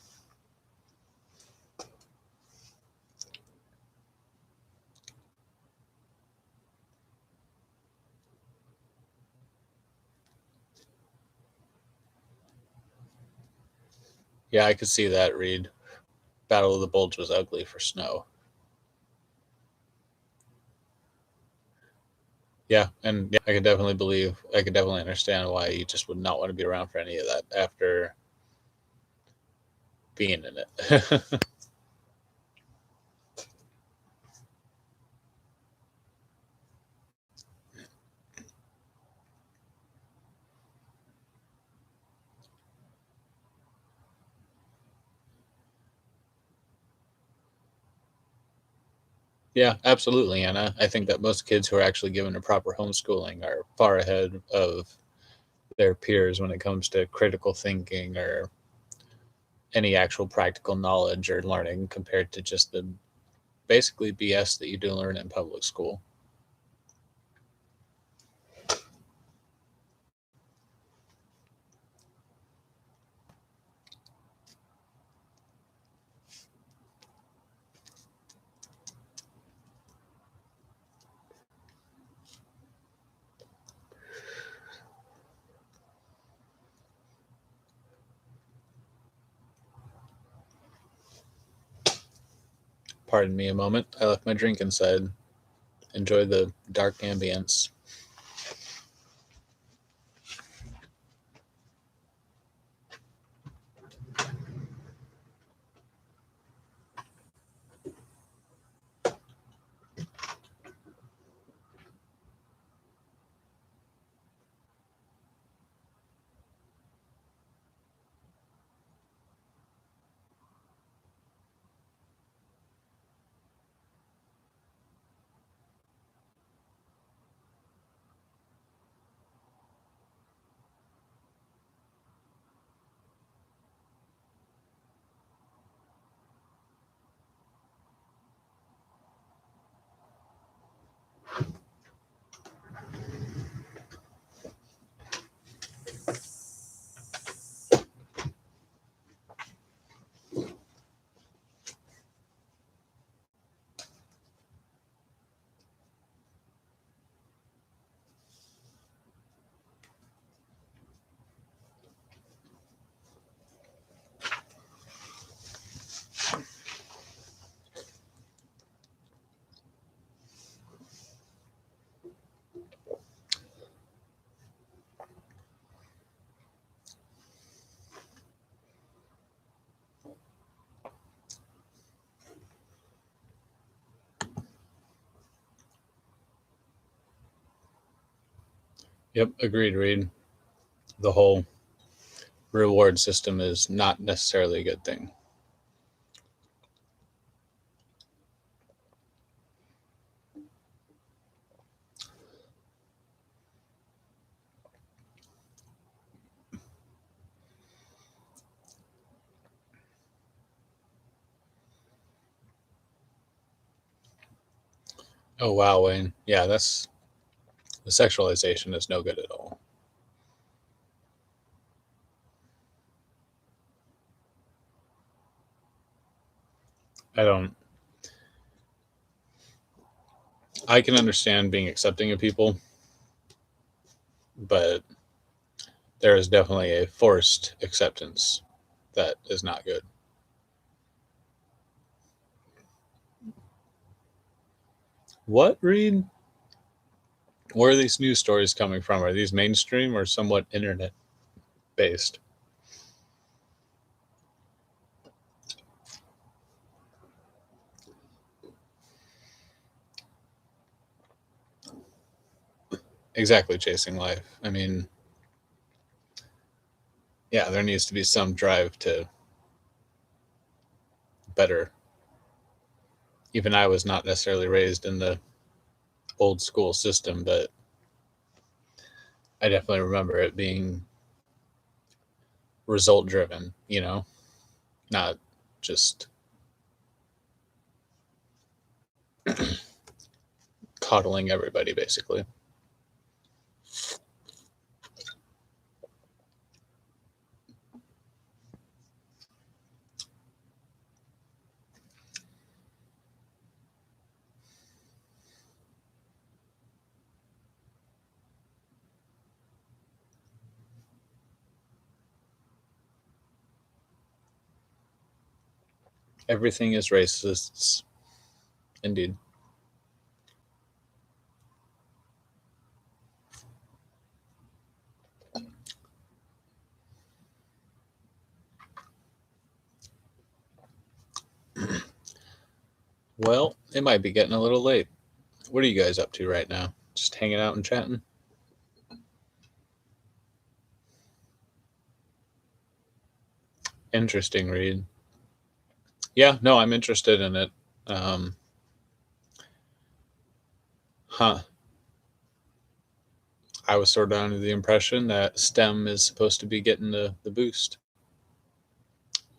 Yeah, I could see that, Reed. Battle of the Bulge was ugly for snow. Yeah, and yeah, I could definitely understand why you just would not want to be around for any of that after being in it. Yeah, absolutely, Anna. I think that most kids who are actually given a proper homeschooling are far ahead of their peers when it comes to critical thinking or any actual practical knowledge or learning compared to just the basically BS that you do learn in public school. Pardon me a moment. I left my drink inside. Enjoy the dark ambience. Yep, agreed, Reed. The whole reward system is not necessarily a good thing. Oh wow, Wayne. Yeah, that's the sexualization is no good at all. I don't. I can understand being accepting of people, but there is definitely a forced acceptance that is not good. What, Reed? Where are these news stories coming from? Are these mainstream or somewhat internet based? Exactly, chasing life. I mean, yeah, there needs to be some drive to better. Even I was not necessarily raised in the old school system, but I definitely remember it being result driven, not just coddling everybody, basically. Everything is racists, indeed. Well, it might be getting a little late. What are you guys up to right now? Just hanging out and chatting? Interesting, Reed. Yeah, no, I'm interested in it. Um, huh. I was sort of under the impression that STEM is supposed to be getting the boost.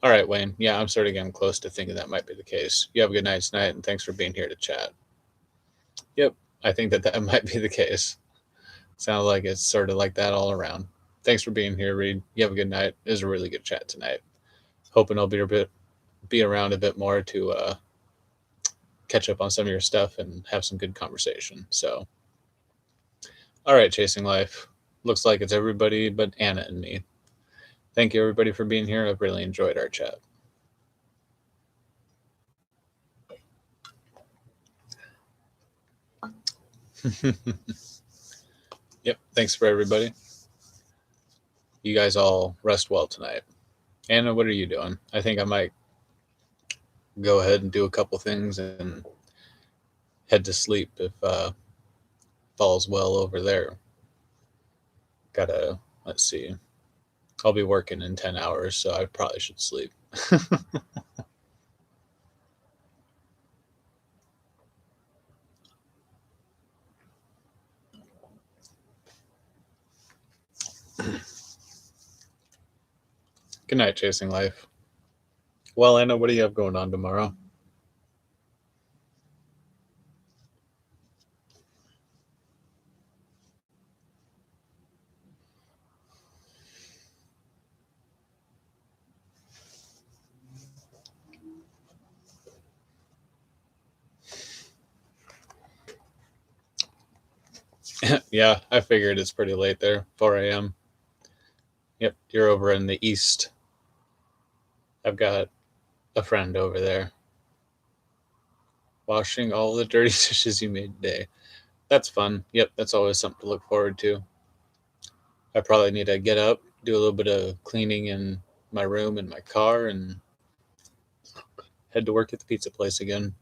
All right, Wayne. Yeah, I'm sort of getting close to thinking that might be the case. You have a good night tonight, and thanks for being here to chat. Yep, I think that might be the case. Sounds like it's sort of like that all around. Thanks for being here, Reed. You have a good night. It was a really good chat tonight. Hoping I'll be around a bit more to catch up on some of your stuff and have some good conversation. So, all right, chasing life. Looks like it's everybody but Anna and me. Thank you, everybody, for being here. I've really enjoyed our chat. Yep. Thanks for everybody. You guys all rest well tonight. Anna, what are you doing? I think I might go ahead and do a couple things and head to sleep if falls well over there. Let's see. I'll be working in 10 hours, so I probably should sleep. Good night, chasing life. Well, Anna, what do you have going on tomorrow? Yeah, I figured it's pretty late there, 4 a.m. Yep, you're over in the east. I've got a friend over there washing all the dirty dishes you made today. That's fun. Yep, that's always something to look forward to. I probably need to get up, do a little bit of cleaning in my room and my car, and head to work at the pizza place again.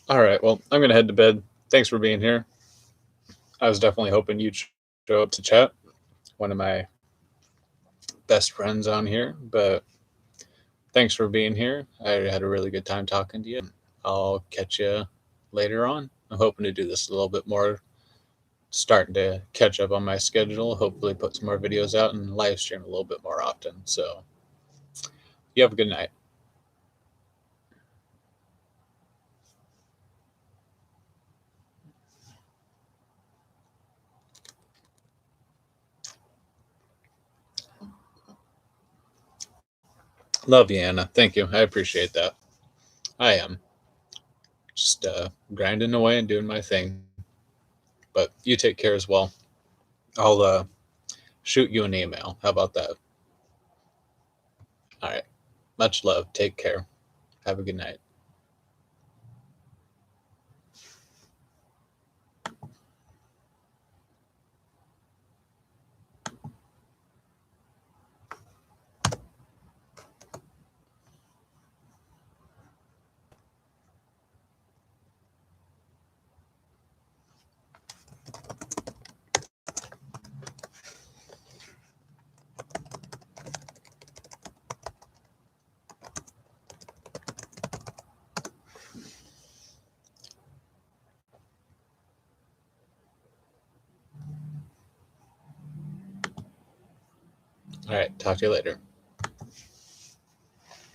All right, well, I'm going to head to bed. Thanks for being here. I was definitely hoping you'd show up to chat. One of my best friends on here, but thanks for being here. I had a really good time talking to you. I'll catch you later on. I'm hoping to do this a little bit more, starting to catch up on my schedule, hopefully put some more videos out and live stream a little bit more often. So you have a good night. Love you, Anna. Thank you. I appreciate that. I am just grinding away and doing my thing. But you take care as well. I'll shoot you an email. How about that? All right. Much love. Take care. Have a good night. All right. Talk to you later.